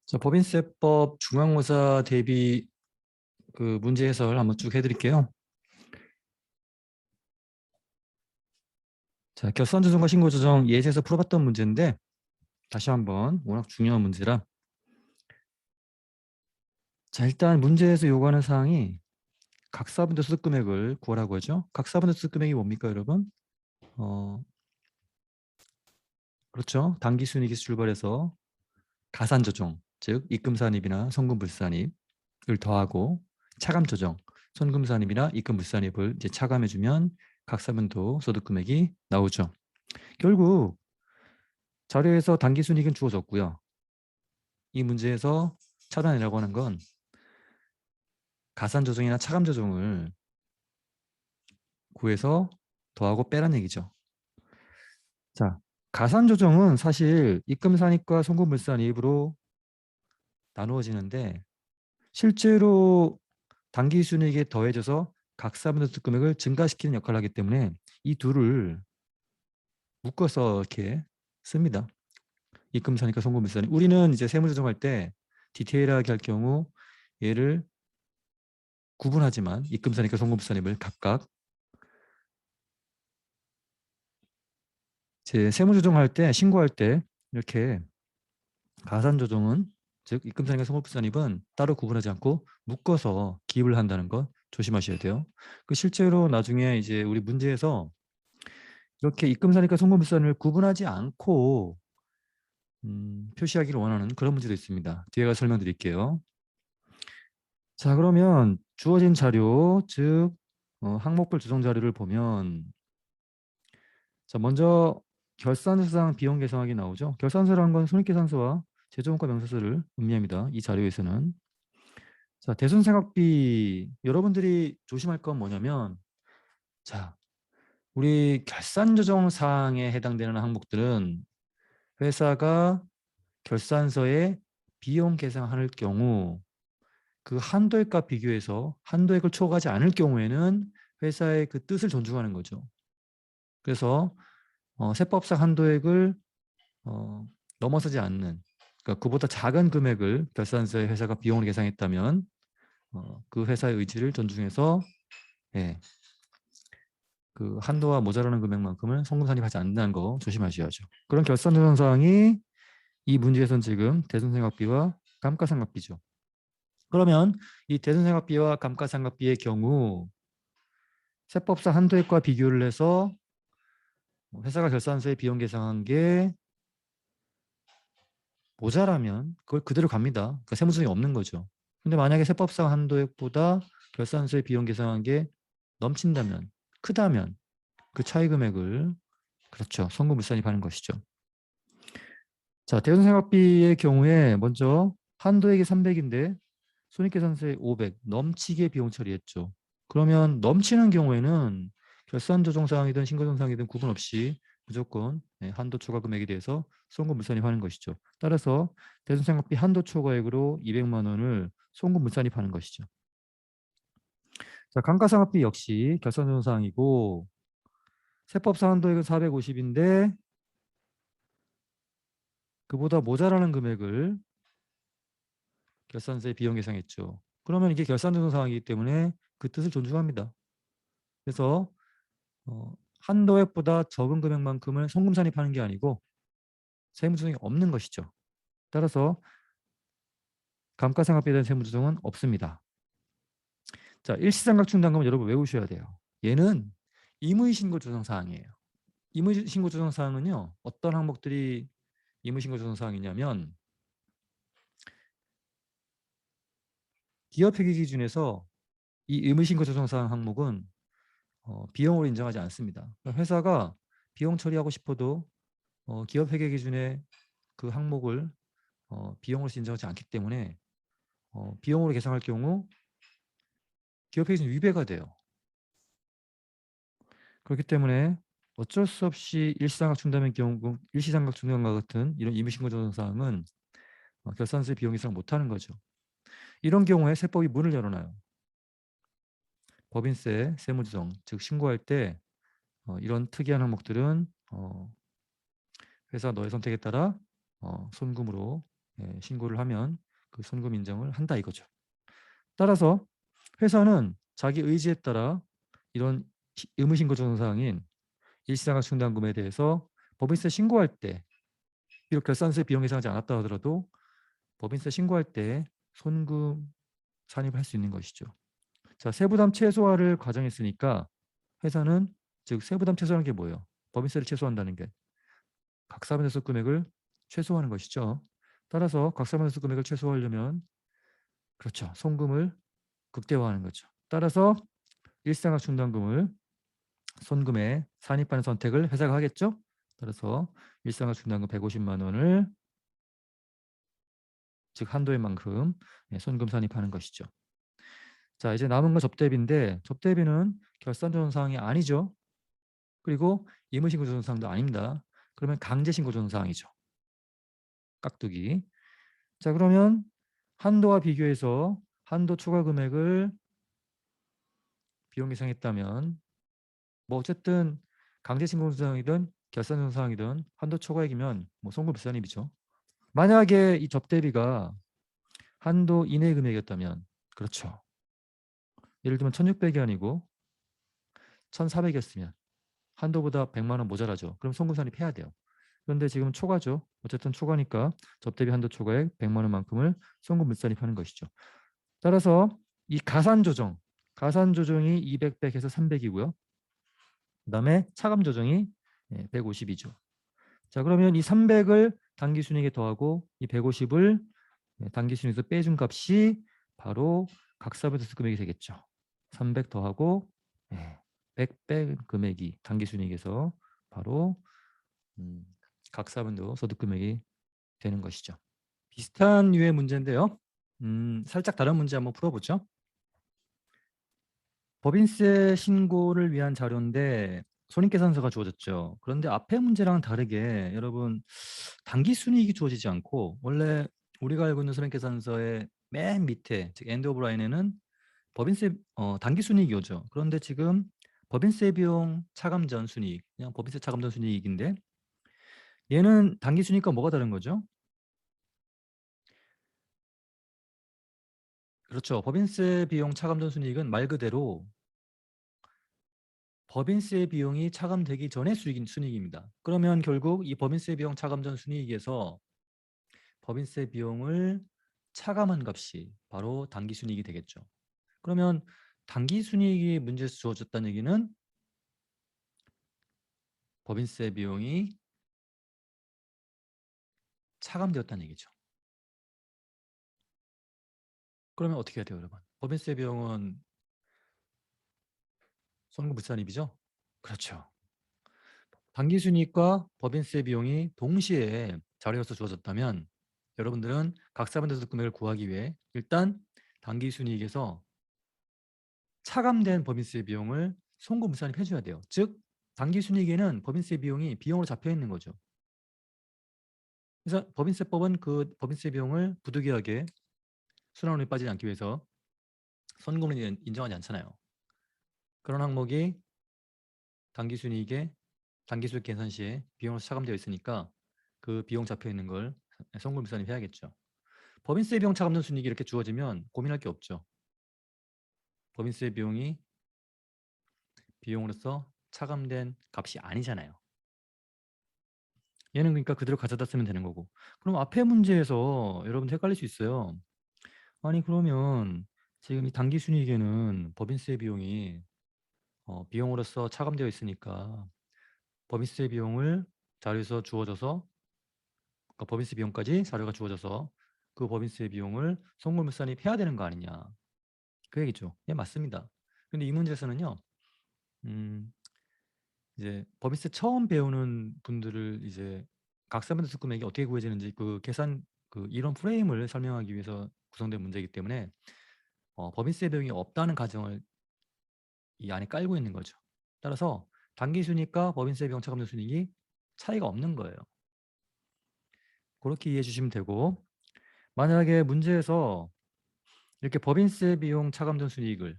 자, 법인세법 중앙모사 대비 그 문제 해설 한번 쭉 해드릴게요. 자, 결산조정과 신고조정 예제에서 풀어봤던 문제인데 다시 한번 워낙 중요한 문제라. 자, 일단 문제에서 요구하는 사항이 각 사분의 소득금액을 구하라고 하죠. 각 사분의 소득금액이 뭡니까, 여러분? 그렇죠. 당기순이익에서 출발해서 가산조정, 즉 입금산입이나 성금불산입을 더하고 차감조정, 손금산입이나 입금불산입을 이제 차감해주면 각 사분도 소득금액이 나오죠. 결국 자료에서 당기순이익은 주어졌고요. 이 문제에서 찾아내라고 하는 건 가산조정이나 차감조정을 구해서 더하고 빼란 얘기죠. 자, 가산조정은 사실 입금산입과 송금불산입으로 나누어지는데 실제로 당기순이익에 더해져서 각 사분의 소득금액을 증가시키는 역할을 하기 때문에 이 둘을 묶어서 이렇게 씁니다. 입금산입과 송금불산입. 우리는 이제 세무조정할 때 디테일하게 할 경우 얘를 구분하지만 입금산입과 송금불산입을 각각 제 세무조정할 때 신고할 때 이렇게 가산조정은 즉 입금산입과 송금불산입은 따로 구분하지 않고 묶어서 기입을 한다는 거 조심하셔야 돼요. 그 실제로 나중에 이제 우리 문제에서 이렇게 입금산입과 송금불산입을 구분하지 않고 표시하기를 원하는 그런 문제도 있습니다. 뒤에 가서 설명드릴게요. 자, 그러면 주어진 자료, 즉 항목별 조정 자료를 보면 자, 먼저 결산서상 비용 계산하기 나오죠. 결산서라는 건 손익계산서와 재정원가 명세서를 의미합니다. 이 자료에서는. 자, 대손생각비 여러분들이 조심할 건 뭐냐면 자, 우리 결산조정 사항에 해당되는 항목들은 회사가 결산서에 비용 계산할 경우 그 한도액과 비교해서 한도액을 초과하지 않을 경우에는 회사의 그 뜻을 존중하는 거죠. 그래서 세법상 한도액을 넘어서지 않는, 그러니까 그보다 작은 금액을 결산서에 회사가 비용을 계산했다면 그 회사의 의지를 존중해서 예, 그 한도와 모자라는 금액만큼은 송금산입하지 않는다는 거 조심하셔야죠. 그런 결산조정 사항이 이 문제에서는 지금 대손생각비와 감가상각비죠. 그러면 이 대손생각비와 감가상각비의 경우 세법상 한도액과 비교를 해서 회사가 결산서에 비용 계산한 게 모자라면 그걸 그대로 갑니다. 그러니까 세무조정이 없는 거죠. 근데 만약에 세법상 한도액보다 결산서에 비용 계산한 게 넘친다면, 크다면 그 차이 금액을 그렇죠. 송금불산입하는 것이죠. 자, 대손생활비의 경우에 먼저 한도액이 300인데 손익계산서에 500 넘치게 비용 처리했죠. 그러면 넘치는 경우에는 결산조정사항이든 신고조정사항이든 구분 없이 무조건 한도 초과 금액에 대해서 송금불산입하는 것이죠. 따라서 대손생활비 한도 초과액으로 200만 원을 송금불산입하는 것이죠. 자, 감가상각비 역시 결산조정사항이고 세법상 한도액은 450인데 그보다 모자라는 금액을 결산서에 비용 계상했죠. 그러면 이게 결산조정사항이기 때문에 그 뜻을 존중합니다. 그래서 한도액보다 적은 금액만큼을 송금산입하는 게 아니고 세무조정이 없는 것이죠. 따라서 감가상각비에 대한 세무조정은 없습니다. 자, 일시상각충당금은 여러분 외우셔야 돼요. 얘는 임의신고조정사항이에요. 임의신고조정사항은요. 어떤 항목들이 임의신고조정사항이냐면 기업회계 기준에서 이 임의신고조정사항 항목은 비용으로 인정하지 않습니다. 그러니까 회사가 비용 처리하고 싶어도 기업회계 기준의 그 항목을 비용으로 인정하지 않기 때문에 비용으로 계산할 경우 기업회계 기준 위배가 돼요. 그렇기 때문에 어쩔 수 없이 일시상각충당의 경우 일시상각충당과 같은 이런 임의신고조정 사항은 결산서에 비용 계산을 못하는 거죠. 이런 경우에 세법이 문을 열어놔요. 법인세, 세무조정, 즉 신고할 때 이런 특이한 항목들은 회사 너의 선택에 따라 손금으로 신고를 하면 그 손금 인정을 한다 이거죠. 따라서 회사는 자기 의지에 따라 이런 의무신고 조정사항인 일시상각 충당금에 대해서 법인세 신고할 때 비록 결산세 비용 예상하지 않았다 하더라도 법인세 신고할 때 손금 산입을 할 수 있는 것이죠. 자, 세부담 최소화를 과정했으니까 회사는 즉 세부담 최소화하는 게 뭐예요? 법인세를 최소화한다는 게 각사변에서 금액을 최소화하는 것이죠. 따라서 각사변에서 금액을 최소화하려면 그렇죠. 손금을 극대화하는 거죠. 따라서 일상각 충당금을 손금에 산입하는 선택을 회사가 하겠죠. 따라서 일상각 충당금 150만 원을 즉 한도의 만큼 손금 산입하는 것이죠. 자, 이제 남은 건 접대비인데 접대비는 결산조정 사항이 아니죠. 그리고 의무신고 조정 사항도 아닙니다. 그러면 강제신고 조정 사항이죠. 깍두기. 자, 그러면 한도와 비교해서 한도 초과 금액을 비용 예상했다면 뭐 어쨌든 강제신고 조정 사항이든 결산조정 사항이든 한도 초과액이면 뭐 송금 불산입이죠. 만약에 이 접대비가 한도 이내 금액이었다면 그렇죠. 예를 들면 1,600이 아니고 1,400이었으면 한도보다 100만 원 모자라죠. 그럼 송금 산입해야 돼요. 그런데 지금 초과죠. 어쨌든 초과니까 접대비 한도 초과액 100만 원만큼을 송금 물산입하는 것이죠. 따라서 이 가산 조정이 200, 100해서 300이고요. 그다음에 차감 조정이 150이죠. 자, 그러면 이 300을 당기순이익에 더하고 이 150을 당기순이익에서 빼준 값이 바로 각사변에서 금액이 되겠죠. 300 더하고 100 뺀 금액이 당기순이익에서 바로 각사변도 소득 금액이 되는 것이죠. 비슷한 류의 문제인데요. 살짝 다른 문제 한번 풀어보죠. 법인세 신고를 위한 자료인데 손익계산서가 주어졌죠. 그런데 앞에 문제랑 다르게 여러분 당기순이익이 주어지지 않고 원래 우리가 알고 있는 손익계산서의 맨 밑에 즉 엔드 오브 라인에는 법인세 당기순이익이 오죠. 그런데 지금 법인세 비용 차감 전 순이익 그냥 법인세 차감 전 순이익인데 얘는 당기순이익과 뭐가 다른 거죠? 그렇죠. 법인세 비용 차감 전 순이익은 말 그대로 법인세 비용이 차감되기 전에 순이익입니다. 그러면 결국 이 법인세 비용 차감 전 순이익에서 법인세 비용을 차감한 값이 바로 당기순이익이 되겠죠. 그러면 당기순이익이 문제에서 주어졌다는 얘기는 법인세 비용이 차감되었다는 얘기죠. 그러면 어떻게 해야 돼요, 여러분? 법인세 비용은 손금부산입이죠? 그렇죠. 당기순이익과 법인세 비용이 동시에 자료에서 주어졌다면 여러분들은 각사변대소 금액을 구하기 위해 일단 당기순이익에서 차감된 법인세 비용을 송금부산입 해줘야 돼요. 즉 당기순이익에는 법인세 비용이 비용으로 잡혀 있는 거죠. 그래서 법인세법은 그 법인세 비용을 부득이하게 순환원에 빠지지 않기 위해서 선금을 인정하지 않잖아요. 그런 항목이 당기순이익에 당기순이익 계산 시에 비용으로 차감되어 있으니까 그 비용 잡혀 있는 걸 송금부산입 해야겠죠. 법인세 비용 차감전 순이익이 이렇게 주어지면 고민할 게 없죠. 법인세 비용이 비용으로서 차감된 값이 아니잖아요. 얘는 그러니까 그대로 가져다 쓰면 되는 거고. 그럼 앞에 문제에서 여러분 헷갈릴 수 있어요. 아니 그러면 지금 이 당기순이익에는 법인세 비용이 비용으로서 차감되어 있으니까 법인세 비용을 자료에서 주어져서 그러니까 법인세 비용까지 자료가 주어져서 그 법인세 비용을 송금물산입해야 되는 거 아니냐. 그 얘기죠. 예, 맞습니다. 근데 이 문제에서는요. 음, 이제 법인세 처음 배우는 분들을 이제 각사변대수 금액이 어떻게 구해지는지 그 계산 그 이론 프레임을 설명하기 위해서 구성된 문제이기 때문에 법인세 비용이 없다는 가정을 이 안에 깔고 있는 거죠. 따라서 당기순이익과 법인세 비용 차감된 순이익이 차이가 없는 거예요. 그렇게 이해해 주시면 되고 만약에 문제에서 이렇게 법인세 비용 차감된 순이익을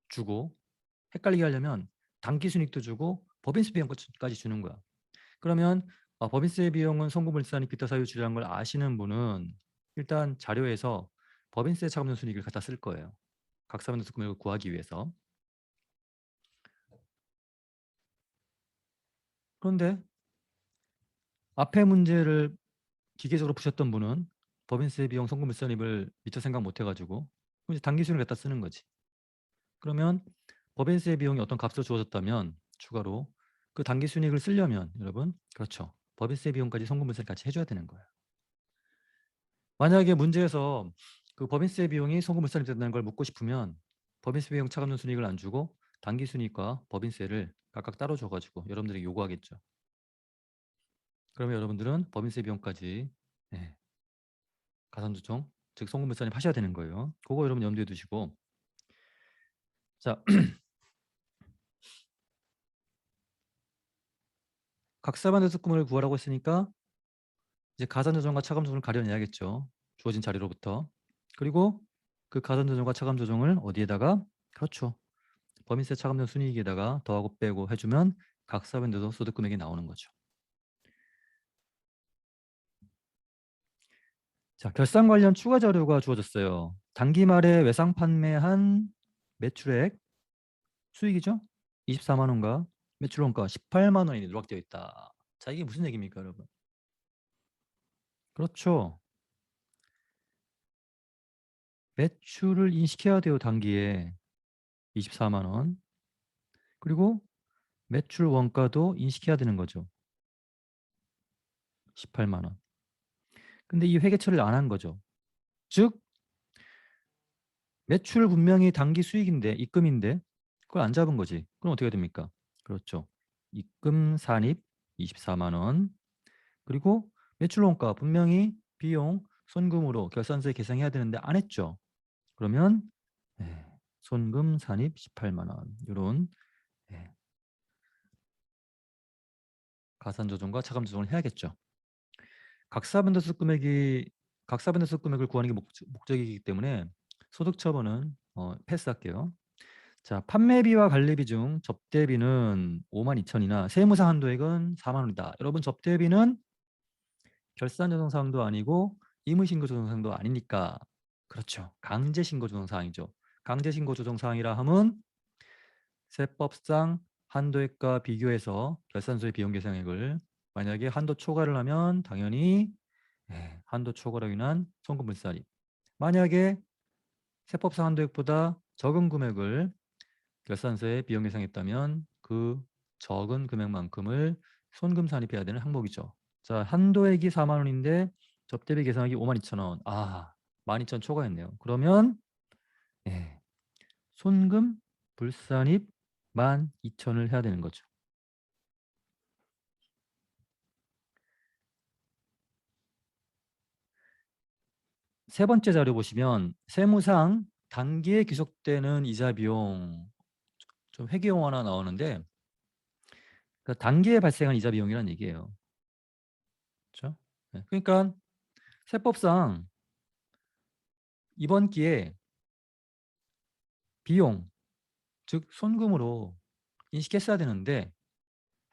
주고 헷갈리게 하려면 당기순이익도 주고 법인세 비용까지 주는 거야. 그러면 법인세 비용은 송금물산이 기타 사유 줄이라는 걸 아시는 분은 일단 자료에서 법인세 차감전 순이익을 갖다 쓸 거예요. 각사변도수 금액을 구하기 위해서. 그런데 앞에 문제를 기계적으로 푸셨던 분은 법인세 비용 송금물산입을 미처 생각 못 해가지고 그럼 이제 단기순을 갖다 쓰는 거지. 그러면 법인세 비용이 어떤 값으로 주어졌다면 추가로 그 단기순이익을 쓰려면 여러분 그렇죠. 법인세 비용까지 송금물산을 같이 해줘야 되는 거예요. 만약에 문제에서 그 법인세 비용이 송금물산이 된다는 걸 묻고 싶으면 법인세 비용 차감전 순이익을 안 주고 단기순이익과 법인세를 각각 따로 줘가지고 여러분들에게 요구하겠죠. 그러면 여러분들은 법인세 비용까지 가산조정, 즉 송금물산입 하셔야 되는 거예요. 그거 여러분 염두에 두시고 자 각사반대수금을 구하라고 했으니까 이제 가산조정과 차감조정을 가려내야겠죠. 주어진 자리로부터. 그리고 그 가산조정과 차감조정을 어디에다가 그렇죠. 법인세 차감전 순이익에다가 더하고 빼고 해주면 각사변도도 소득금액이 나오는 거죠. 자, 결산 관련 추가 자료가 주어졌어요. 단기 말에 외상 판매한 매출액 수익이죠? 24만 원과 매출 원가 18만 원이 누락되어 있다. 자, 이게 무슨 얘기입니까, 여러분? 그렇죠. 매출을 인식해야 돼요, 단기에. 24만 원. 그리고 매출 원가도 인식해야 되는 거죠. 18만 원. 근데 이 회계 처리를 안 한 거죠. 즉 매출 분명히 단기 수익인데 입금인데 그걸 안 잡은 거지. 그럼 어떻게 됩니까? 그렇죠. 입금 산입 24만 원. 그리고 매출 원가 분명히 비용 손금으로 결산서에 계상해야 되는데 안 했죠. 그러면 손금 산입 18만 원. 이런 가산 조정과 차감 조정을 해야겠죠. 각사변도수 금액이 각사변도수 금액을 구하는 게 목적이기 때문에 소득 처분은 패스할게요. 자, 판매비와 관리비 중 접대비는 52,000이나 세무사 한도액은 4만 원이다. 여러분 접대비는 결산조정사항도 아니고 의무신고조정사항도 아니니까 그렇죠. 강제신고조정사항이죠. 강제신고조정사항이라 함은 세법상 한도액과 비교해서 결산서의 비용 계상액을 만약에 한도 초과를 하면 당연히 한도 초과로 인한 송금물살입. 만약에 세법상 한도액보다 적은 금액을 결산서에 비용 계상했다면 그 적은 금액만큼을 손금 산입해야 되는 항목이죠. 자, 한도액이 4만 원인데 접대비 계상액이 52,000원. 12,000 초과했네요. 그러면 손금 불산입 12,000을 해야 되는 거죠. 세 번째 자료 보시면 세무상 단기에 귀속되는 이자 비용 좀 회계용 하나 나오는데 그 단기에 발생한 이자 비용이란 얘기예요. 그렇죠? 그러니까 세법상 이번 기에 비용, 즉 손금으로 인식했어야 되는데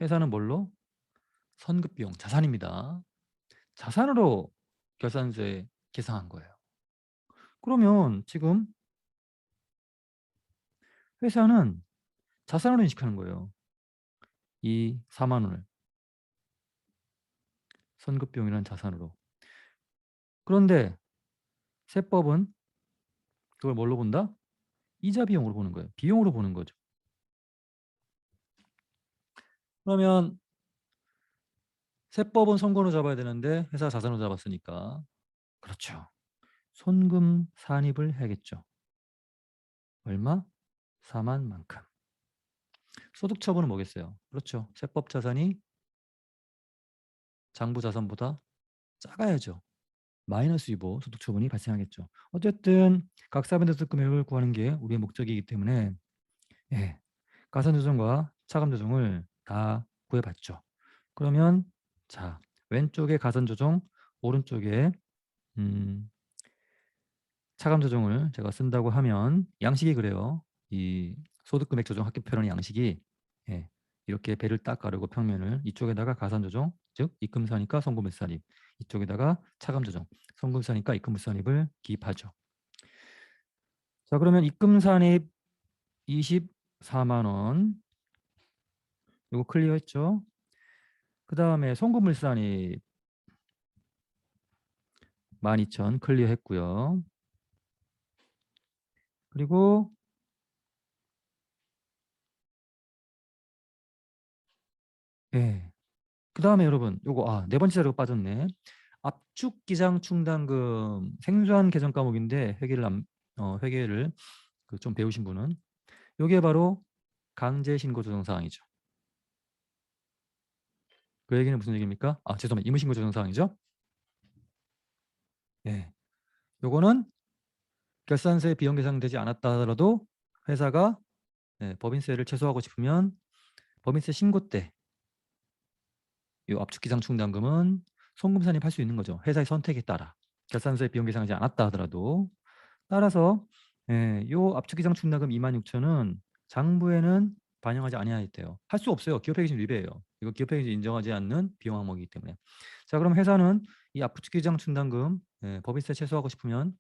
회사는 뭘로? 선급 비용, 자산입니다. 자산으로 결산서에 계상한 거예요. 그러면 지금 회사는 자산으로 인식하는 거예요. 이 4만 원을 선급 비용이라는 자산으로. 그런데 세법은 그걸 뭘로 본다? 이자 비용으로 보는 거예요. 비용으로 보는 거죠. 그러면 세법은 손권으로 잡아야 되는데 회사 자산으로 잡았으니까 그렇죠. 손금 산입을 해야겠죠. 얼마? 4만 만큼. 소득 처분은 뭐겠어요? 그렇죠. 세법 자산이 장부 자산보다 작아야죠. 마이너스 유보 소득 처분이 발생하겠죠. 어쨌든 각사변대수 금액을 구하는 게 우리의 목적이기 때문에 가산조정과 차감조정을 다 구해봤죠. 그러면 자 왼쪽에 가산조정, 오른쪽에 차감조정을 제가 쓴다고 하면 양식이 그래요. 이 소득금액 조정 합계표라는 양식이 이렇게 배를 딱 가르고 평면을 이쪽에다가 가산조정, 즉 입금사니까 송금물산입, 이쪽에다가 차감조정, 송금사니까 입금물산입을 기입하죠. 자, 그러면 입금산입 24만 원 이거 클리어했죠? 그 다음에 송금물산입 12,000 클리어했고요. 그리고 예. 그 다음에 여러분 요거 네 번째 자료가 빠졌네. 압축 기장 충당금 생소한 계정 과목인데 회계를 좀 배우신 분은 요게 바로 강제 신고 조정 사항이죠. 그 얘기는 무슨 얘기입니까? 죄송합니다. 임의 신고 조정 사항이죠. 예. 요거는 결산세 비용 계상되지 않았다 하더라도 회사가 법인세를 최소화하고 싶으면 법인세 신고 때 이 압축 기장 충당금은 송금 산입할 수 있는 거죠. 회사의 선택에 따라. 결산세 비용 계상하지 않았다 하더라도. 따라서 요 압축 기장 충당금 26,000은 장부에는 반영하지 아니해야 돼요. 할 수 없어요. 기업회계심 위배예요. 이거 기업회계심 인정하지 않는 비용 항목이기 때문에. 자, 그럼 회사는 이 압축 기장 충당금 법인세 최소화하고 싶으면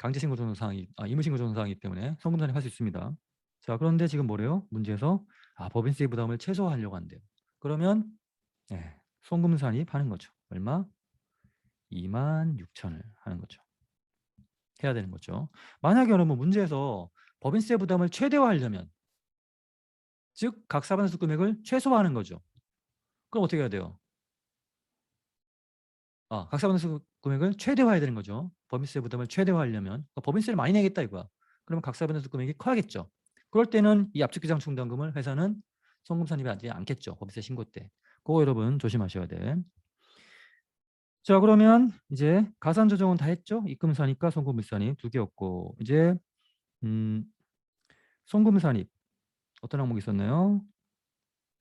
강제신고 조정 사항이 의무신고 조정 사항이기 때문에 송금 산입할 수 있습니다. 자, 그런데 지금 뭐래요? 문제에서 법인세 부담을 최소화하려고 한대요. 그러면 송금 산입하는 거죠. 얼마? 26,000을 하는 거죠. 해야 되는 거죠. 만약에 여러분 문제에서 법인세 부담을 최대화하려면 즉 각사반수 금액을 최소화하는 거죠. 그럼 어떻게 해야 돼요? 각사반수 금액을 최대화해야 되는 거죠. 법인세 부담을 최대화하려면 그러니까 법인세를 많이 내겠다 이거야. 그러면 각사반수 금액이 커야겠죠. 그럴 때는 이 압축기장 충당금을 회사는 송금 산입하지 않겠죠. 법인세 신고 때. 그거 여러분 조심하셔야 돼. 자, 그러면 이제 가산 조정은 다 했죠. 입금 산입과 송금 산입 두 개였고 이제 송금 산입 어떤 항목이 있었나요?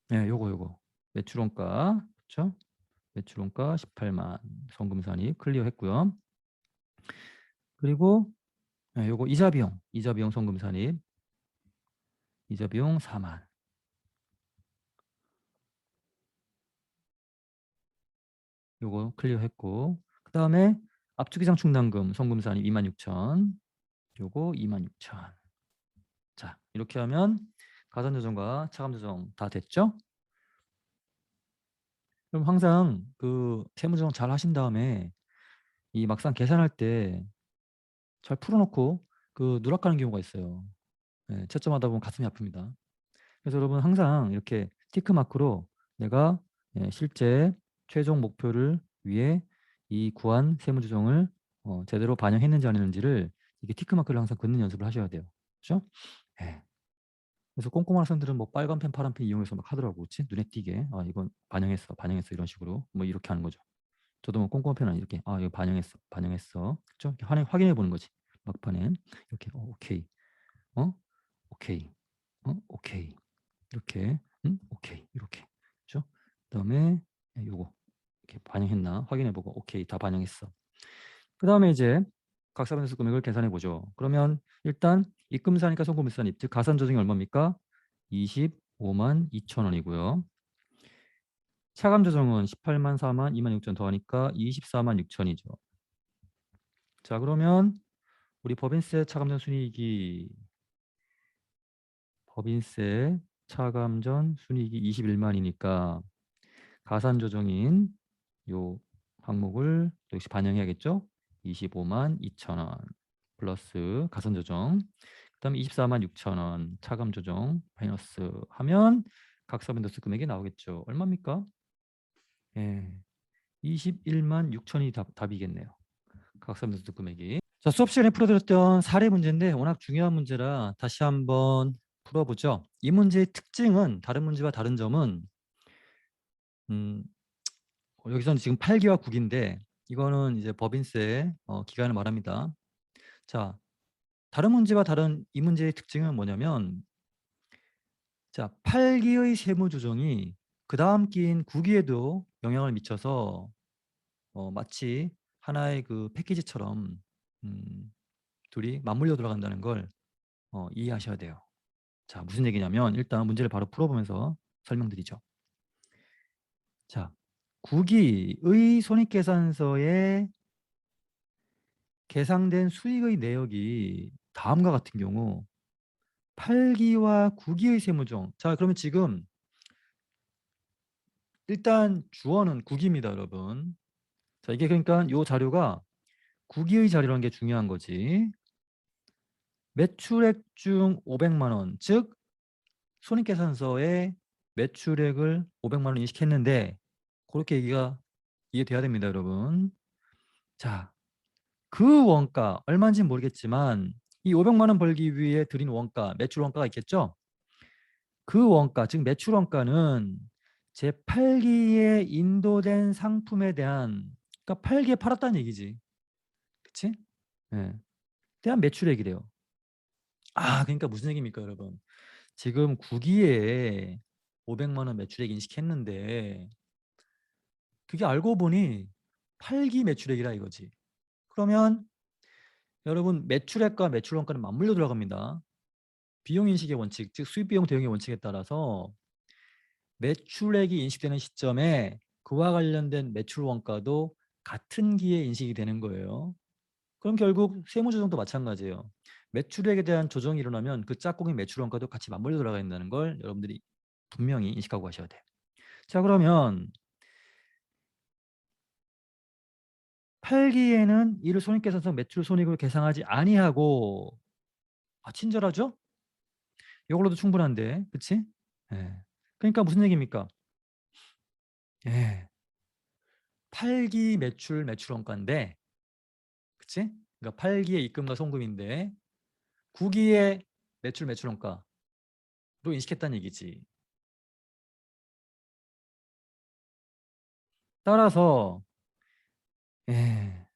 네, 요거 매출원가 그렇죠? 매출원가 18만 송금 산입 클리어 했고요. 그리고 요거 이자 비용 송금 산입 이자 비용 4만 요거 클리어 했고 그 다음에 압축이상 충당금 송금 산입 26,000 요거 26,000. 자, 이렇게 하면 가산조정과 차감조정 다 됐죠? 그럼 항상 그 세무조정 잘 하신 다음에 이 막상 계산할 때 잘 풀어놓고 그 누락하는 경우가 있어요. 채점하다 보면 가슴이 아픕니다. 그래서 여러분 항상 이렇게 티크 마크로 내가 실제 최종 목표를 위해 이 구한 세무조정을 제대로 반영했는지 안 했는지를 이게 티크 마크를 항상 긋는 연습을 하셔야 돼요. 그렇죠? 예. 그래서 꼼꼼한 학생들은 뭐 빨간 펜, 파란 펜 이용해서 막 하더라고, 그렇지? 눈에 띄게 이건 반영했어 이런 식으로 뭐 이렇게 하는 거죠. 저도 뭐 꼼꼼한 펜은 이렇게 이거 반영했어, 그렇죠? 확인해 보는 거지. 막판에 이렇게 오케이, 오케이, 오케이. 이렇게 오케이 이렇게 그렇죠? 그다음에 요거 이렇게 반영했나 확인해보고 오케이 다 반영했어. 그다음에 이제 각사변수 금액을 계산해 보죠. 그러면 일단 입금사니까 송금일산입 즉 가산 조정이 얼마입니까? 25만 2천 원이고요. 차감 조정은 18만 4만 2만 6천 더하니까 24만 6천이죠. 자, 그러면 우리 법인세 차감전 순이익이 법인세 차감전 순이익이 21만이니까 가산 조정인 요 항목을 역시 반영해야겠죠. 25만 2천 원 플러스 가산 조정 그다음에 24만 6천 원 차감 조정 마이너스 하면 각사변도수 금액이 나오겠죠. 얼마입니까? 21만 6천이 답이겠네요. 각사변도수 금액이. 자, 수업 시간에 풀어드렸던 사례 문제인데 워낙 중요한 문제라 다시 한번 풀어보죠. 이 문제의 특징은 다른 문제와 다른 점은 음, 여기서는 지금 8기와 9기인데 이거는 이제 법인세 기간을 말합니다. 자, 다른 문제와 다른 이 문제의 특징은 뭐냐면 자, 8기의 세무 조정이 그 다음 기인 9기에도 영향을 미쳐서 마치 하나의 그 패키지처럼 둘이 맞물려 들어간다는 걸 이해하셔야 돼요. 자, 무슨 얘기냐면 일단 문제를 바로 풀어보면서 설명드리죠. 자, 국이의 손익계산서에 계상된 수익의 내역이 다음과 같은 경우 8기와 9기의 세무종. 자, 그러면 지금 일단 주어는 9기입니다, 여러분. 자, 이게 그러니까 이 자료가 9기의 자료라는 게 중요한 거지. 매출액 중 500만 원, 즉 손익계산서에 매출액을 500만 원 인식했는데 그렇게 얘기가 이해돼야 됩니다, 여러분. 자, 그 원가 얼마인지는 모르겠지만 이 500만 원 벌기 위해 들인 원가, 매출 원가가 있겠죠? 그 원가, 즉 매출 원가는 제8기에 인도된 상품에 대한, 그러니까 8기에 팔았다는 얘기지. 그치? 예. 대한 매출액이래요. 아, 그러니까 무슨 얘기입니까, 여러분? 지금 9기에 500만 원 매출액 인식했는데 그게 알고 보니 8기 매출액이라 이거지. 그러면 여러분 매출액과 매출 원가는 맞물려 들어갑니다. 비용 인식의 원칙, 즉 수입 비용 대응의 원칙에 따라서 매출액이 인식되는 시점에 그와 관련된 매출 원가도 같은 기에 인식이 되는 거예요. 그럼 결국 세무조정도 마찬가지예요. 매출액에 대한 조정이 일어나면 그 짝꿍의 매출 원가도 같이 맞물려 들어가 있다는 걸 여러분들이 분명히 인식하고 가셔야 돼요. 자, 그러면 8기에는 이를 손익계산서 매출 손익으로 계상하지 아니하고, 아, 친절하죠? 이걸로도 충분한데, 그치? 예. 그러니까 무슨 얘기입니까? 예. 8기 매출 원가인데, 그치? 그러니까 8기의 입금과 송금인데 9기의 매출 원가로 인식했다는 얘기지. 따라서 예.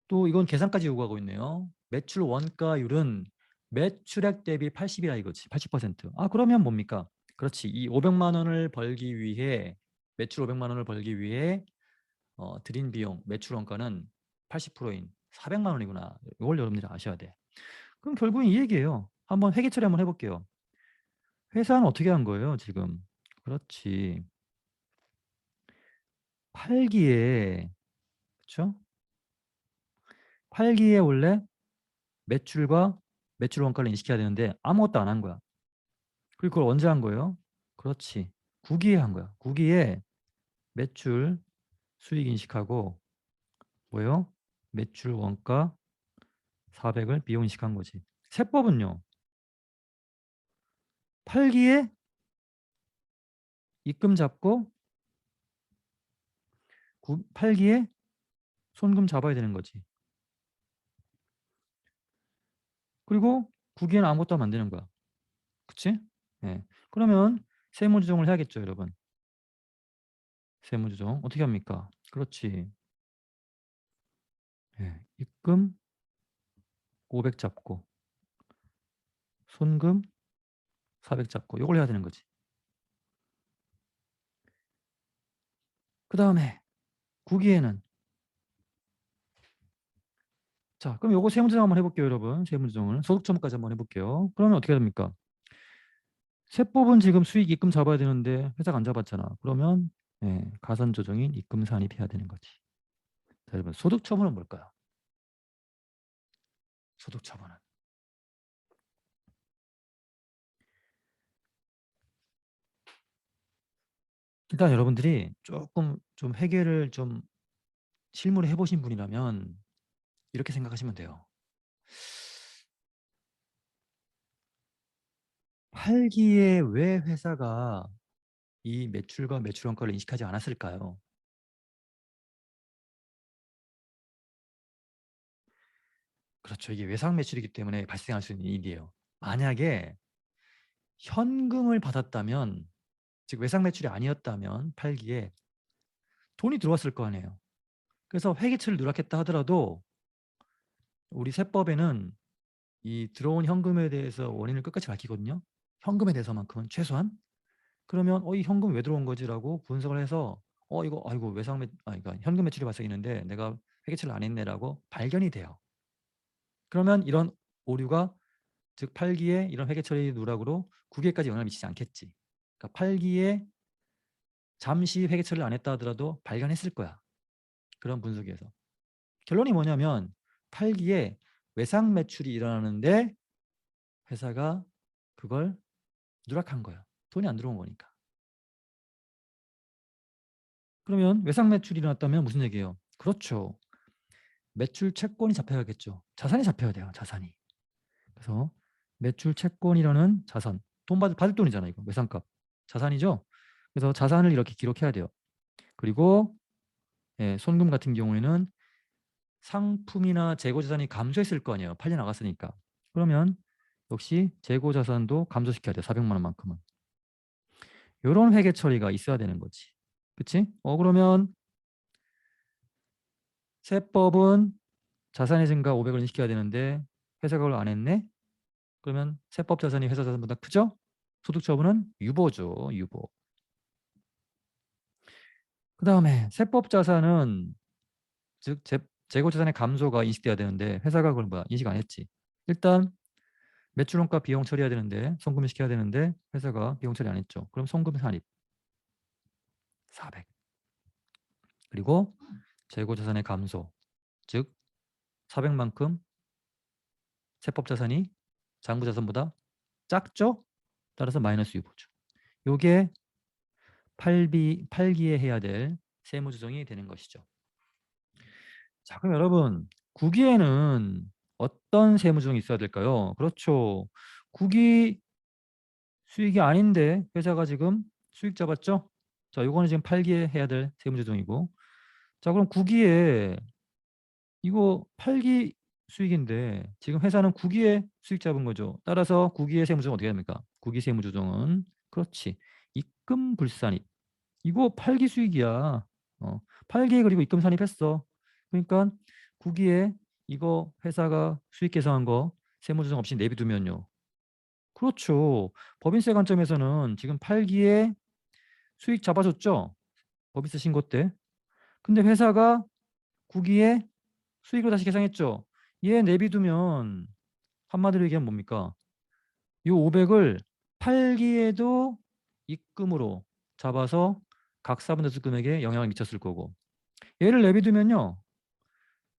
또 이건 계산까지 요구하고 있네요. 매출 원가율은 매출액 대비 80이라 이거지. 80%. 아, 그러면 뭡니까? 그렇지. 이 500만 원을 벌기 위해 매출 500만 원을 벌기 위해 들인 비용 매출 원가는 80%인 400만 원이구나. 이걸 여러분들이 아셔야 돼. 그럼 결국은 이 얘기예요. 한번 회계 처리 한번 해볼게요. 회사는 어떻게 한 거예요, 지금? 그렇지. 8기에, 그렇죠? 8기에 원래 매출과 매출 원가를 인식해야 되는데 아무것도 안 한 거야. 그리고 그걸 언제 한 거예요? 그렇지. 9기에 한 거야. 9기에 매출 수익 인식하고 뭐예요? 매출 원가 400을 비용 인식한 거지. 세법은요. 8기에 입금 잡고 8기에 손금 잡아야 되는 거지. 그리고 9기에는 아무것도 하면 안 되는 거야. 그치? 예. 그러면 세무조정을 해야겠죠, 여러분. 세무조정 어떻게 합니까? 그렇지. 예. 입금 500 잡고 손금 400 잡고 이걸 해야 되는 거지. 그 다음에 9기에는 자, 그럼 요거 세무조정 한번 해볼게요, 여러분. 세무조정을 소득처분까지 한번 해볼게요. 그러면 어떻게 됩니까? 세법은 지금 수익 입금 잡아야 되는데 회사가 안 잡았잖아. 그러면 예, 가산조정인 입금 산입해야 되는 거지. 자, 여러분 소득처분은 뭘까요? 소득처분은 일단 여러분들이 조금 좀 회계를 좀 실무를 해보신 분이라면 이렇게 생각하시면 돼요. 8기에 왜 회사가 이 매출과 매출 원가를 인식하지 않았을까요? 그렇죠. 이게 외상 매출이기 때문에 발생할 수 있는 일이에요. 만약에 현금을 받았다면, 즉 외상 매출이 아니었다면 8기에 돈이 들어왔을 거 아니에요. 그래서 회계처를 누락했다 하더라도 우리 세법에는 이 들어온 현금에 대해서 원인을 끝까지 밝히거든요. 현금에 대해서만큼은 최소한. 그러면 이 현금 왜 들어온 거지라고 분석을 해서 이거 아이고 그러니까 현금 매출이 발생했는데 내가 회계처를 안 했네라고 발견이 돼요. 그러면 이런 오류가 즉 8기에 이런 회계 처리 누락으로 9기에까지 영향을 미치지 않겠지. 그러니까 8기에 잠시 회계 처리를 안 했다 하더라도 발견했을 거야. 그런 분석에서. 결론이 뭐냐면 8기에 외상 매출이 일어나는데 회사가 그걸 누락한 거야. 돈이 안 들어온 거니까. 그러면 외상 매출이 일어났다면 무슨 얘기예요? 그렇죠. 매출 채권이 잡혀야겠죠. 자산이 잡혀야 돼요. 자산이. 그래서 매출 채권이라는 자산. 돈 받을 돈이잖아. 이거 외상값. 자산이죠. 그래서 자산을 이렇게 기록해야 돼요. 그리고 손금 같은 경우에는 상품이나 재고자산이 감소했을 거 아니에요. 팔려 나갔으니까. 그러면 역시 재고자산도 감소시켜야 돼요. 400만 원만큼은. 이런 회계 처리가 있어야 되는 거지. 그치? 그러면 세법은 자산의 증가 500을 인식해야 되는데 회사가 그걸 안 했네? 그러면 세법 자산이 회사 자산보다 크죠? 소득 처분은 유보죠. 유보. 그 다음에 세법 자산은 즉 재고 자산의 감소가 인식돼야 되는데 회사가 그걸 인식 안 했지. 일단 매출원가 비용 처리해야 되는데 송금을 시켜야 되는데 회사가 비용 처리 안 했죠. 그럼 송금 산입 400. 그리고 재고 자산의 감소 즉 400만큼 세법 자산이 장부 자산보다 작죠? 따라서 마이너스 유보죠. 요게 8기에 해야 될 세무 조정이 되는 것이죠. 자, 그럼 여러분 9기에는 어떤 세무 조정이 있어야 될까요? 그렇죠. 9기 수익이 아닌데 회사가 지금 수익 잡았죠? 자, 요거는 지금 8기에 해야 될 세무 조정이고. 자, 그럼 9기에 이거 8기 수익인데 지금 회사는 9기에 수익 잡은 거죠. 따라서 9기의 세무조정 어떻게 됩니까? 9기 세무조정은 그렇지. 입금 불산입. 이거 8기 수익이야. 8기에 그리고 입금 산입했어. 그러니까 9기에 이거 회사가 수익 계산한 거 세무조정 없이 내비두면요. 그렇죠. 법인세 관점에서는 지금 8기에 수익 잡아줬죠. 법인세 신고 때. 근데 회사가 9기에 수익을 다시 계산했죠. 얘 내비두면 한마디로 얘기하면 뭡니까? 이 500을 8기에도 입금으로 잡아서 각 사분배수 금액에 영향을 미쳤을 거고 얘를 내비두면요.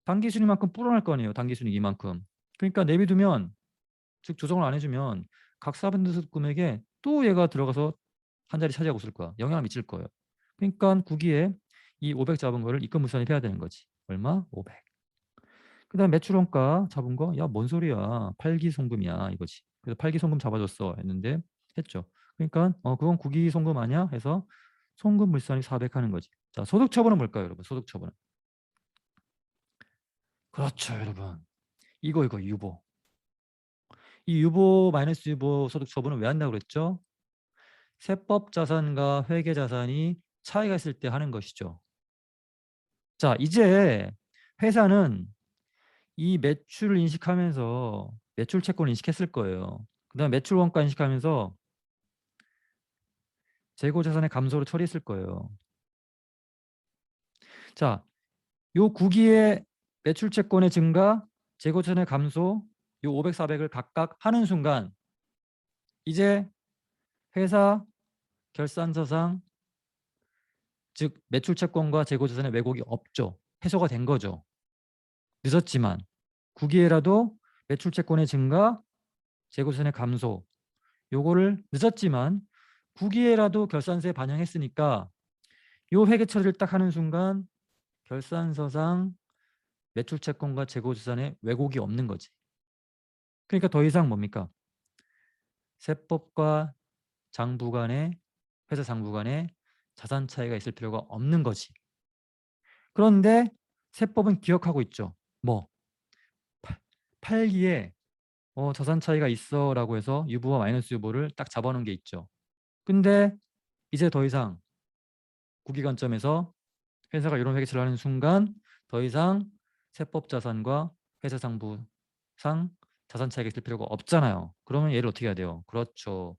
당기순이만큼 불어날 거 아니에요. 당기순이 이만큼. 그러니까 내비두면 즉 조정을 안 해주면 각 사분배수 금액에 또 얘가 들어가서 한 자리 차지하고 있을 거야. 영향을 미칠 거예요. 그러니까 9기에 이 500 잡은 거를 입금 물산입 해야 되는 거지. 얼마? 500. 그 다음 매출원가 잡은 거, 야, 뭔 소리야. 8기 송금이야. 이거지. 그래서 8기 송금 잡아줬어. 했는데, 했죠. 그러니까, 그건 9기 송금 아니야? 해서 송금 물산이 400 하는 거지. 자, 소득처분은 뭘까요, 여러분? 소득처분은. 그렇죠, 여러분. 이거, 유보. 이 유보, 마이너스 유보 소득처분은 왜 한다고 그랬죠? 세법 자산과 회계 자산이 차이가 있을 때 하는 것이죠. 자, 이제 회사는 이 매출을 인식하면서 매출 채권을 인식했을 거예요. 그 다음에 매출 원가 인식하면서 재고 자산의 감소를 처리했을 거예요. 자, 요 9기의 매출 채권의 증가, 재고 자산의 감소, 요 500, 400을 각각 하는 순간 이제 회사 결산서상 즉 매출 채권과 재고 자산의 왜곡이 없죠. 해소가 된 거죠. 늦었지만 9기에라도 매출 채권의 증가, 재고 자산의 감소 요거를 늦었지만 9기에라도 결산서에 반영했으니까 요 회계 처리를 딱 하는 순간 결산서상 매출 채권과 재고 자산에 왜곡이 없는 거지. 그러니까 더 이상 뭡니까? 세법과 장부 간에 회사 장부 간에 자산 차이가 있을 필요가 없는 거지. 그런데 세법은 기억하고 있죠. 뭐 8기에 자산 차이가 있어라고 해서 유보와 마이너스 유보를 딱 잡아놓은 게 있죠. 근데 이제 더 이상 9기 관점에서 회사가 이런 회계처리를 하는 순간 더 이상 세법 자산과 회사 장부상 자산 차익이 있을 필요가 없잖아요. 그러면 얘를 어떻게 해야 돼요? 그렇죠.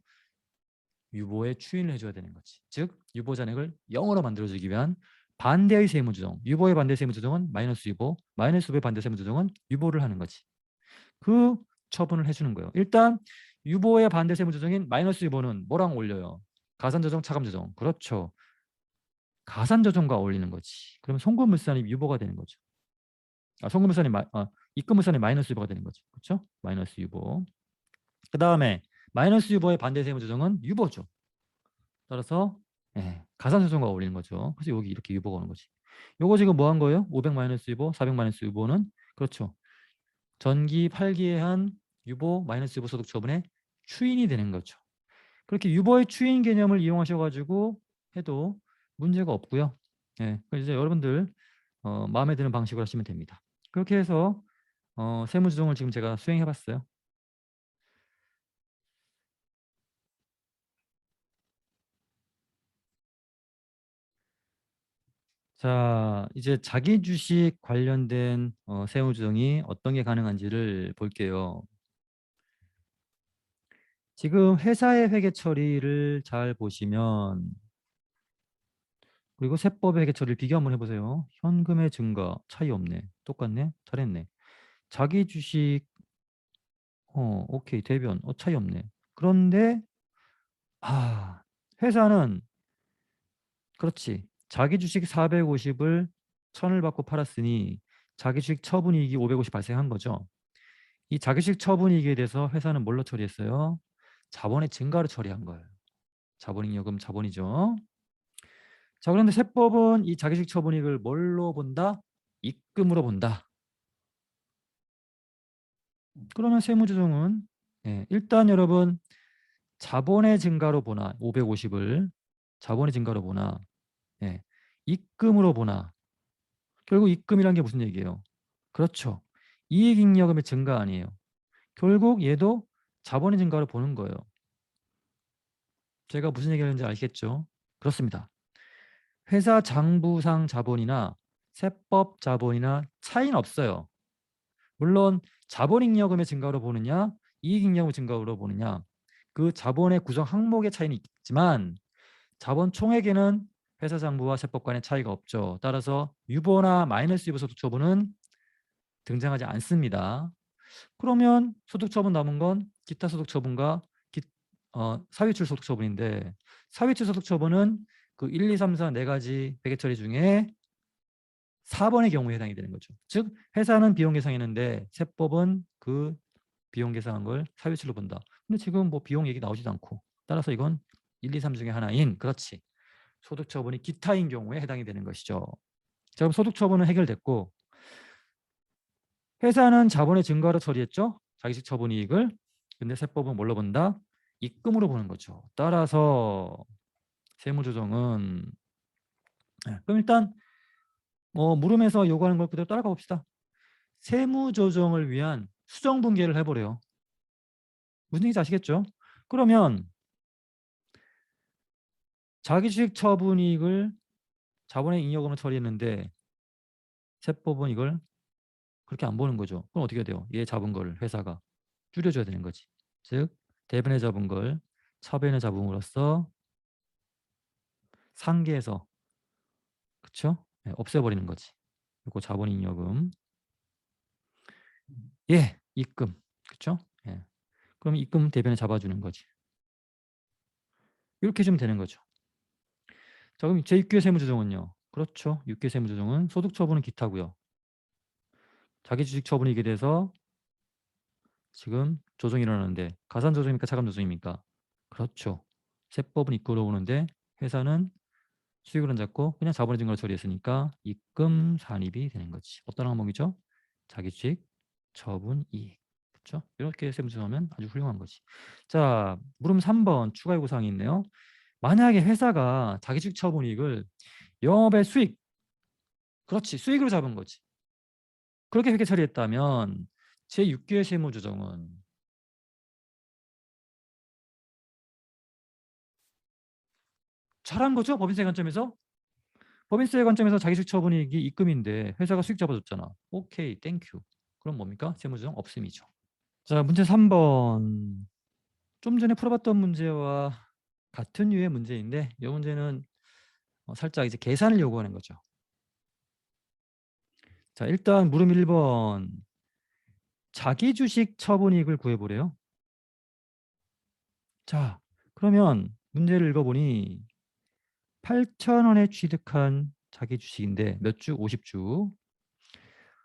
유보에 추인을 해줘야 되는 거지. 즉 유보 잔액을 0으로 만들어주기 위한 반대의 세무조정. 유보의 반대 세무조정은 마이너스 유보, 마이너스 유보의 반대 세무조정은 유보를 하는 거지. 그 처분을 해주는 거예요. 일단 유보의 반대 세무조정인 마이너스 유보는 뭐랑 올려요? 가산조정, 차감조정. 그렇죠. 가산조정과 어울리는 거지. 그러면 송금물산이 유보가 되는 거죠. 입금물산이 마이너스 유보가 되는 거죠. 그렇죠? 마이너스 유보. 그 다음에 마이너스 유보의 반대 세무조정은 유보죠. 따라서 가산조정과 어울리는 거죠. 그래서 여기 이렇게 유보가 오는 거지. 요거 지금 뭐 한 거예요? 500 마이너스 유보, 400 마이너스 유보는 그렇죠. 전기 8기에 한 유보 마이너스 유보 소득 처분의 추인이 되는 거죠. 그렇게 유보의 추인 개념을 이용하셔가지고 해도 문제가 없고요. 그래서 이제 여러분들 마음에 드는 방식으로 하시면 됩니다. 그렇게 해서 세무조정을 지금 제가 수행해봤어요. 자, 이제 자기 주식 관련된 세무조정이 어떤 게 가능한지를 볼게요. 지금 회사의 회계 처리를 잘 보시면 그리고 세법의 회계 처리를 비교 한번 해보세요. 현금의 증가 차이 없네. 똑같네. 잘했네. 자기 주식 오케이 대변 차이 없네. 그런데 회사는 그렇지. 자기 주식 450을 1000을 받고 팔았으니 자기 주식 처분이익이 550 발생한 거죠. 이 자기 주식 처분이익에 대해서 회사는 뭘로 처리했어요? 자본의 증가로 처리한 거예요. 자본잉여금 자본이죠. 자, 그런데 세법은 이 자기 주식 처분이익을 뭘로 본다? 입금으로 본다. 그러면 세무조정은 일단 여러분 자본의 증가로 보나 550을 자본의 증가로 보나 입금으로 보나 결국 입금이란 게 무슨 얘기예요? 그렇죠. 이익잉여금의 증가 아니에요. 결국 얘도 자본의 증가로 보는 거예요. 제가 무슨 얘기하는지 알겠죠? 그렇습니다. 회사 장부상 자본이나 세법 자본이나 차이는 없어요. 물론 자본잉여금의 증가로 보느냐 이익잉여금의 증가로 보느냐 그 자본의 구성 항목의 차이는 있지만 자본 총액에는 회사 장부와 세법 간의 차이가 없죠. 따라서 유보나 마이너스 유보 소득 처분은 등장하지 않습니다. 그러면 소득 처분 남은 건 기타 소득 처분과 사유출 소득 처분인데 사유출 소득 처분은 그 1, 2, 3, 4 네 가지 회계 처리 중에 4번의 경우에 해당이 되는 거죠. 즉 회사는 비용 계상했는데 세법은 그 비용 계상한 걸 사유출로 본다. 근데 지금 뭐 비용 얘기 나오지도 않고 따라서 이건 1, 2, 3 중에 하나인 그렇지. 소득 처분이 기타인 경우에 해당이 되는 것이죠. 자, 그럼 소득 처분은 해결됐고 회사는 자본의 증가로 처리했죠. 자기식 처분 이익을. 근데 세법은 뭘로 본다? 입금으로 보는 거죠. 따라서 세무조정은 그럼 일단 물음에서 요구하는 걸 그대로 따라가 봅시다. 세무조정을 위한 수정분계를 해보래요. 무슨 얘기인지 아시겠죠? 그러면 자기주식 처분이익을 자본의 잉여금으로 처리했는데 세법은 이걸 그렇게 안 보는 거죠. 그럼 어떻게 돼요? 얘 잡은 걸 회사가 줄여줘야 되는 거지. 즉 대변에 잡은 걸 차변에 잡음으로써 상계에서 그쵸? 없애버리는 거지. 그리고 자본잉여금 입금 그쵸? 그럼 입금 대변에 잡아주는 거지. 이렇게 해주면 되는 거죠. 자, 그럼 제6개 세무조정은요. 그렇죠. 6개 세무조정은 소득처분은 기타고요. 자기주식 처분이익에 대해서 지금 조정이 일어나는데 가산조정입니까? 차감조정입니까? 그렇죠. 세법은 입금으로 오는데 회사는 수익을 안 잡고 그냥 자본의 증가로 처리했으니까 입금 산입이 되는 거지. 어떤 항목이죠? 자기주식 처분 이익. 그렇죠? 이렇게 세무조정하면 아주 훌륭한 거지. 자, 물음 3번 추가 요구사항이 있네요. 만약에 회사가 자기주식 처분 이익을 영업의 수익, 그렇지, 수익으로 잡은 거지. 그렇게 회계 처리했다면 제6개의 세무조정은 잘한 거죠? 법인세 관점에서? 법인세 관점에서 자기주식 처분 이익이 입금인데 회사가 수익 잡아줬잖아. 오케이, 땡큐. 그럼 뭡니까? 세무조정 없음이죠. 자, 문제 3번. 좀 전에 풀어봤던 문제와 같은 류의 문제인데 이 문제는 살짝 이제 계산을 요구하는 거죠. 자, 일단 물음 1번. 자기 주식 처분이익을 구해보래요. 자, 그러면 문제를 읽어보니 8,000원에 취득한 자기 주식인데 몇 주? 50주.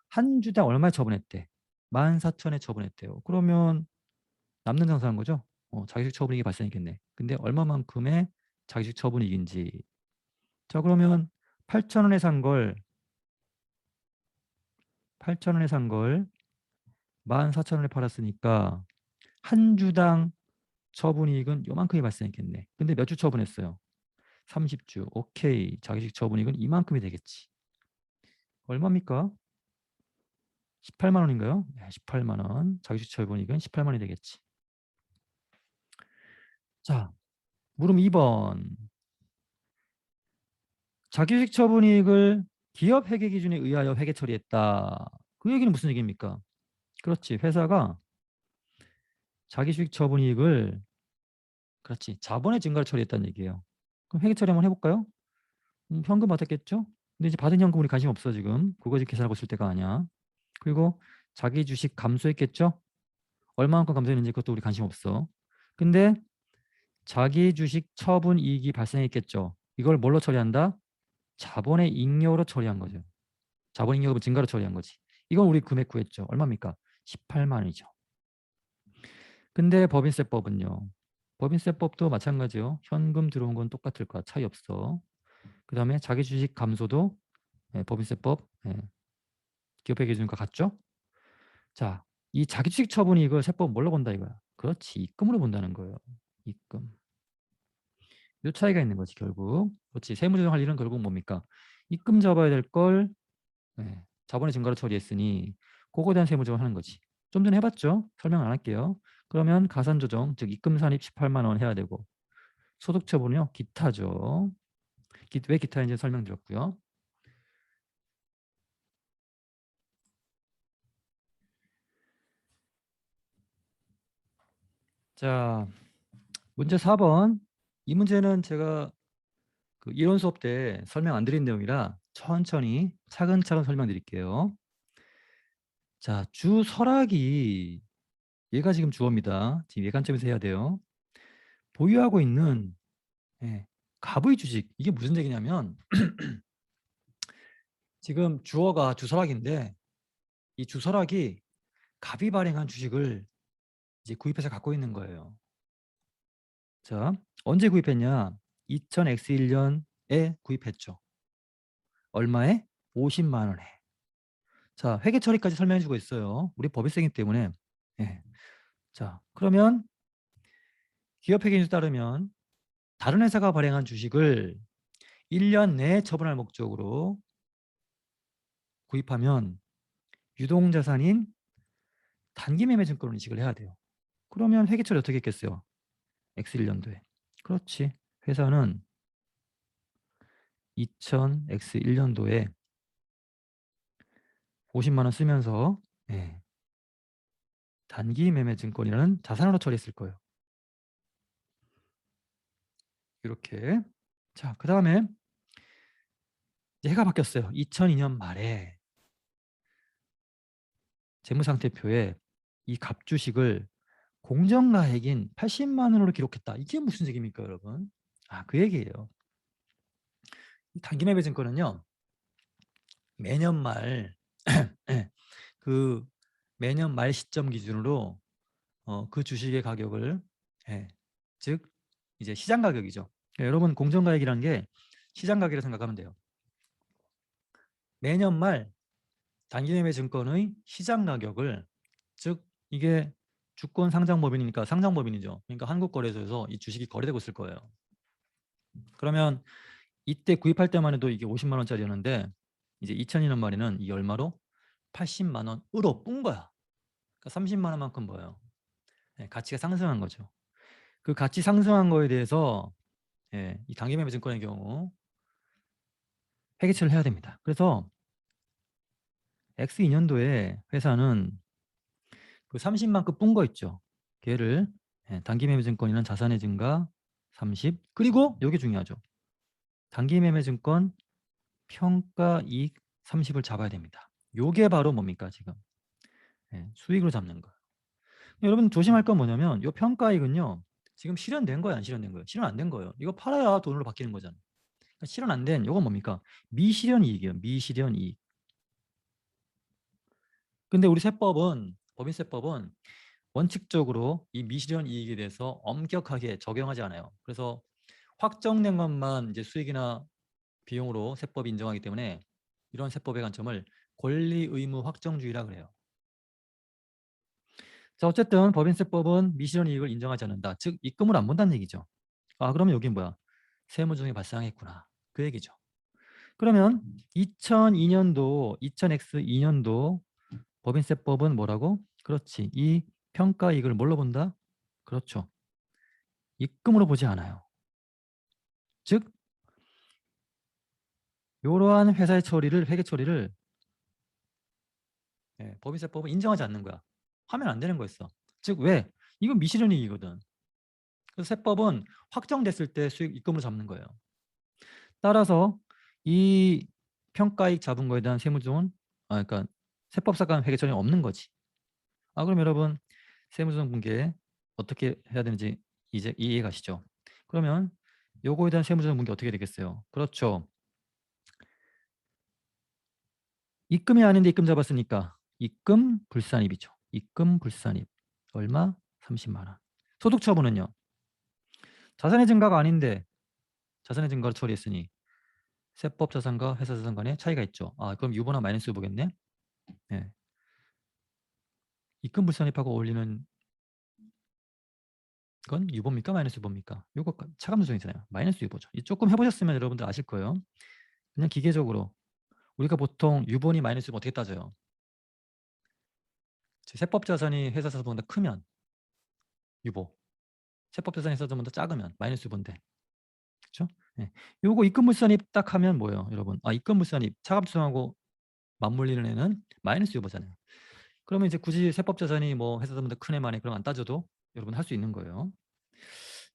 한 주당 얼마에 처분했대? 14,000원에 처분했대요. 그러면 남는 장사한 거죠? 자기주식 처분이익이 발생했겠네. 근데 얼마만큼의 자기주식 처분이익인지. 자, 그러면 8,000원에 산 걸 8,000원에 산 걸 14,000원에 팔았으니까 한 주당 처분이익은 요만큼이 발생했겠네. 근데 몇 주 처분했어요? 30주. 오케이. 자기주식 처분이익은 이만큼이 되겠지. 얼마입니까? 18만 원인가요? 네, 18만 원. 자기주식 처분이익은 18만 원이 되겠지. 자, 물음 2번. 자기주식 처분이익을 기업 회계 기준에 의하여 회계 처리했다. 그 얘기는 무슨 얘기입니까? 그렇지. 회사가 자기주식 처분이익을 그렇지. 자본의 증가를 처리했다는 얘기예요. 그럼 회계 처리 한번 해볼까요? 현금 받았겠죠? 근데 이제 받은 현금 우리 관심 없어 지금. 그거 지금 계산하고 있을 때가 아니야. 그리고 자기 주식 감소했겠죠? 얼마만큼 감소했는지 그것도 우리 관심 없어. 근데 자기 주식 처분 이익이 발생했겠죠? 이걸 뭘로 처리한다? 자본의 잉여로 처리한 거죠. 자본 잉여금 증가로 처리한 거지. 이건 우리 금액 구했죠. 얼마입니까? 18만 원이죠. 근데 법인세법은요. 법인세법도 마찬가지요. 현금 들어온 건 똑같을 거야. 차이 없어. 그 다음에 자기 주식 감소도 법인세법 기업회 기준과 같죠? 자, 이 자기 주식 처분이 이걸 세법 뭘로 본다 이거야. 그렇지. 입금으로 본다는 거예요. 입금. 요 차이가 있는 거지 결국. 그렇지. 세무조정할 일은 결국 뭡니까? 입금 잡아야 될 걸 자본의 증가로 처리했으니 그거에 대한 세무조정 하는 거지. 좀 전에 해봤죠? 설명 안 할게요. 그러면 가산조정, 즉 입금 산입 18만 원 해야 되고 소득처분은요. 기타죠. 왜 기타인지 설명드렸고요. 자, 문제 4번. 이 문제는 제가 그 이론 수업 때 설명 안 드린 내용이라 천천히 차근차근 설명드릴게요. 자, 주설학이 얘가 지금 주어입니다. 지금 예관점에서 해야 돼요. 보유하고 있는 갑의 주식 이게 무슨 얘기냐면 지금 주어가 주설학인데 이 주설학이 갑이 발행한 주식을 이제 구입해서 갖고 있는 거예요. 자, 언제 구입했냐? 2000X1년에 구입했죠. 얼마에? 50만 원에. 자, 회계 처리까지 설명해 주고 있어요. 우리 법인세이기 때문에. 예. 자, 그러면 기업 회계인수 따르면 다른 회사가 발행한 주식을 1년 내에 처분할 목적으로 구입하면 유동자산인 단기매매 증권을 인식을 해야 돼요. 그러면 회계 처리 어떻게 했겠어요? X1년도에. 그렇지. 회사는 2000X1년도에 50만 원 쓰면서 단기 매매 증권이라는 자산으로 처리했을 거예요. 이렇게. 자, 그 다음에 해가 바뀌었어요. 2002년 말에 재무상태표에 이 갑주식을 공정가액인 80만 원으로 기록했다. 이게 무슨 얘기입니까, 여러분? 그 얘기예요. 단기 매매 증권은요. 매년 말 그 매년 말 시점 기준으로 그 주식의 가격을 즉 이제 시장 가격이죠. 그러니까 여러분 공정가액이라는 게 시장 가격이라고 생각하면 돼요. 매년 말 단기매매 증권의 시장 가격을 즉 이게 주권 상장법인이니까 상장법인이죠. 그러니까 한국거래소에서 이 주식이 거래되고 있을 거예요. 그러면 이때 구입할 때만 해도 이게 50만 원짜리였는데 이제 2002년 말에는 이게 얼마로? 80만 원으로 뿐 거야. 그러니까 30만 원만큼 뭐예요? 가치가 상승한 거죠. 그 가치 상승한 거에 대해서 이 단기매매 증권의 경우 회계처리를 해야 됩니다. 그래서 X2년도에 회사는 그 30만큼 뿐 거 있죠. 걔를 단기매매증권이라는 자산의 증가 30 그리고 이게 중요하죠. 단기매매증권 평가이익 30을 잡아야 됩니다. 요게 바로 뭡니까 지금 예, 수익으로 잡는 거예요. 여러분 조심할 건 뭐냐면 이 평가이익은요. 지금 실현된 거예요, 안 실현된 거예요? 실현 안 된 거예요. 이거 팔아야 돈으로 바뀌는 거잖아요. 그러니까 실현 안 된 이건 뭡니까? 미실현 이익이에요. 미실현 이익. 근데 우리 세법은 법인세법은 원칙적으로 이 미실현 이익에 대해서 엄격하게 적용하지 않아요. 그래서 확정된 것만 이제 수익이나 비용으로 세법이 인정하기 때문에 이런 세법의 관점을 권리 의무 확정주의라 그래요. 자, 어쨌든 법인세법은 미실현 이익을 인정하지 않는다. 즉 입금을 안 본다는 얘기죠. 아, 그러면 여긴 뭐야? 세무조정이 발생했구나. 그 얘기죠. 그러면 2002년도, 2000X2년도 법인세법은 뭐라고? 그렇지. 이 평가이익을 뭘로 본다? 그렇죠. 입금으로 보지 않아요. 즉 이러한 회사의 처리를, 회계 처리를 법인세법은 인정하지 않는 거야. 하면 안 되는 거였어. 즉 왜? 이건 미실현이익이거든. 그래서 세법은 확정됐을 때 수익 입금으로 잡는 거예요. 따라서 이 평가이익 잡은 거에 대한 세무조정은 그러니까 세법사건 회계 처리는 없는 거지. 그럼 여러분 세무조정 분계 어떻게 해야 되는지 이제 이해 가시죠? 그러면 요거에 대한 세무조정 분계 어떻게 되겠어요? 그렇죠. 입금이 아닌데 입금 잡았으니까 입금 불산입이죠. 입금 불산입. 얼마? 30만 원. 소득 처분은요? 자산의 증가가 아닌데 자산의 증가를 처리했으니 세법 자산과 회사 자산 간의 차이가 있죠. 그럼 유보나 마이너스 유보겠네. 네. 입금 불산입하고 어울리는 건 유보입니까? 마이너스 유보입니까? 요거 차감 조정이잖아요. 마이너스 유보죠. 조금 해보셨으면 여러분들 아실 거예요. 그냥 기계적으로 우리가 보통 유보니 마이너스 유보 어떻게 따져요? 세법 자산이 회사 자산보다 크면 유보, 세법 자산이 회사 자산보다 작으면 마이너스 유보인데, 그렇죠? 네. 요거 입금 불산입 딱 하면 뭐예요, 여러분? 입금 불산입 차감 조정하고 맞물리는 애는 마이너스 유보잖아요. 그러면 이제 굳이 세법 자산이 뭐 회사 자산보다 큰 애만에 그럼 안 따져도 여러분 할 수 있는 거예요.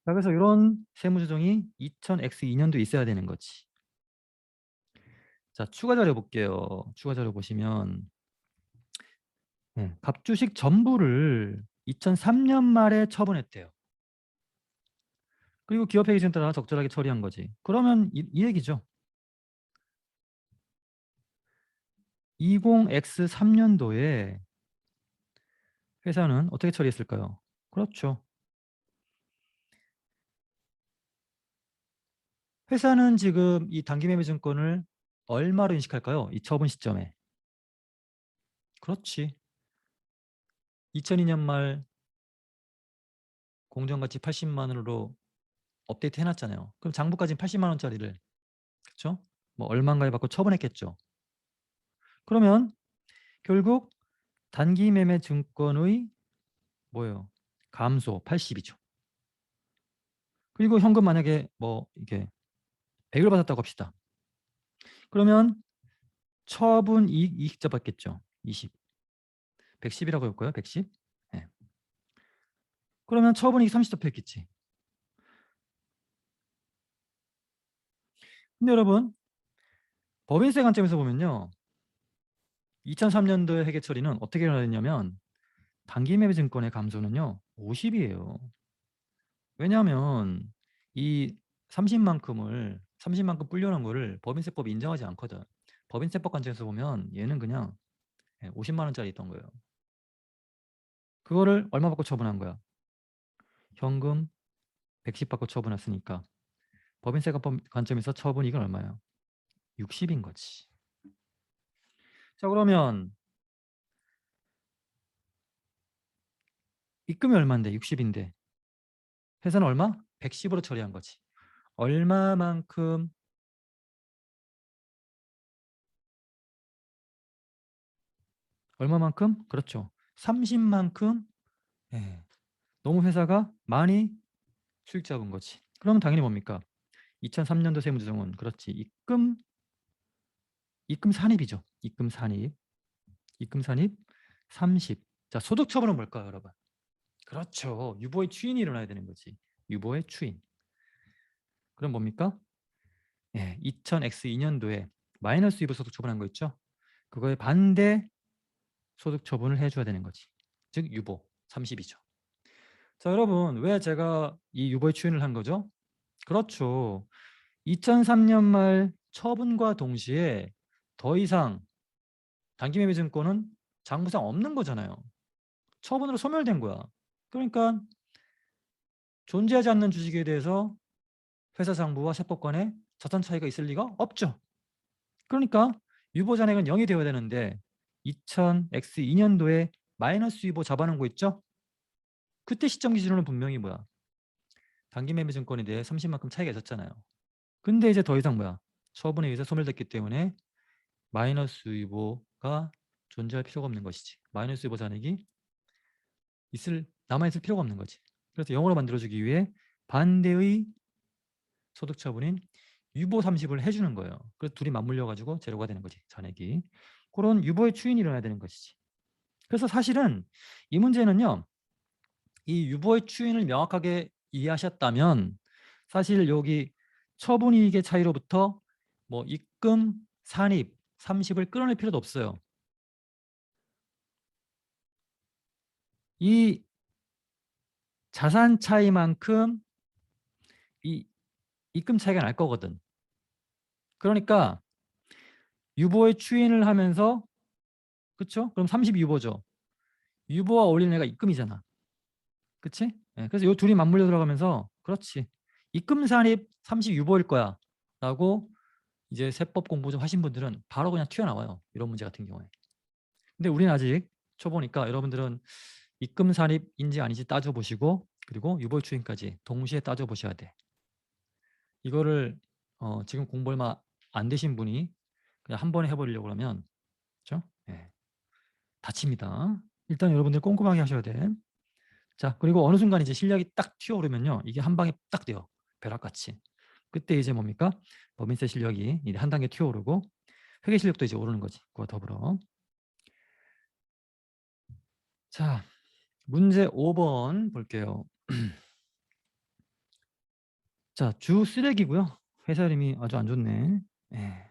자, 그래서 이런 세무조정이 2000X2년도 있어야 되는 거지. 자, 추가 자료 볼게요. 추가 자료 보시면 갑주식 전부를 2003년 말에 처분했대요. 그리고 기업회계 기준 따라 적절하게 처리한 거지. 그러면 이 얘기죠. 20X3년도에 회사는 어떻게 처리했을까요? 그렇죠. 회사는 지금 이 단기매매증권을 얼마로 인식할까요? 이 처분 시점에. 그렇지. 2002년 말 공정가치 80만 원으로 업데이트 해놨잖아요. 그럼 장부까지 80만 원짜리를, 그렇죠? 뭐 얼마인가에 받고 처분했겠죠. 그러면 결국 단기매매증권의 뭐예요? 감소 80이죠. 그리고 현금 만약에 뭐 이게 100을 받았다고 합시다. 그러면 처분 이익자 받겠죠. 20. 110이라고 해볼까요? 110. 네. 그러면 처분 이익 30 잡혀있겠지. 근데 여러분 법인세 관점에서 보면요. 2003년도의 회계 처리는 어떻게 일어났냐면 단기매매증권의 감소는요. 50이에요. 왜냐하면 이 30만큼 불려놓은 거를 법인세법이 인정하지 않거든. 법인세법 관점에서 보면 얘는 그냥 50만 원짜리 있던 거예요. 그거를 얼마 받고 처분한 거야? 현금 110 받고 처분했으니까 법인세 관점에서 처분이익은 얼마야? 60인 거지. 자, 그러면 입금이 얼마인데? 60인데 회사는 얼마? 110으로 처리한 거지. 얼마만큼? 얼마만큼? 그렇죠. 30만큼. 너무 회사가 많이 수익 잡은 거지. 그러면 당연히 뭡니까? 2003년도 세무조정은 그렇지. 입금 산입이죠. 입금 산입 30. 자, 소득 처분은 뭘까요, 여러분? 그렇죠. 유보의 추인이 일어나야 되는 거지. 유보의 추인. 그럼 뭡니까? 2000X2년도에 마이너스 유보 소득 처분한 거 있죠? 그거에 반대 소득 처분을 해줘야 되는 거지. 즉 유보 30이죠. 자, 여러분 왜 제가 이 유보의 추인을 한 거죠? 그렇죠. 2003년 말 처분과 동시에 더 이상 단기매매증권은 장부상 없는 거잖아요. 처분으로 소멸된 거야. 그러니까 존재하지 않는 주식에 대해서 회사 장부와 세법 간에 자산 차이가 있을 리가 없죠. 그러니까 유보 잔액은 0이 되어야 되는데 2000X2년도에 마이너스 유보 잡아놓은 거 있죠? 그때 시점 기준으로는 분명히 뭐야? 단기매매증권에 대해 30만큼 차이가 있었잖아요. 근데 이제 더 이상 뭐야? 처분에 의해서 소멸됐기 때문에 마이너스 유보가 존재할 필요가 없는 것이지. 마이너스 유보 잔액이 남아있을 필요가 없는 거지. 그래서 0으로 만들어주기 위해 반대의 소득 처분인 유보 30을 해주는 거예요. 그래서 둘이 맞물려 가지고 제로가 되는 거지, 잔액이. 그런 유보의 추인이 일어나야 되는 것이지. 그래서 사실은 이 문제는요, 이 유보의 추인을 명확하게 이해하셨다면 사실 여기 처분이익의 차이로부터 뭐 입금, 산입, 30을 끌어낼 필요도 없어요. 이 자산 차이만큼 이 입금 차이가 날 거거든. 그러니까 유보의 추인을 하면서, 그쵸? 그럼 30이 유보죠. 유보와 어울리는 애가 입금이잖아. 그치? 예, 그래서 이 둘이 맞물려 들어가면서 그렇지. 입금 산입 30 유보일 거야. 라고 이제 세법 공부 좀 하신 분들은 바로 그냥 튀어나와요. 이런 문제 같은 경우에. 근데 우리는 아직 초보니까 여러분들은 입금 산입인지 아닌지 따져보시고 그리고 유보 추인까지 동시에 따져보셔야 돼. 이거를 지금 공부 얼마 안 되신 분이 그냥 한 번에 해버리려고 하면 그렇죠? 예, 다칩니다. 일단 여러분들 꼼꼼하게 하셔야 돼. 자, 그리고 어느 순간 이제 실력이 딱 튀어오르면요. 이게 한 방에 딱 돼요. 벼락같이. 그때 이제 뭡니까? 법인세 실력이 이제 한 단계 튀어오르고 회계 실력도 이제 오르는 거지. 그와 더불어. 자, 문제 5번 볼게요. 자, 주 쓰레기고요. 회사 이름이 아주 안 좋네. 예.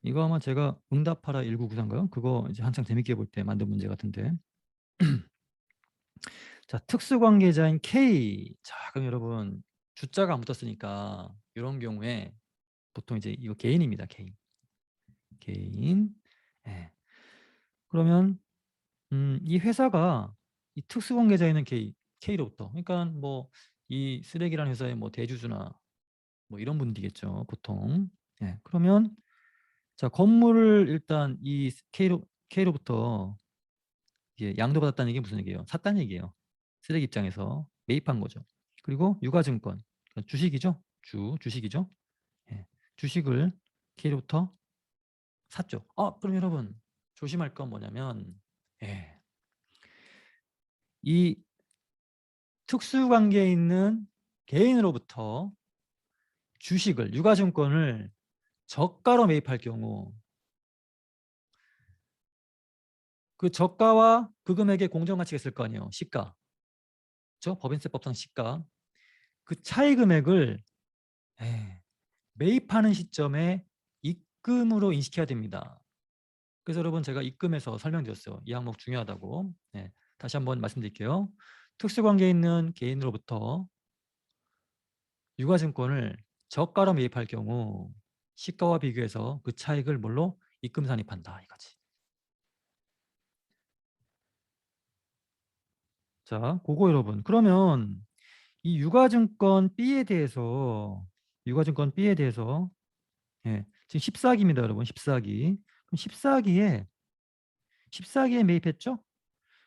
이거 아마 제가 응답하라 1994인가요? 그거 이제 한창 재밌게 볼 때 만든 문제 같은데. 자, 특수관계자인 K. 자, 그럼 여러분 주자가 안 붙었으니까 이런 경우에 보통 이제 이거 개인입니다. 개인. 개인. 예. 그러면 이 회사가 이 특수관계자에는 K로부터, 그러니까 뭐 이 쓰레기라는 회사의 뭐 대주주나 뭐 이런 분들이겠죠, 보통. 예. 그러면 자, 건물을 일단 이 K로부터 이게 양도받았다는 얘기 무슨 얘기예요? 샀다는 얘기예요. 쓰레기 입장에서 매입한 거죠. 그리고 유가증권, 그러니까 주식이죠. 주식이죠. 예. 주식을 K로부터 샀죠. 그럼 여러분 조심할 건 뭐냐면, 예. 이 특수관계에 있는 개인으로부터 주식을, 유가증권을 저가로 매입할 경우 그 저가와 그 금액의 공정가치가 있을 거 아니에요. 시가. 그렇죠? 법인세법상 시가. 그 차이 금액을 매입하는 시점에 입금으로 인식해야 됩니다. 그래서 여러분 제가 입금에서 설명드렸어요. 이 항목 중요하다고. 다시 한번 말씀드릴게요. 특수관계에 있는 개인으로부터 유가증권을 저가로 매입할 경우 시가와 비교해서 그 차익을 뭘로 입금 산입한다 이거지. 자, 그거 여러분. 그러면 이 유가증권 B에 대해서 지금 14기입니다, 여러분. 14기. 그럼 14기에 매입했죠?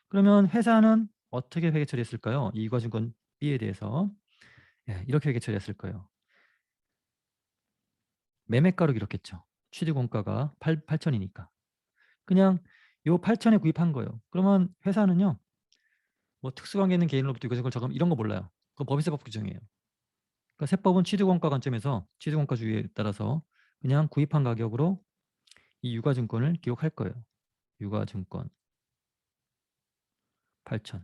그러면 회사는 어떻게 회계 처리했을까요? 이 유가증권 B에 대해서 이렇게 회계 처리했을 거예요. 매매가로 기록했죠. 취득원가가 8천이니까. 그냥 요 8천에 구입한 거예요. 그러면 회사는요, 뭐 특수관계 있는 개인으로부터 유가증권 저금 이런 거 몰라요. 그건 법인세법 규정이에요. 그러니까 세법은 취득원가 관점에서 취득원가주의에 따라서 그냥 구입한 가격으로 이 유가증권을 기록할 거예요. 유가증권 8천.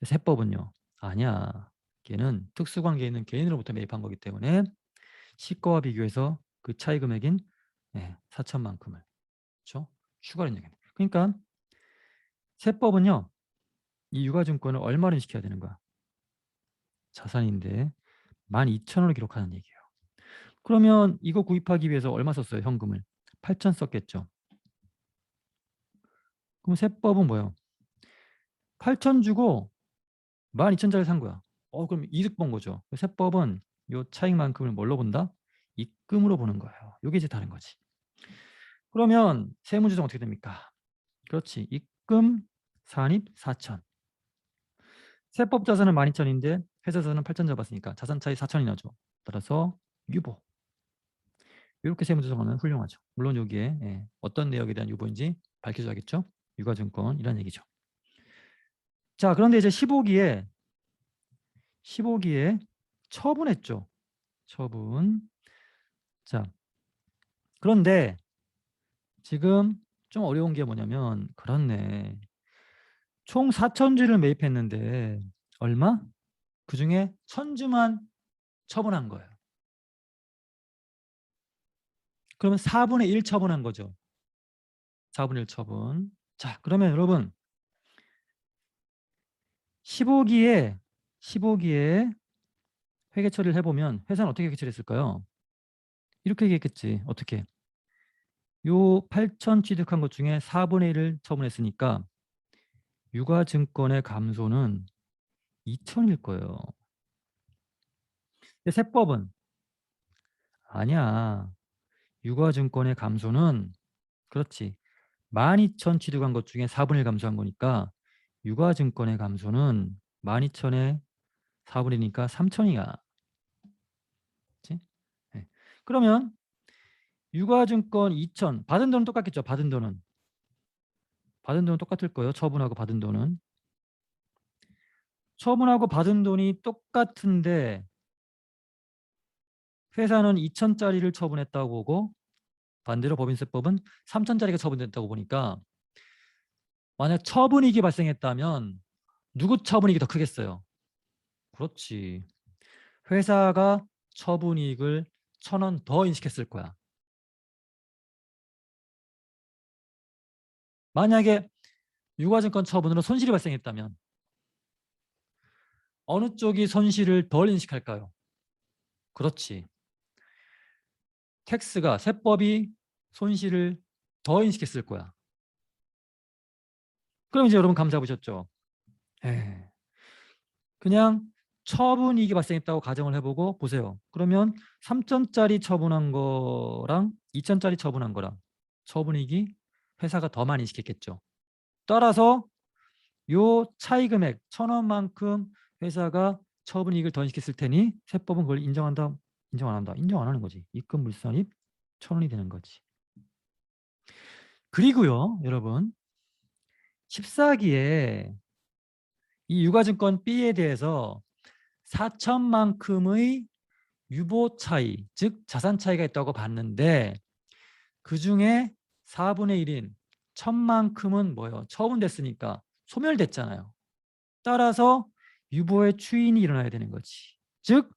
세법은요, 아니야. 걔는 특수관계에 있는 개인으로부터 매입한 거기 때문에 시가와 비교해서 그 차이 금액인 4천만큼을 그렇죠? 추가로 인정해야 돼. 그러니까 세법은요. 이 유가증권을 얼마로 인식해야 되는 거야? 자산인데 12,000원을 기록하는 얘기예요. 그러면 이거 구입하기 위해서 얼마 썼어요? 현금을. 8,000 썼겠죠. 그럼 세법은 뭐예요? 8,000 주고 12,000짜리 산 거야. 그럼 이득 본 거죠. 세법은 요 차익만큼을 뭘로 본다? 입금으로 보는 거예요. 이게 이제 다른 거지. 그러면 세무조정 어떻게 됩니까? 그렇지. 입금 산입 4,000. 세법 자산은 12,000인데 회사 자산은 8,000 잡았으니까 자산 차이 4,000이 나죠. 따라서 유보. 이렇게 세무조정하면 훌륭하죠. 물론 여기에 어떤 내역에 대한 유보인지 밝혀줘야겠죠. 유가증권이라는 얘기죠. 자, 그런데 이제 15기에 처분했죠. 처분. 자, 그런데 지금 좀 어려운 게 뭐냐면 그렇네. 총 4,000주를 매입했는데 얼마? 그중에 1,000주만 처분한 거예요. 그러면 4분의 1 처분한 거죠. 4분의 1 처분. 자, 그러면 여러분 15기에 회계 처리를 해보면 회사는 어떻게 회계 처리했을까요? 이렇게 얘기했겠지. 어떻게? 요 8,000 취득한 것 중에 4분의 1을 처분했으니까 유가증권의 감소는 2,000일 거예요. 근데 세법은 아니야. 유가증권의 감소는 그렇지. 12,000 취득한 것 중에 4분의 1 감소한 거니까 유가증권의 감소는 12,000에 4분의 1이니까 3,000이야. 그렇지? 네. 그러면 유가증권 2,000 받은 돈은 똑같겠죠. 받은 돈은 똑같을 거예요. 처분하고 받은 돈은. 처분하고 받은 돈이 똑같은데 회사는 2,000짜리를 처분했다고 보고 반대로 법인세법은 3,000짜리가 처분됐다고 보니까 만약 처분이익이 발생했다면 누구 처분이익이 더 크겠어요? 그렇지. 회사가 처분이익을 1,000원 더 인식했을 거야. 만약에 유가증권 처분으로 손실이 발생했다면 어느 쪽이 손실을 덜 인식할까요? 그렇지. 텍스가 세법이 손실을 더 인식했을 거야. 그럼 이제 여러분 감 잡으셨죠? 에이. 그냥 처분이익이 발생했다고 가정을 해보고 보세요. 그러면 3,000짜리 처분한 거랑 2,000짜리 처분한 거랑 처분이익이 회사가 더 많이 인식했겠죠. 따라서 요 차이 금액 1,000원만큼 회사가 처분이익을 더 인식했을 테니 세법은 그걸 인정한다? 인정 안 한다? 인정 안 하는 거지. 입금 물선입 1,000원이 되는 거지. 그리고요, 여러분 14기에 이 유가증권 B에 대해서 4천만큼의 유보 차이, 즉 자산 차이가 있다고 봤는데 그중에 4분의 1인 1,000만큼은 뭐예요? 처분됐으니까 소멸됐잖아요. 따라서 유보의 추인이 일어나야 되는 거지. 즉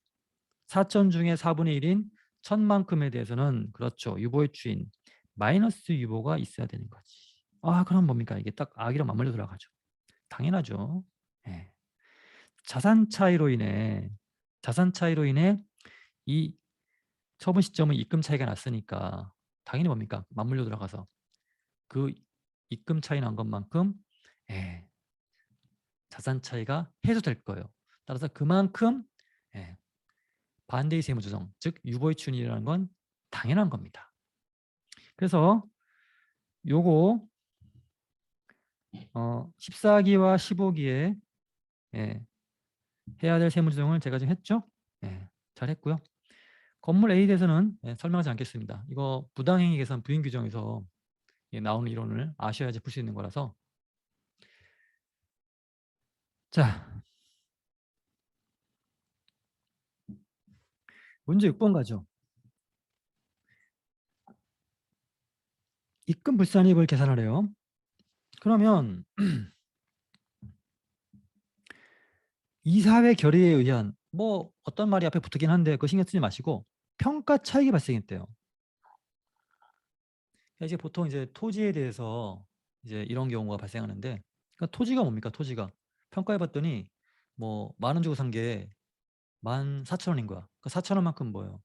4천 중에 4분의 1인 1,000만큼에 대해서는 그렇죠. 유보의 추인, 마이너스 유보가 있어야 되는 거지. 그럼 뭡니까? 이게 딱 악이랑 맞물려 들어가죠. 당연하죠. 예. 자산 차이로 인해 이 처분 시점은 입금 차이가 났으니까 당연히 뭡니까? 맞물려 들어가서 그 입금 차이 난 것만큼 예, 자산 차이가 해소될 거예요. 따라서 그만큼 예, 반대의 세무조정, 즉 유보의 추인이라는 건 당연한 겁니다. 그래서 요거 14기와 15기에 예, 해야 될 세무조정을 제가 지금 했죠? 예, 잘 했고요. 건물 A에 대해서는 설명하지 않겠습니다. 이거 부당행위 계산 부인 규정에서 나오는 이론을 아셔야지 풀 수 있는 거라서. 자, 문제 6번 가죠. 입금 불산입을 계산하래요. 그러면 이사회 결의에 의한 뭐 어떤 말이 앞에 붙긴 한데 그거 신경 쓰지 마시고 평가 차익이 발생했대요. 이제 보통 이제 토지에 대해서 이제 이런 경우가 발생하는데, 그러니까 토지가 뭡니까? 토지가 평가해 봤더니 뭐 10,000원 주고 산 게 14,000원인 거야. 그 4,000원만큼 뭐예요?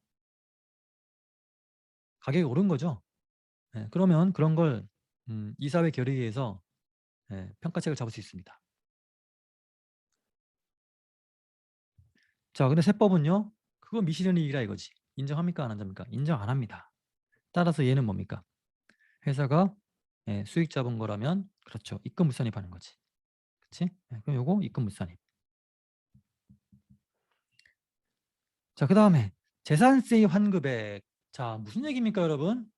가격이 오른 거죠. 예, 그러면 그런 걸 이사회 결의에서 예, 평가책을 잡을 수 있습니다. 자, 근데 세법은요, 그거 미실현이익이라 이거지. 인정합니까? 안 합니까? 인정 안 합니다. 따라서 얘는 뭡니까? 회사가 예, 수익 잡은 거라면 그렇죠. 입금물산입하는 거지. 그치? 예, 그럼 요거 입금물산입. 자, 그 다음에 재산세의 환급액. 자, 무슨 얘기입니까, 여러분?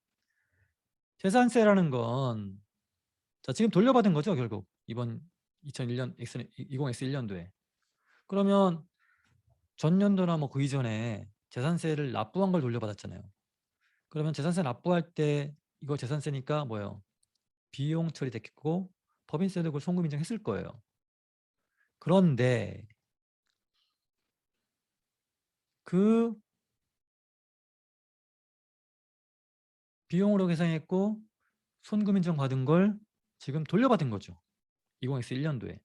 재산세라는 건, 자, 지금 돌려받은 거죠, 결국. 이번 2001년, 20X1년도에. 그러면 전년도나 뭐 그 이전에 재산세를 납부한 걸 돌려받았잖아요. 그러면 재산세 납부할 때 이거 재산세니까 뭐예요? 비용 처리됐겠고 법인세도 그걸 송금 인정했을 거예요. 그런데 그 비용으로 계산했고 손금 인정 받은 걸 지금 돌려받은 거죠. 20X1년도에.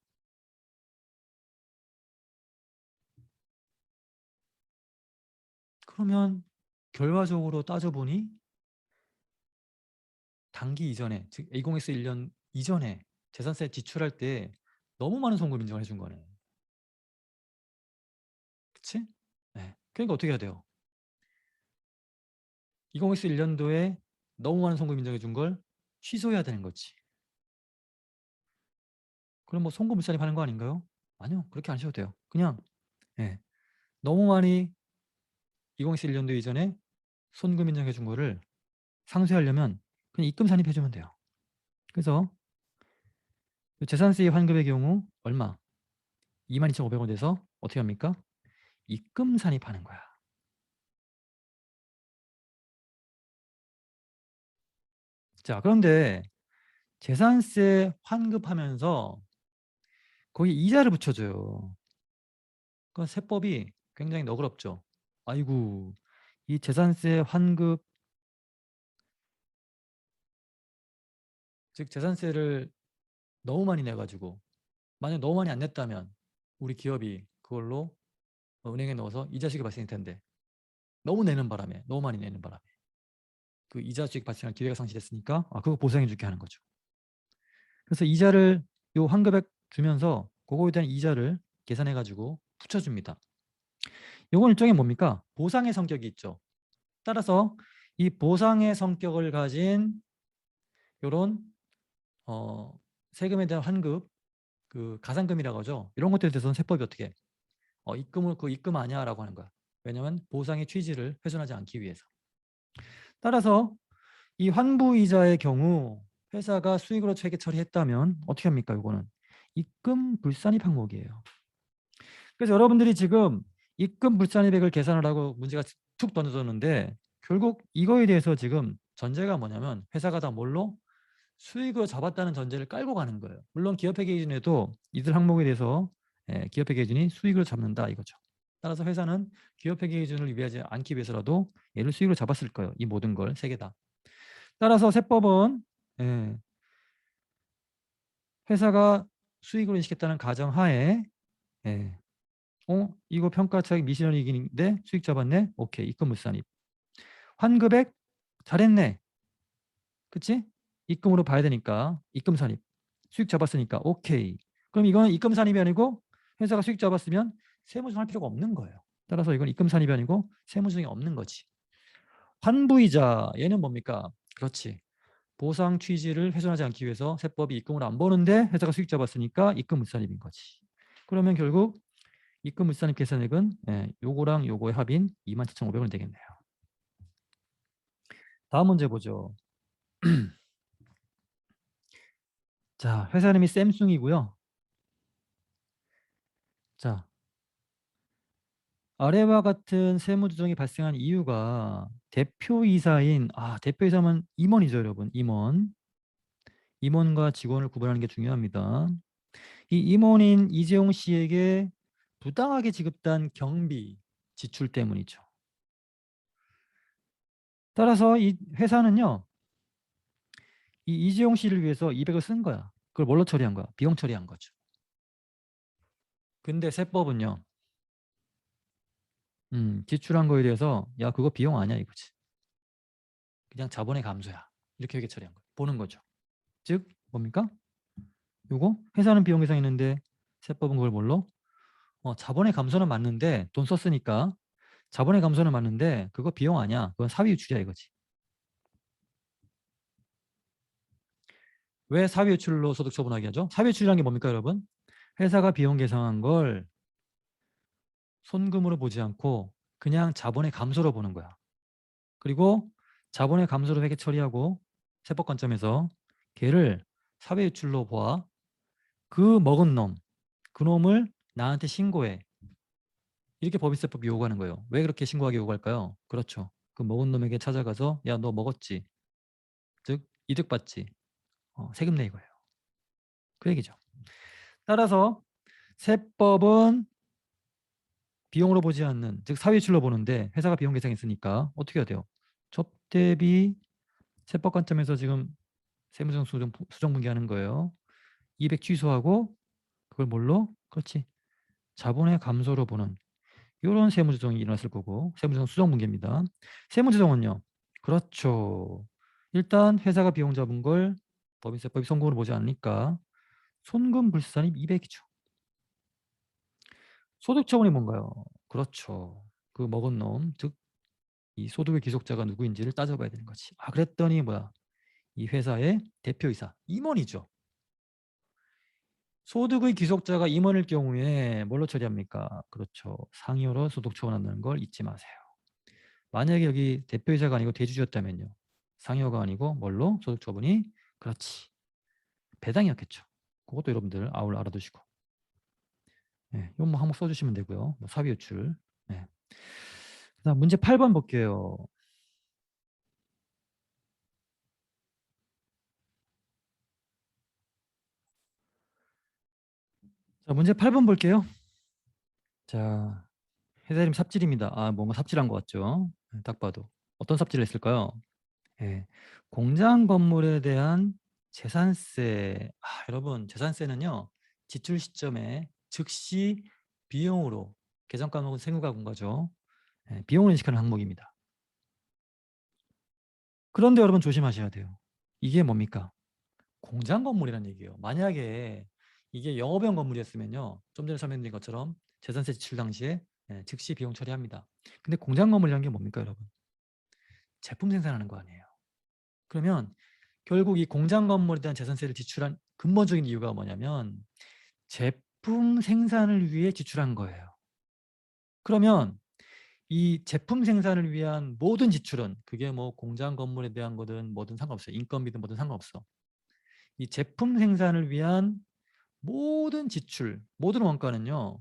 그러면 결과적으로 따져보니 단기 이전에, 즉 20X1년 이전에 재산세 지출할 때 너무 많은 송금 인정을 해준 거네. 그치? 네. 그러니까 어떻게 해야 돼요? 20X1년도에 너무 많은 송금 인정해 준 걸 취소해야 되는 거지. 그럼 뭐 송금 불산입 하는 거 아닌가요? 아니요. 그렇게 안 하셔도 돼요. 그냥 예, 너무 많이 2021년도 이전에 손금 인정해 준 거를 상쇄하려면 그냥 입금 산입해 주면 돼요. 그래서 재산세 환급의 경우 얼마? 22,500원 돼서 어떻게 합니까? 입금 산입하는 거야. 자, 그런데 재산세 환급하면서 거기 이자를 붙여줘요. 그 세법이 굉장히 너그럽죠. 아이고, 이 재산세 환급, 즉 재산세를 너무 많이 내가지고 만약 너무 많이 안 냈다면 우리 기업이 그걸로 은행에 넣어서 이자 수익이 발생할 텐데 너무 내는 바람에, 너무 많이 내는 바람에 그 이자 수익 발생할 기회가 상실했으니까 그거 보상해 줄게 하는 거죠. 그래서 이자를 요 환급액 주면서 그거에 대한 이자를 계산해 가지고 붙여줍니다. 요건 일종의 뭡니까? 보상의 성격이 있죠. 따라서 이 보상의 성격을 가진 요런 세금에 대한 환급, 그 가산금이라고 하죠. 이런 것들에 대해서는 세법이 어떻게 입금을 그 입금 아니야라고 하는 거야. 왜냐하면 보상의 취지를 훼손하지 않기 위해서. 따라서 이 환부이자의 경우 회사가 수익으로 체계 처리했다면 어떻게 합니까? 이거는 입금 불산입 항목이에요. 그래서 여러분들이 지금 입금 불산입액을 계산하라고 문제가 툭 던져졌는데 결국 이거에 대해서 지금 전제가 뭐냐면 회사가 다 뭘로 수익을 잡았다는 전제를 깔고 가는 거예요. 물론 기업회계 기준에도 이들 항목에 대해서 기업회계 기준이 수익을 잡는다 이거죠. 따라서 회사는 기업회계 기준을 위하지 않기 위해서라도 얘를 수익을 잡았을 거예요. 이 모든 걸 세 개 다. 따라서 세법은 회사가 수익을 인식했다는 가정하에 이거 평가차익 미실현이익인데 수익 잡았네? 오케이. 입금물산입. 환급액 잘했네. 그치? 입금으로 봐야 되니까 입금산입. 수익 잡았으니까 오케이. 그럼 이거는 입금산입이 아니고 회사가 수익 잡았으면 세무조정할 필요가 없는 거예요. 따라서 이건 입금산입이 아니고 세무조정이 없는 거지. 환부이자 얘는 뭡니까? 그렇지. 보상 취지를 훼손하지 않기 위해서 세법이 입금을 안 보는데 회사가 수익 잡았으니까 입금물산입인 거지. 그러면 결국 입금물산입 계산액은 요거랑 요거의 합인 27,500원 되겠네요. 다음 문제 보죠. 자, 회사 이름이 샘숭이고요. 자, 아래와 같은 세무조정이 발생한 이유가 대표이사인 대표이사면 임원이죠, 여러분. 임원과 직원을 구분하는 게 중요합니다. 이 임원인 이재용 씨에게 부당하게 지급된 경비 지출 때문이죠. 따라서 이 회사는요, 이 이재용 씨를 위해서 200을 쓴 거야. 그걸 뭘로 처리한 거야? 비용 처리한 거죠. 근데 세법은요. 지출한 거에 대해서 야 그거 비용 아니야 이거지. 그냥 자본의 감소야. 이렇게 회계 처리한 거예요. 보는 거죠. 즉 뭡니까? 요거 회사는 비용 계상했는데 세법은 그걸 뭘로? 자본의 감소는 맞는데 돈 썼으니까 자본의 감소는 맞는데 그거 비용 아니야. 그건 사비 유출이야 이거지. 왜 사비 유출로 소득 처분하게 하죠? 사비 유출이라는 게 뭡니까 여러분? 회사가 비용 계상한 걸 손금으로 보지 않고 그냥 자본의 감소로 보는 거야. 그리고 자본의 감소로 회계 처리하고 세법 관점에서 걔를 사회 유출로 보아 그 먹은 놈, 그 놈을 나한테 신고해. 이렇게 법인세법이 요구하는 거예요. 왜 그렇게 신고하게 요구할까요? 그렇죠. 그 먹은 놈에게 찾아가서 야 너 먹었지. 즉 이득 받지. 세금 내 이거예요. 그 얘기죠. 따라서 세법은 비용으로 보지 않는 즉 사회 유출로 보는데 회사가 비용 계상했으니까 어떻게 해야 돼요? 접대비 세법 관점에서 지금 세무정 수정 분기하는 거예요. 200 취소하고 그걸 뭘로? 그렇지. 자본의 감소로 보는 이런 세무조정이 일어났을 거고 세무조정 수정 분기입니다. 세무조정은요. 그렇죠. 일단 회사가 비용 잡은 걸 법인세법이 손금으로 보지 않으니까 손금 불산입 200이죠. 소득처분이 뭔가요? 그렇죠. 그 먹은 놈, 즉 이 소득의 귀속자가 누구인지를 따져봐야 되는 거지. 아 그랬더니 뭐야? 이 회사의 대표이사 임원이죠. 소득의 귀속자가 임원일 경우에 뭘로 처리합니까? 그렇죠. 상여로 소득 처분한다는 걸 잊지 마세요. 만약에 여기 대표이사가 아니고 대주주였다면요. 상여가 아니고 뭘로 소득 처분이? 그렇지. 배당이었겠죠. 그것도 여러분들 아울 알아두시고. 네, 이건 뭐 한번 써주시면 되고요. 뭐 사비 유출. 네. 그다음 문제 8번 볼게요. 자, 문제 8번 볼게요. 자, 회사 이름 삽질입니다. 아, 뭔가 삽질한 것 같죠? 네, 딱 봐도. 어떤 삽질을 했을까요? 예, 공장 건물에 대한 재산세. 여러분 재산세는요 지출 시점에 즉시 비용으로 계정가 혹은 세무가 공과죠. 비용을 인식하는 항목입니다. 그런데 여러분 조심하셔야 돼요. 이게 뭡니까? 공장 건물이라는 얘기예요. 만약에 이게 영업용 건물이었으면요 좀 전에 설명드린 것처럼 재산세 지출 당시에 즉시 비용 처리합니다. 근데 공장 건물이라는 게 뭡니까 여러분? 제품 생산하는 거 아니에요. 그러면 결국 이 공장 건물에 대한 재산세를 지출한 근본적인 이유가 뭐냐면 제품 생산을 위해 지출한 거예요. 그러면 이 제품 생산을 위한 모든 지출은 그게 뭐 공장 건물에 대한 거든 뭐든 상관없어요. 인건비든 뭐든 상관없어. 이 제품 생산을 위한 모든 지출, 모든 원가는요.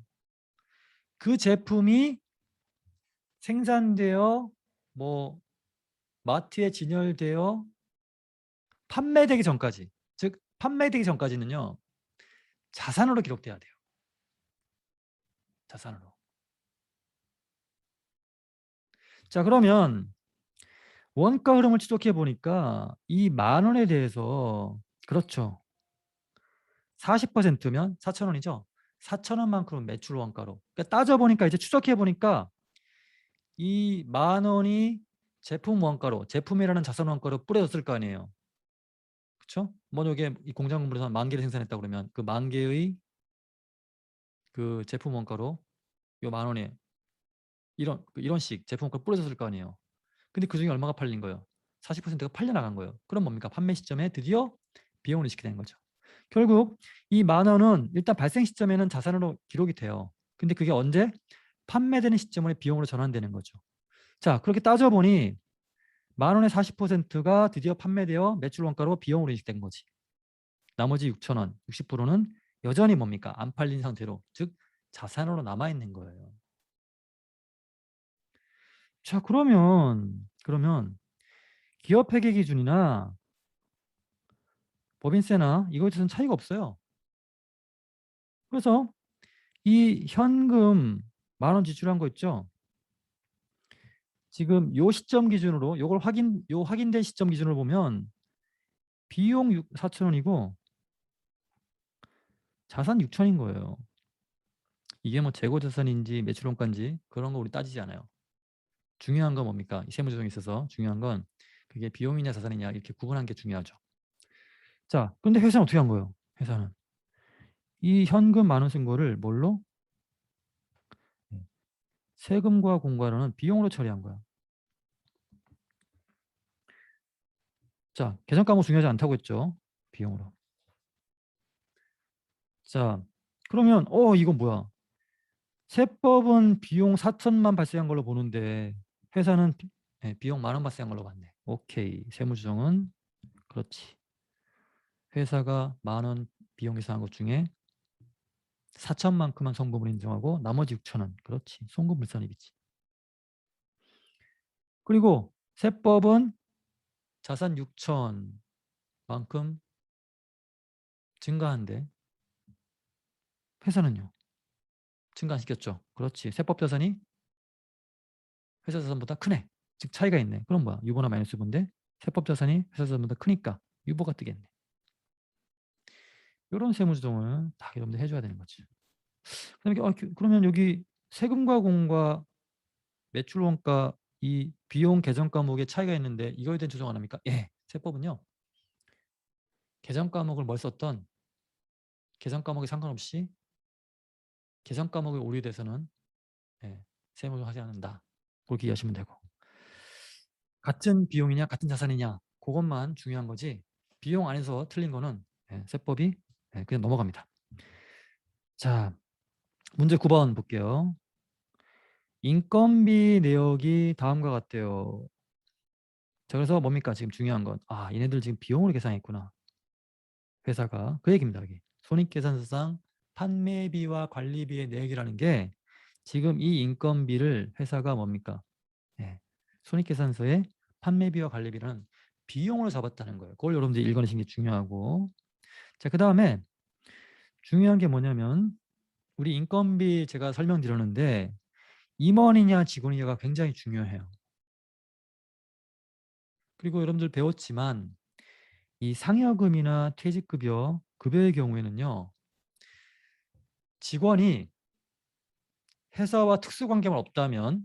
그 제품이 생산되어 뭐 마트에 진열되어 판매되기 전까지, 즉 판매되기 전까지는요. 자산으로 기록돼야 돼요. 자산으로. 자, 그러면 원가 흐름을 추적해 보니까 이 10,000원에 대해서 그렇죠. 40%면 4,000원이죠. 4,000원만큼은 매출 원가로. 그러니까 따져보니까 이제 추적해 보니까 이 10,000원이 제품 원가로, 제품이라는 자산 원가로 뿌려졌을 거 아니에요. 그렇죠? 뭐 이게 이 공장 건물에서 10,000개를 생산했다 그러면 그 10,000개의 그 제품 원가로 요 10,000원에 이런 식 제품 원가 뿌려졌을 거 아니에요. 근데 그중에 얼마가 팔린 거예요? 40%가 팔려나간 거예요. 그럼 뭡니까? 판매 시점에 드디어 비용을 인식이 되는 거죠. 결국 이 10,000원은 일단 발생 시점에는 자산으로 기록이 돼요. 근데 그게 언제? 판매되는 시점에 비용으로 전환되는 거죠. 자, 그렇게 따져보니 10,000원의 40%가 드디어 판매되어 매출 원가로 비용으로 인식된 거지. 나머지 6,000원, 60%는 여전히 뭡니까? 안 팔린 상태로, 즉 자산으로 남아있는 거예요. 자, 그러면 기업회계 기준이나 법인세나 이거에 대해서는 차이가 없어요. 그래서 이 현금 10,000원 지출한 거 있죠? 지금 요 시점 기준으로 요 확인된 시점 기준으로 보면 비용 4,000원이고 자산 6,000인 거예요. 이게 뭐 재고 자산인지 매출원가인지 그런 거 우리 따지지 않아요. 중요한 건 뭡니까? 이 세무조정에 있어서 중요한 건 그게 비용이냐 자산이냐 이렇게 구분하는 게 중요하죠. 자, 근데 회사는 어떻게 한 거예요? 회사는 이 현금 10,000원 쓴 거를 뭘로? 세금과 공과로는 비용으로 처리한 거야. 자, 계정 과목 중요하지 않다고 했죠. 비용으로. 자, 그러면 이건 뭐야? 세법은 비용 4천만 발생한 걸로 보는데 회사는 비용 10,000원 발생한 걸로 봤네. 오케이. 세무조정은 그렇지. 회사가 10,000원 비용 계산한 것 중에 4천만큼만 송금을 인정하고 나머지 6,000원. 그렇지. 송금불산입이지. 그리고 세법은 자산 6천만큼 증가한데 회사는요. 증가 안 시켰죠. 그렇지. 세법 자산이 회사 자산보다 크네. 즉 차이가 있네. 그럼 뭐야? 유보나 마이너스 유보인데 세법 자산이 회사 자산보다 크니까 유보가 뜨겠네. 이런 세무조정을 다 여러분들 해줘야 되는 거지. 그러면 여기 세금과 공과 매출 원가 이 비용 계정 과목에 차이가 있는데 이거에 대한 조정 안 합니까? 예. 세법은요. 계정 과목을 뭘 썼던 계정 과목에 상관없이 계정 과목에 오류돼서는 세무조정하지 않는다. 그렇게 이해하시면 되고. 같은 비용이냐 같은 자산이냐 그것만 중요한 거지 비용 안에서 틀린 거는 세법이 그냥 넘어갑니다. 자, 문제 9번 볼게요. 인건비 내역이 다음과 같대요. 자, 그래서 뭡니까? 지금 중요한 건 얘네들 지금 비용으로 계산했구나. 회사가 그 얘기입니다. 여기 손익계산서상 판매비와 관리비의 내역이라는 게 지금 이 인건비를 회사가 뭡니까? 손익계산서에 판매비와 관리비는 비용으로 잡았다는 거예요. 그걸 여러분들이 읽어내시는 게 중요하고. 자, 그 다음에 중요한 게 뭐냐면 우리 인건비 제가 설명드렸는데 임원이냐 직원이냐가 굉장히 중요해요. 그리고 여러분들 배웠지만 이 상여금이나 퇴직급여, 급여의 경우에는요. 직원이 회사와 특수관계만 없다면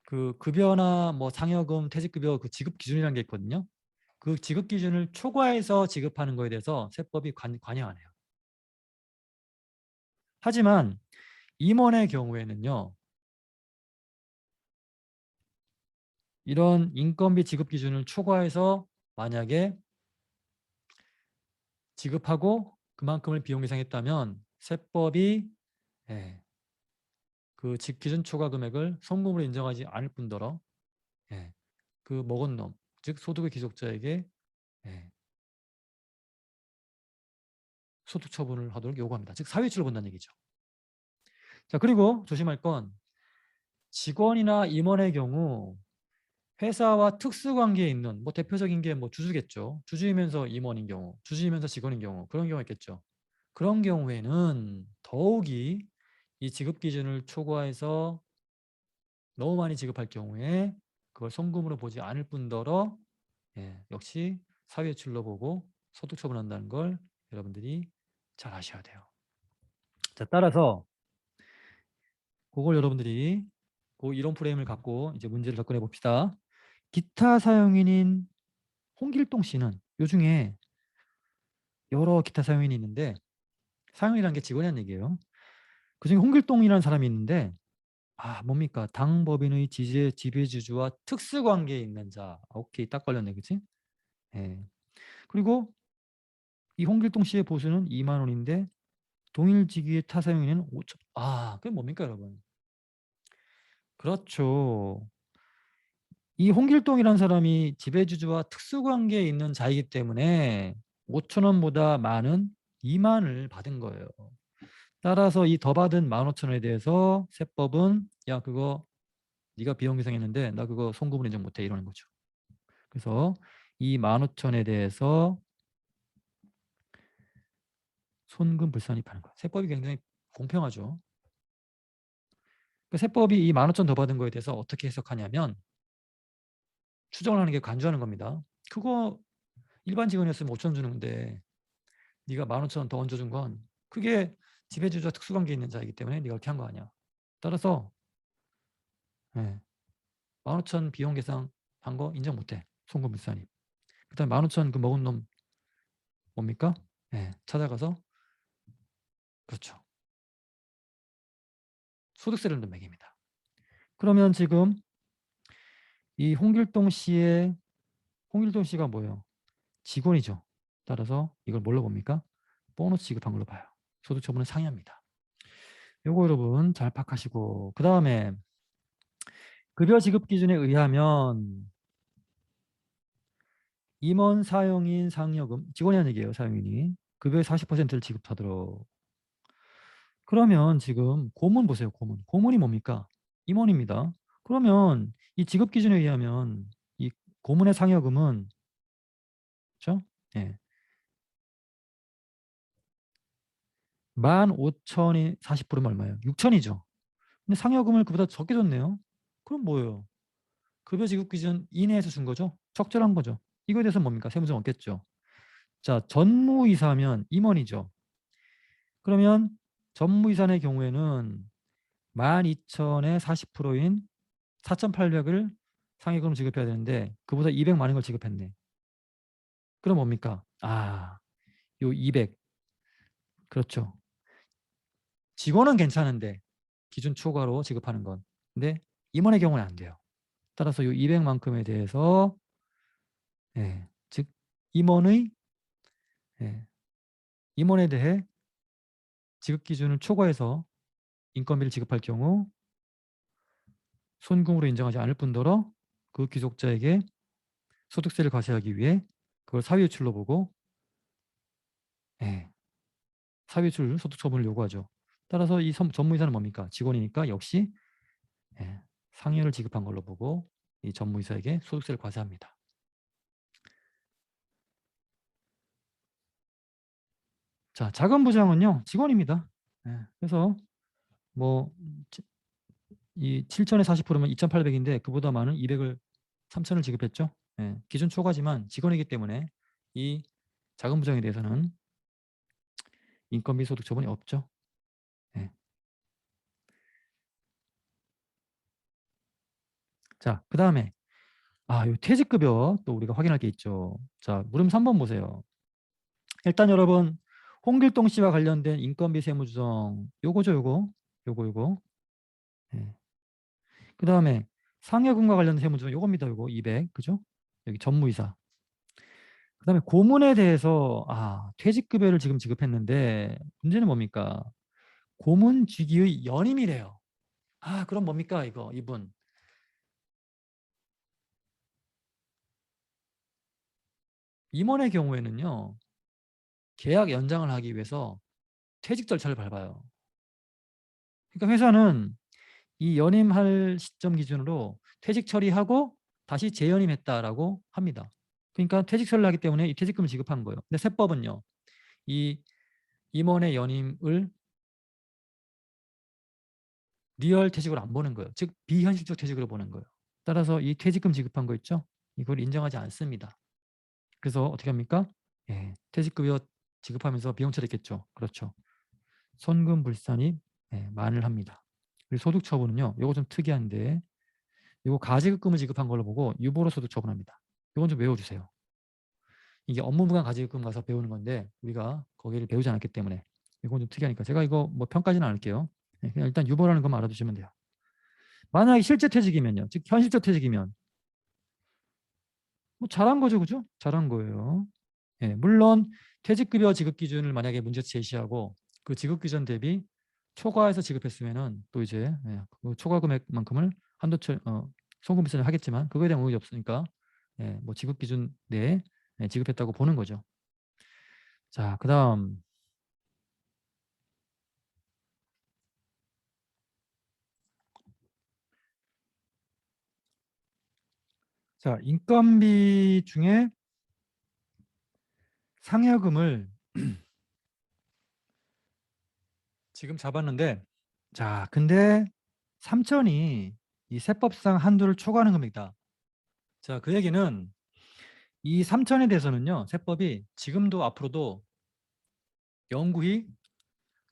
그 급여나 뭐 상여금, 퇴직급여 그 지급 기준이라는 게 있거든요. 그 지급 기준을 초과해서 지급하는 거에 대해서 세법이 관여 안 해요. 하지만 임원의 경우에는요. 이런 인건비 지급 기준을 초과해서 만약에 지급하고 그만큼을 비용 계상했다면 세법이 그 기준 초과 금액을 송금으로 인정하지 않을 뿐더러 그 먹은 놈, 즉 소득의 귀속자에게 소득 처분을 하도록 요구합니다. 즉 사회출을 본다는 얘기죠. 자, 그리고 조심할 건 직원이나 임원의 경우 회사와 특수관계에 있는 뭐 대표적인 게 뭐 주주겠죠. 주주이면서 임원인 경우, 주주이면서 직원인 경우 그런 경우가 있겠죠. 그런 경우에는 더욱이 이 지급 기준을 초과해서 너무 많이 지급할 경우에 그걸 송금으로 보지 않을 뿐더러 역시 사회출로 보고 소득 처분한다는 걸 여러분들이 잘 아셔야 돼요. 자, 따라서 그걸 여러분들이 그 이론 프레임을 갖고 이제 문제를 접근해 봅시다. 기타 사용인인 홍길동 씨는 요 중에 여러 기타 사용인이 있는데 사용인이라는 게 직원이라는 얘기예요. 그중에 홍길동이라는 사람이 있는데 뭡니까? 당 법인의 지배주주와 특수관계에 있는 자. 오케이, 딱 걸렸네, 그치? 그리고 이 홍길동 씨의 보수는 2만 원인데 동일지기의 타사용인은 5천. 그게 뭡니까, 여러분? 그렇죠. 이 홍길동이라는 사람이 지배주주와 특수관계에 있는 자이기 때문에 5천 원보다 많은 2만을 받은 거예요. 따라서 이 더 받은 15,000원에 대해서 세법은 야 그거 네가 비용 계상했는데 나 그거 송금을 인정 못해 이러는 거죠. 그래서 이 15,000원에 대해서 손금 불산입하는 거예요. 세법이 굉장히 공평하죠. 그 세법이 이 15,000더 받은 거에 대해서 어떻게 해석하냐면 추정을 하는 게 간주하는 겁니다. 그거 일반 직원이었으면 5천 원 주는 건데 네가 15,000원 더 얹어준 건 그게 지배주주와 특수관계 있는 자이기 때문에 네가 그렇게 한 거 아니야. 따라서 예, 15,000 비용 계산 한 거 인정 못해. 송금물산이. 그다음에 15,000 그 먹은 놈 뭡니까? 예, 찾아가서 그렇죠. 소득세를 좀 매깁니다. 그러면 지금 이 홍길동 씨가 뭐예요? 직원이죠. 따라서 이걸 뭘로 봅니까? 보너스 지급한 걸로 봐요. 소득 처분은 상이합니다. 요거 여러분 잘 파악하시고 그 다음에 급여 지급 기준에 의하면 임원 사용인 상여금 직원이 한 얘기예요. 사용인이 급여의 40%를 지급하도록. 그러면 지금 고문 보세요. 고문이 뭡니까? 임원입니다. 그러면 이 지급 기준에 의하면 이 고문의 상여금은 그렇죠? 예. 15,000이 40%면 얼마예요? 6,000이죠. 근데 상여금을 그보다 적게 줬네요. 그럼 뭐예요? 급여 지급 기준 이내에서 준 거죠? 적절한 거죠. 이거에 대해서 뭡니까? 세무점 없겠죠. 자, 전무이사면 임원이죠. 그러면 전무이사의 경우에는 12,000의 40%인 4,800을 상여금을 지급해야 되는데 그보다 200 많은 걸 지급했네. 그럼 뭡니까? 아, 요 200. 그렇죠. 직원은 괜찮은데 기준 초과로 지급하는 건. 근데 임원의 경우는 안 돼요. 따라서 요 200만큼에 대해서 예, 즉 임원의 예, 임원에 대해 지급 기준을 초과해서 인건비를 지급할 경우 손금으로 인정하지 않을 뿐더러 그 귀속자에게 소득세를 과세하기 위해 그걸 사유출로 보고 예, 사유출 소득 처분을 요구하죠. 따라서 이 전무이사는 뭡니까? 직원이니까 역시 예, 상여를 지급한 걸로 보고 이 전무이사에게 소득세를 과세합니다. 자, 자금부장은요 직원입니다. 예, 그래서 뭐 이 7천에 40%면 2,800인데 그보다 많은 200을 3천을 지급했죠. 예, 기준 초과지만 직원이기 때문에 이 자금부장에 대해서는 인건비 소득 처분이 없죠. 예. 자, 그 다음에 요 퇴직급여 또 우리가 확인할 게 있죠. 자, 물음 3번 보세요. 일단 여러분 홍길동 씨와 관련된 인건비 세무조정 요거죠, 요거. 예. 그 다음에 상여금과 관련된 세무조정 요겁니다, 요거 200 그죠? 여기 전무이사. 그 다음에 고문에 대해서 퇴직급여를 지금 지급했는데 문제는 뭡니까? 고문 직위의 연임이래요. 그럼 뭡니까 이거 이분 임원의 경우에는요 계약 연장을 하기 위해서 퇴직 절차를 밟아요. 그러니까 회사는 이 연임할 시점 기준으로 퇴직 처리하고 다시 재연임했다라고 합니다. 그러니까 퇴직 처리를 하기 때문에 이 퇴직금을 지급한 거예요. 근데 세법은요 이 임원의 연임을 리얼 퇴직으로 안 보는 거예요. 즉 비현실적 퇴직으로 보는 거예요. 따라서 이 퇴직금 지급한 거 있죠? 이걸 인정하지 않습니다. 그래서 어떻게 합니까? 예, 퇴직급여 지급하면서 비용 처리했겠죠. 그렇죠. 손금 불산이 만을 합니다. 그리고 소득 처분은요. 이거 좀 특이한데 이거 가지급금을 지급한 걸로 보고 유보로 소득 처분합니다. 이건 좀 외워주세요. 이게 업무부관 가지급금 가서 배우는 건데 우리가 거기를 배우지 않았기 때문에 이건 좀 특이하니까 제가 이거 뭐 평가지는 않을게요. 그냥 일단 유보라는 것만 알아두시면 돼요. 만약에 실제 퇴직이면요. 즉 현실적 퇴직이면 뭐 잘한 거죠. 그죠? 잘한 거예요. 물론 퇴직급여 지급 기준을 만약에 문제 제시하고 그 지급 기준 대비 초과해서 지급했으면은 또 이제 그 초과 금액만큼을 송금 비싼을 하겠지만 그거에 대한 의혹이 없으니까 뭐 지급 기준 내에 지급했다고 보는 거죠. 자, 그다음 자, 인건비 중에 상여금을 지금 잡았는데 자, 근데 3천이 이 세법상 한도를 초과하는 겁니다. 자, 그 얘기는 이 3천에 대해서는요, 세법이 지금도 앞으로도 영구히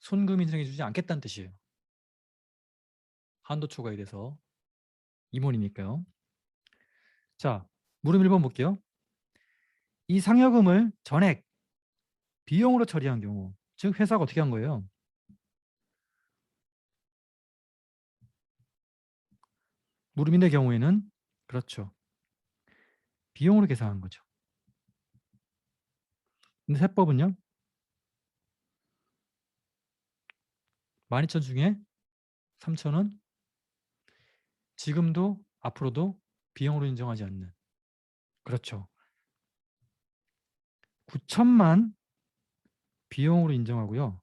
손금 인정해주지 않겠다는 뜻이에요. 한도 초과에 대해서 임원이니까요. 자, 물음 1번 볼게요. 이 상여금을 전액 비용으로 처리한 경우, 즉 회사가 어떻게 한 거예요? 물음인의 경우에는 그렇죠. 비용으로 계산한 거죠. 근데 세법은요? 12,000 중에 3,000은 지금도 앞으로도 비용으로 인정하지 않는. 그렇죠. 9천만 비용으로 인정하고요.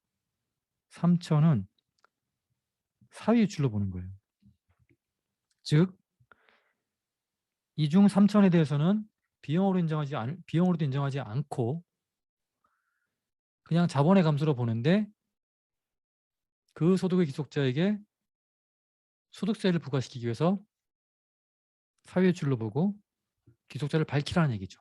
3천은 사위유출로 보는 거예요. 즉, 이 중 3천에 대해서는 비용으로도 인정하지 않고 그냥 자본의 감소로 보는데 그 소득의 귀속자에게 소득세를 부과시키기 위해서 사위유출로 보고 귀속자를 밝히라는 얘기죠.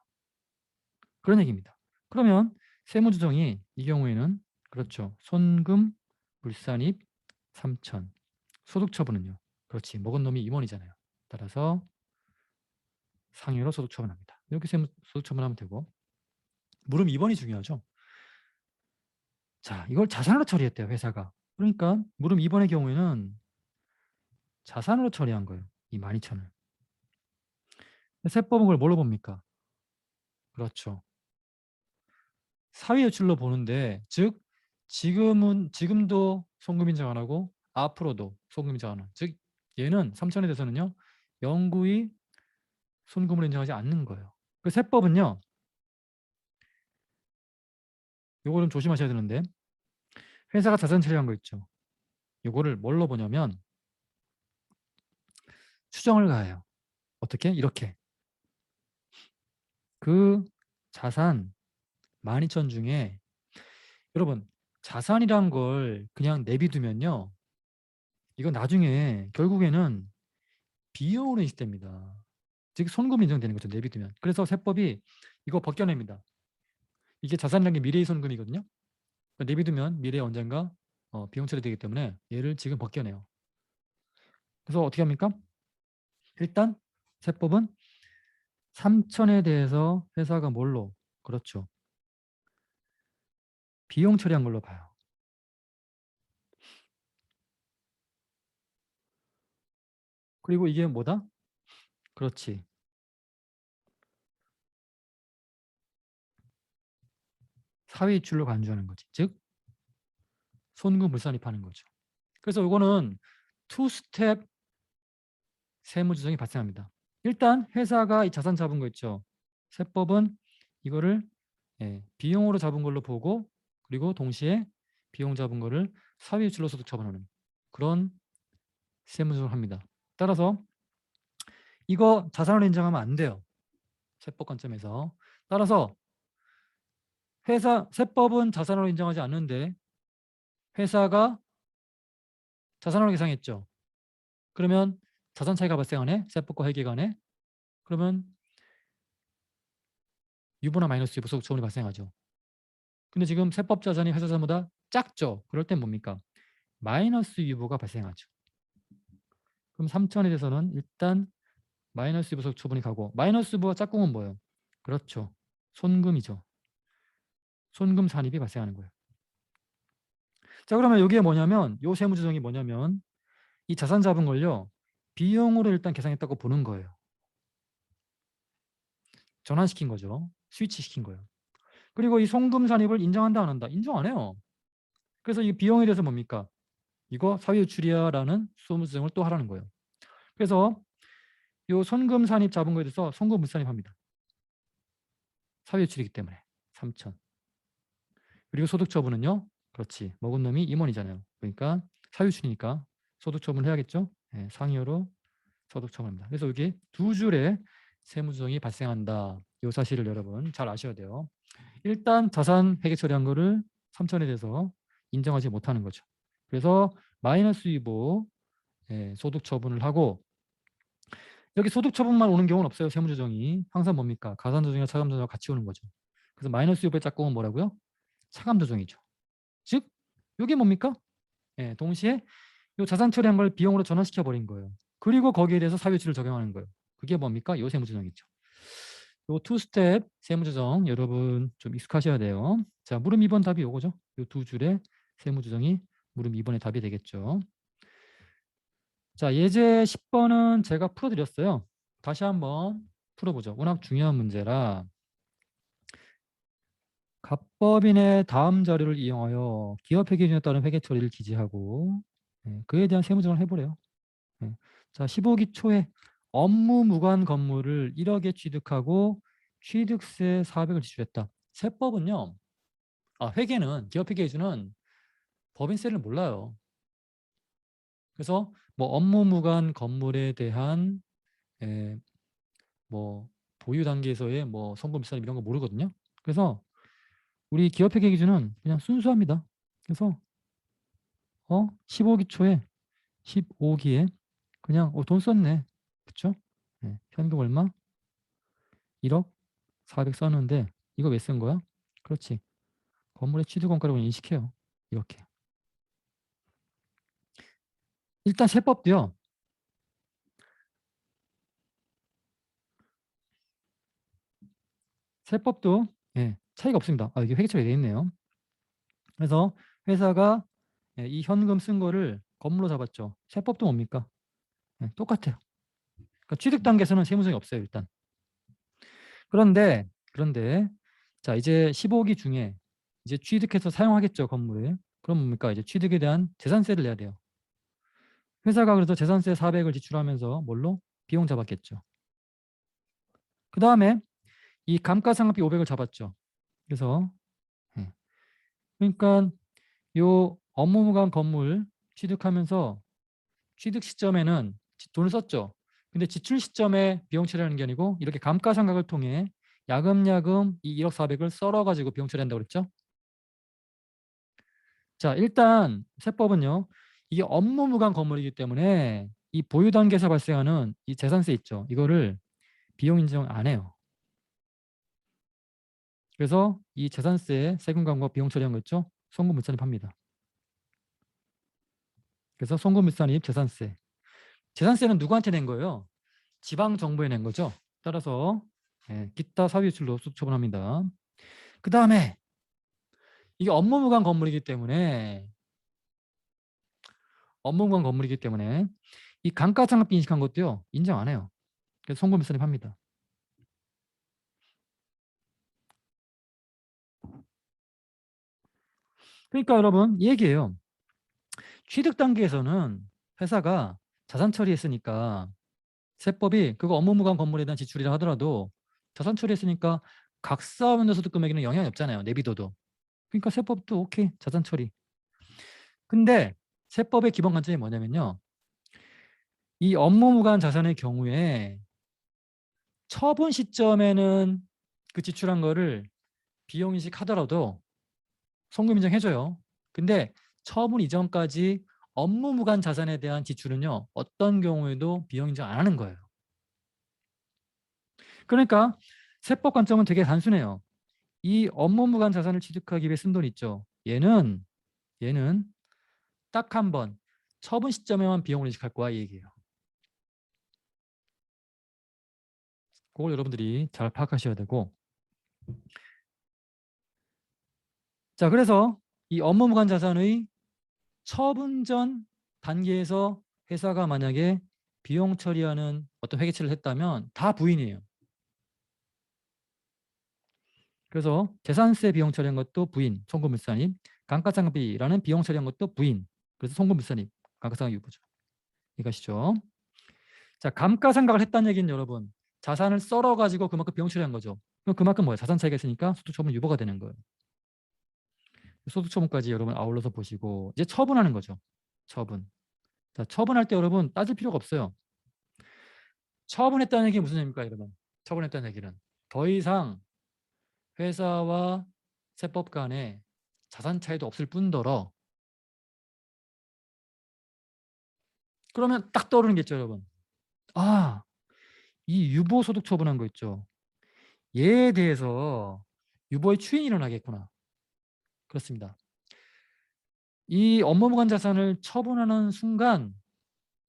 그런 얘기입니다. 그러면 세무조정이 이 경우에는 그렇죠. 손금, 물산입, 3천. 소득처분은요. 그렇지. 먹은 놈이 임원이잖아요. 따라서 상해로 소득처분합니다. 이렇게 소득처분하면 되고 물음 2번이 중요하죠. 자, 이걸 자산으로 처리했대요. 회사가. 그러니까 물음 2번의 경우에는 자산으로 처리한 거예요. 이 12,000을. 세법은 그걸 뭘로 봅니까? 그렇죠. 사위유출로 보는데 즉 지금도 송금 인정 안 하고 앞으로도 송금 인정 안 하는. 즉 얘는 3천에 대해서는요. 영구히 손금을 인정하지 않는 거예요. 그 세법은요. 요거 좀 조심하셔야 되는데 회사가 자산 처리한 거 있죠. 요거를 뭘로 보냐면 추정을 가해요. 어떻게? 이렇게. 그 자산 12,000 중에 여러분 자산이란 걸 그냥 내비두면요. 이건 나중에 결국에는 비용으로 인식됩니다. 즉 손금 인정되는 거죠. 내비두면. 그래서 세법이 이거 벗겨냅니다. 이게 자산이라는 게 미래의 손금이거든요. 내비두면 미래에 언젠가 비용 처리되기 때문에 얘를 지금 벗겨내요. 그래서 어떻게 합니까? 일단 세법은 3천에 대해서 회사가 뭘로? 그렇죠. 비용 처리한 걸로 봐요. 그리고 이게 뭐다? 그렇지. 사회이출로 간주하는 거지. 즉 손금 물산입하는 거죠. 그래서 이거는 투 스텝 세무조정이 발생합니다. 일단 회사가 이 자산 잡은 거 있죠. 세법은 이거를 비용으로 잡은 걸로 보고 그리고 동시에 비용 잡은 거를 사회유출로 소득 처분하는 그런 세무조정을 합니다. 따라서 이거 자산으로 인정하면 안 돼요. 세법 관점에서. 따라서 세법은 자산으로 인정하지 않는데 회사가 자산으로 계상했죠. 그러면 자산 차이가 발생하네. 세법과 회계 간에. 그러면 유보나 마이너스 유보 소득 처분이 발생하죠. 근데 지금 세법 자산이 회사 자산보다 작죠. 그럴 땐 뭡니까? 마이너스 유보가 발생하죠. 그럼 3천에 대해서는 일단 마이너스 유보 소득 처분이 가고 마이너스 유보가 짝꿍은 뭐예요? 그렇죠. 손금이죠. 손금 산입이 발생하는 거예요. 자, 그러면 여기에 뭐냐면 요 세무조정이 뭐냐면 이 자산 잡은 걸요. 비용으로 일단 계산했다고 보는 거예요. 전환시킨 거죠. 스위치 시킨 거예요. 그리고 이 송금 산입을 인정한다 안 한다? 인정 안 해요. 그래서 이 비용에 대해서 뭡니까? 이거 사유출이야라는 소무조정을 또 하라는 거예요. 그래서 이 손금 산입 잡은 거에 대해서 송금 물산입합니다. 사유출이기 때문에 3천. 그리고 소득 처분은요. 그렇지. 먹은 놈이 임원이잖아요. 그러니까 사유출이니까 소득 처분을 해야겠죠. 네, 상여로 소득 처분합니다. 그래서 여기 두 줄의 세무조정이 발생한다. 이 사실을 여러분 잘 아셔야 돼요. 일단 자산 회계 처리한 거를 3천에 대해서 인정하지 못하는 거죠. 그래서 마이너스 유보 소득 처분을 하고 여기 소득 처분만 오는 경우는 없어요. 세무조정이. 항상 뭡니까? 가산조정이나 차감조정과 같이 오는 거죠. 그래서 마이너스 6의 짝꿍은 뭐라고요? 차감조정이죠. 즉 이게 뭡니까? 예, 동시에 이 자산 처리한 걸 비용으로 전환시켜 버린 거예요. 그리고 거기에 대해서 사유치를 적용하는 거예요. 그게 뭡니까? 요 세무조정이죠. 요 투스텝 세무조정 여러분 좀 익숙하셔야 돼요. 자, 물음 2번 답이 요거죠. 요 두 줄의 세무조정이 물음 2번의 답이 되겠죠. 자, 예제 10번은 제가 풀어드렸어요. 다시 한번 풀어보죠. 워낙 중요한 문제라 갑법인의 다음 자료를 이용하여 기업회 기준에 따른 회계 처리를 기재하고 그에 대한 세무조정을 해보래요. 자, 15기 초에 업무 무관 건물을 1억에 취득하고 취득세 400을 지출했다. 세법은요. 회계는 기업회계 기준은 법인세를 몰라요. 그래서 뭐 업무 무관 건물에 대한 뭐 보유 단계에서의 뭐 성금 비싼 이런 거 모르거든요. 그래서 우리 기업회계 기준은 그냥 순수합니다. 그래서 15기 초에 15기에 그냥 돈 썼네. 그쵸? 현금 얼마? 1억 400 썼는데 이거 왜 쓴 거야? 그렇지. 건물의 취득원가라고 인식해요. 이렇게. 일단 세법도요. 세법도 차이가 없습니다. 이게 회계처리 되어 있네요. 그래서 회사가 이 현금 쓴 거를 건물로 잡았죠. 세법도 뭡니까? 똑같아요. 그러니까 취득 단계에서는 세무성이 없어요, 일단. 그런데 자, 이제 15기 중에 이제 취득해서 사용하겠죠, 건물을. 그럼 뭡니까? 이제 취득에 대한 재산세를 내야 돼요. 회사가 그래서 재산세 400을 지출하면서 뭘로? 비용 잡았겠죠. 그 다음에 이 감가상각비 500을 잡았죠. 그래서 그러니까 요 업무무관 건물 취득하면서 취득 시점에는 돈을 썼죠. 근데 지출 시점에 비용 처리하는 게 아니고 이렇게 감가상각을 통해 야금야금 이 1억 400을 썰어가지고 비용 처리한다고 그랬죠. 자, 일단 세법은요. 이게 업무무관 건물이기 때문에 이 보유 단계에서 발생하는 이 재산세 있죠. 이거를 비용 인정 안 해요. 그래서 이 재산세 세금 감과 비용 처리한 거 있죠. 송금물산입합니다. 그래서 송금물산입 재산세. 재산세는 누구한테 낸 거예요? 지방 정부에 낸 거죠. 따라서 기타 사유출로 처분합니다. 그 다음에 이게 업무무관 건물이기 때문에 이 감가상각비 인식한 것도요 인정 안 해요. 그래서 송금물산입합니다. 그러니까 여러분 이 얘기예요. 취득 단계에서는 회사가 자산 처리했으니까 세법이 그거 업무무관 건물에 대한 지출이라 하더라도 자산 처리했으니까 각사원소득 금액에는 영향이 없잖아요. 내비둬도. 그러니까 세법도 오케이 자산 처리. 근데 세법의 기본 관점이 뭐냐면요. 이 업무무관 자산의 경우에 처분 시점에는 그 지출한 거를 비용 인식하더라도 송금 인정해줘요. 근데 처분 이전까지 업무무관 자산에 대한 지출은요. 어떤 경우에도 비용 인정 안 하는 거예요. 그러니까 세법 관점은 되게 단순해요. 이 업무무관 자산을 취득하기 위해 쓴 돈 있죠. 얘는 딱 한 번 처분 시점에만 비용을 인식할 거야 이 얘기예요. 그걸 여러분들이 잘 파악하셔야 되고 자 그래서 이 업무무관 자산의 처분 전 단계에서 회사가 만약에 비용 처리하는 어떤 회계처리를 했다면 다 부인이에요. 그래서 재산세 비용 처리한 것도 부인, 송금물산입. 감가상각비라는 비용 처리한 것도 부인. 그래서 송금물산입, 감가상각 유보죠. 이것이죠. 자, 감가상각을 했다는 얘기는 여러분 자산을 썰어가지고 그만큼 비용 처리한 거죠. 그럼 그만큼 뭐야? 자산 차이가 있으니까 소득처분 유보가 되는 거예요. 소득처분까지 여러분 아울러서 보시고 이제 처분하는 거죠. 처분. 자, 처분할 때 여러분 따질 필요가 없어요. 처분했다는 얘기 무슨 얘기입니까, 여러분? 처분했다는 얘기는 더 이상 회사와 세법 간에 자산 차이도 없을 뿐더러 그러면 딱 떠오르는 게 있죠, 여러분. 아, 이 유보 소득 처분한 거 있죠. 얘에 대해서 유보의 추인이 일어나겠구나. 그렇습니다. 이 업무무관 자산을 처분하는 순간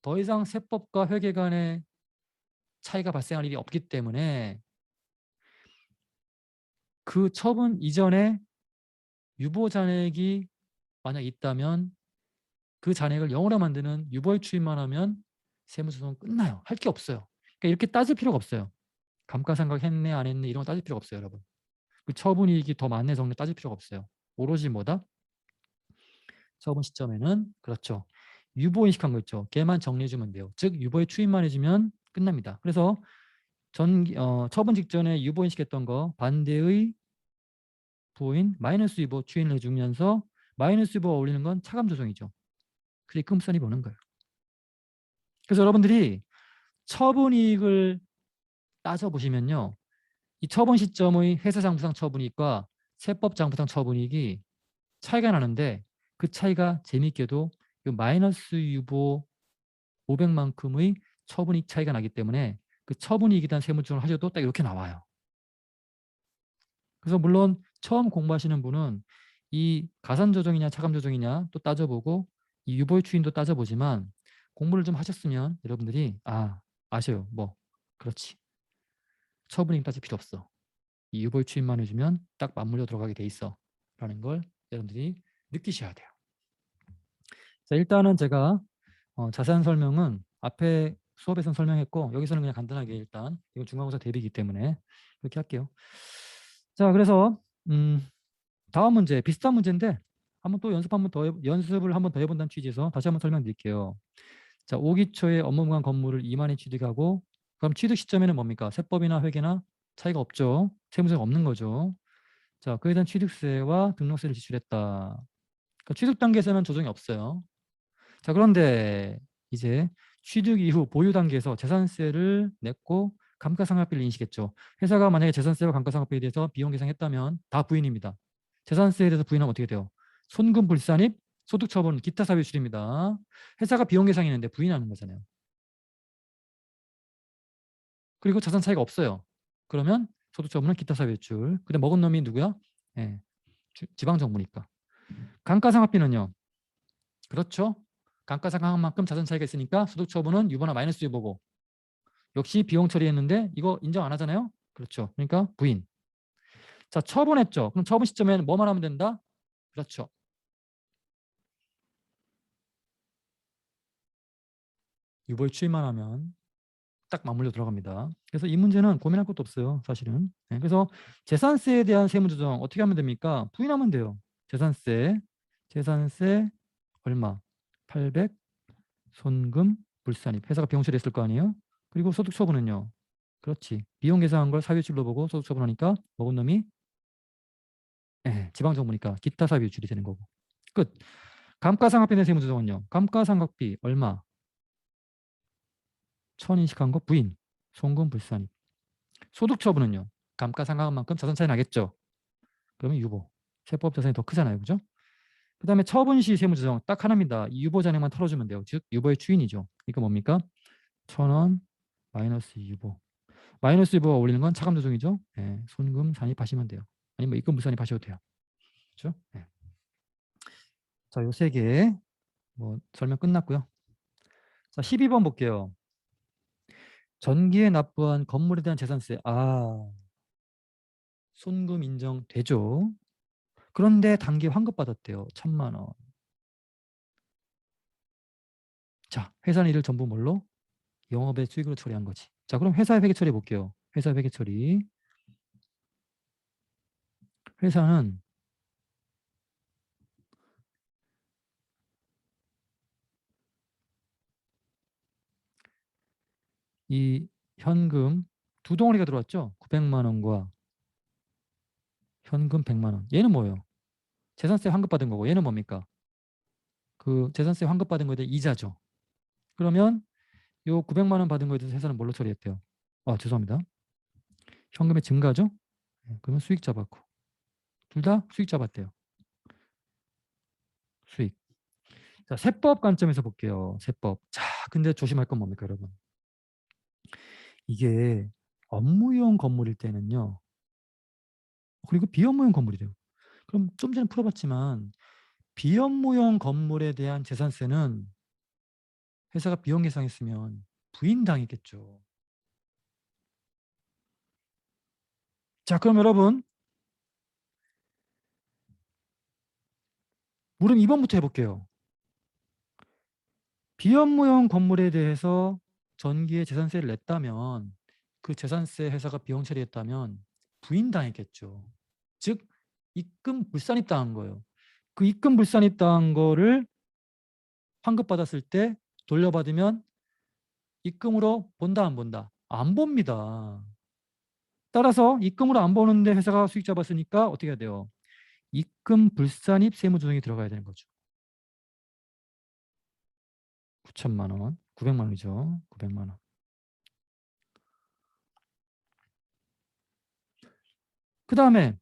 더 이상 세법과 회계 간의 차이가 발생할 일이 없기 때문에 그 처분 이전에 유보 잔액이 만약 있다면 그 잔액을 0으로 만드는 유보의 추인만 하면 세무조정은 끝나요. 할 게 없어요. 그러니까 이렇게 따질 필요가 없어요. 감가상각 했네 안 했네 이런 거 따질 필요가 없어요, 여러분. 그 처분이익이 더 많네 적네 따질 필요가 없어요. 오로지 뭐다? 처분 시점에는 그렇죠. 유보 인식한 거 있죠. 걔만 정리해주면 돼요. 즉 유보의 추인만 해주면 끝납니다. 그래서 처분 직전에 유보 인식했던 거 반대의 부호인 마이너스 유보 추인을 해주면서 마이너스 유보가 올리는 건 차감 조정이죠. 그게 금산이 보는 거예요. 그래서 여러분들이 처분 이익을 따져보시면요. 이 처분 시점의 회사장부상 처분이익과 세법장부상 처분이익이 차이가 나는데 그 차이가 재미있게도 이 마이너스 유보 500만큼의 처분이익 차이가 나기 때문에 그 처분이익에 대한 세무조정을 하셔도 딱 이렇게 나와요. 그래서 물론 처음 공부하시는 분은 이 가산조정이냐 차감조정이냐 또 따져보고 이 유보의 추인도 따져보지만 공부를 좀 하셨으면 여러분들이 아셔요. 뭐 그렇지. 처분이익 따질 필요 없어. 이 유보의 추인만 해주면 딱 맞물려 들어가게 돼 있어. 라는 걸 여러분들이 느끼셔야 돼요. 자, 일단은 제가 자세한 설명은 앞에 수업에서는 설명했고 여기서는 그냥 간단하게 일단 이건 중간고사 대비이기 때문에 그렇게 할게요. 자, 그래서 다음 문제 비슷한 문제인데 한번 또 연습을 한번 더 해본다는 취지에서 다시 한번 설명드릴게요. 자, 5기 초에 업무무관 건물을 이만희 취득하고 그럼 취득 시점에는 뭡니까? 세법이나 회계나 차이가 없죠. 세무서가 없는 거죠. 자, 그에 대한 취득세와 등록세를 지출했다. 그러니까 취득 단계에서는 조정이 없어요. 자, 그런데 이제 취득 이후 보유 단계에서 재산세를 냈고 감가상각비를 인식했죠. 회사가 만약에 재산세와 감가상각비에 대해서 비용 계산했다면 다 부인입니다. 재산세에 대해서 부인하면 어떻게 돼요? 손금 불산입, 소득처분, 기타 사유 출입니다. 회사가 비용 계산했는데 부인하는 거잖아요. 그리고 자산 차이가 없어요. 그러면 소득처분은 기타 사유 출. 근데 먹은 놈이 누구야? 예, 지방정부니까. 감가상각비는요. 그렇죠. 감가상각만큼 자산 차이가 있으니까 소득처분은 유보나 마이너스 유보고 역시 비용 처리했는데 이거 인정 안 하잖아요. 그렇죠. 그러니까 부인. 자, 처분했죠. 그럼 처분 시점에는 뭐만 하면 된다? 그렇죠. 유보에 추입만 하면 딱 맞물려 들어갑니다. 그래서 이 문제는 고민할 것도 없어요. 사실은. 네, 그래서 재산세에 대한 세무조정 어떻게 하면 됩니까? 부인하면 돼요. 재산세 얼마? 800 손금 불산입. 회사가 비용 처리했을 거 아니에요? 그리고 소득 처분은요. 그렇지. 비용 계산한 걸 사유출로 보고 소득 처분하니까 먹은 놈이 지방정부니까 기타 사유 유출이 되는 거고. 끝. 감가상각비 내 세무조정은요. 감가상각비 얼마? 1000 인식한 거 부인. 송금 불산입. 소득 처분은요. 감가상각만큼 자산 차이 나겠죠. 그러면 유보. 세법 자산이 더 크잖아요. 그죠? 그 다음에 처분 시 세무조정 딱 하나입니다. 이 유보 잔액만 털어주면 돼요. 즉 유보의 추인이죠. 이거 뭡니까? 1000원 마이너스 유보. 마이너스 유보가 올리는 건 차감 조정이죠. 손금 산입하시면 돼요. 아니면 뭐 입금 불산입하셔도 돼요. 그렇죠? 자, 요 세 개 뭐 설명 끝났고요. 자, 12번 볼게요. 전기에 납부한 건물에 대한 재산세. 손금 인정되죠. 그런데 단기 환급받았대요. 1000만 원. 자, 회사는 이를 전부 뭘로? 영업의 수익으로 처리한 거지. 자, 그럼 회사의 회계 처리 볼게요. 회사 회계 처리. 회사는 이 현금 두 덩어리가 들어왔죠. 900만 원과 현금 100만 원. 얘는 뭐예요? 재산세 환급받은 거고 얘는 뭡니까? 그 재산세 환급받은 거에 대해 이자죠. 그러면 요 900만 원 받은 거에 대해서 회사는 뭘로 처리했대요? 죄송합니다. 현금의 증가죠? 그러면 수익 잡았고 둘 다 수익 잡았대요. 수익. 자, 세법 관점에서 볼게요. 세법. 자, 근데 조심할 건 뭡니까, 여러분? 이게 업무용 건물일 때는요. 그리고 비업무용 건물이래요. 그럼 좀 전에 풀어봤지만 비업무용 건물에 대한 재산세는 회사가 비용 예상했으면 부인당했겠죠. 자, 그럼 여러분 물음 2번부터 해볼게요. 비업무용 건물에 대해서 전기에 재산세를 냈다면 그 재산세 회사가 비용 처리했다면 부인당했겠죠. 즉 입금 불산입당한 거예요. 그 입금 불산입당한 거를 환급받았을 때 돌려받으면 입금으로 본다 안 본다? 안 봅니다. 따라서 입금으로 안 보는데 회사가 수익 잡았으니까 어떻게 해야 돼요? 입금 불산입 세무조정이 들어가야 되는 거죠. 9천만 원, 900만 원이죠. 900만 원. 그 다음에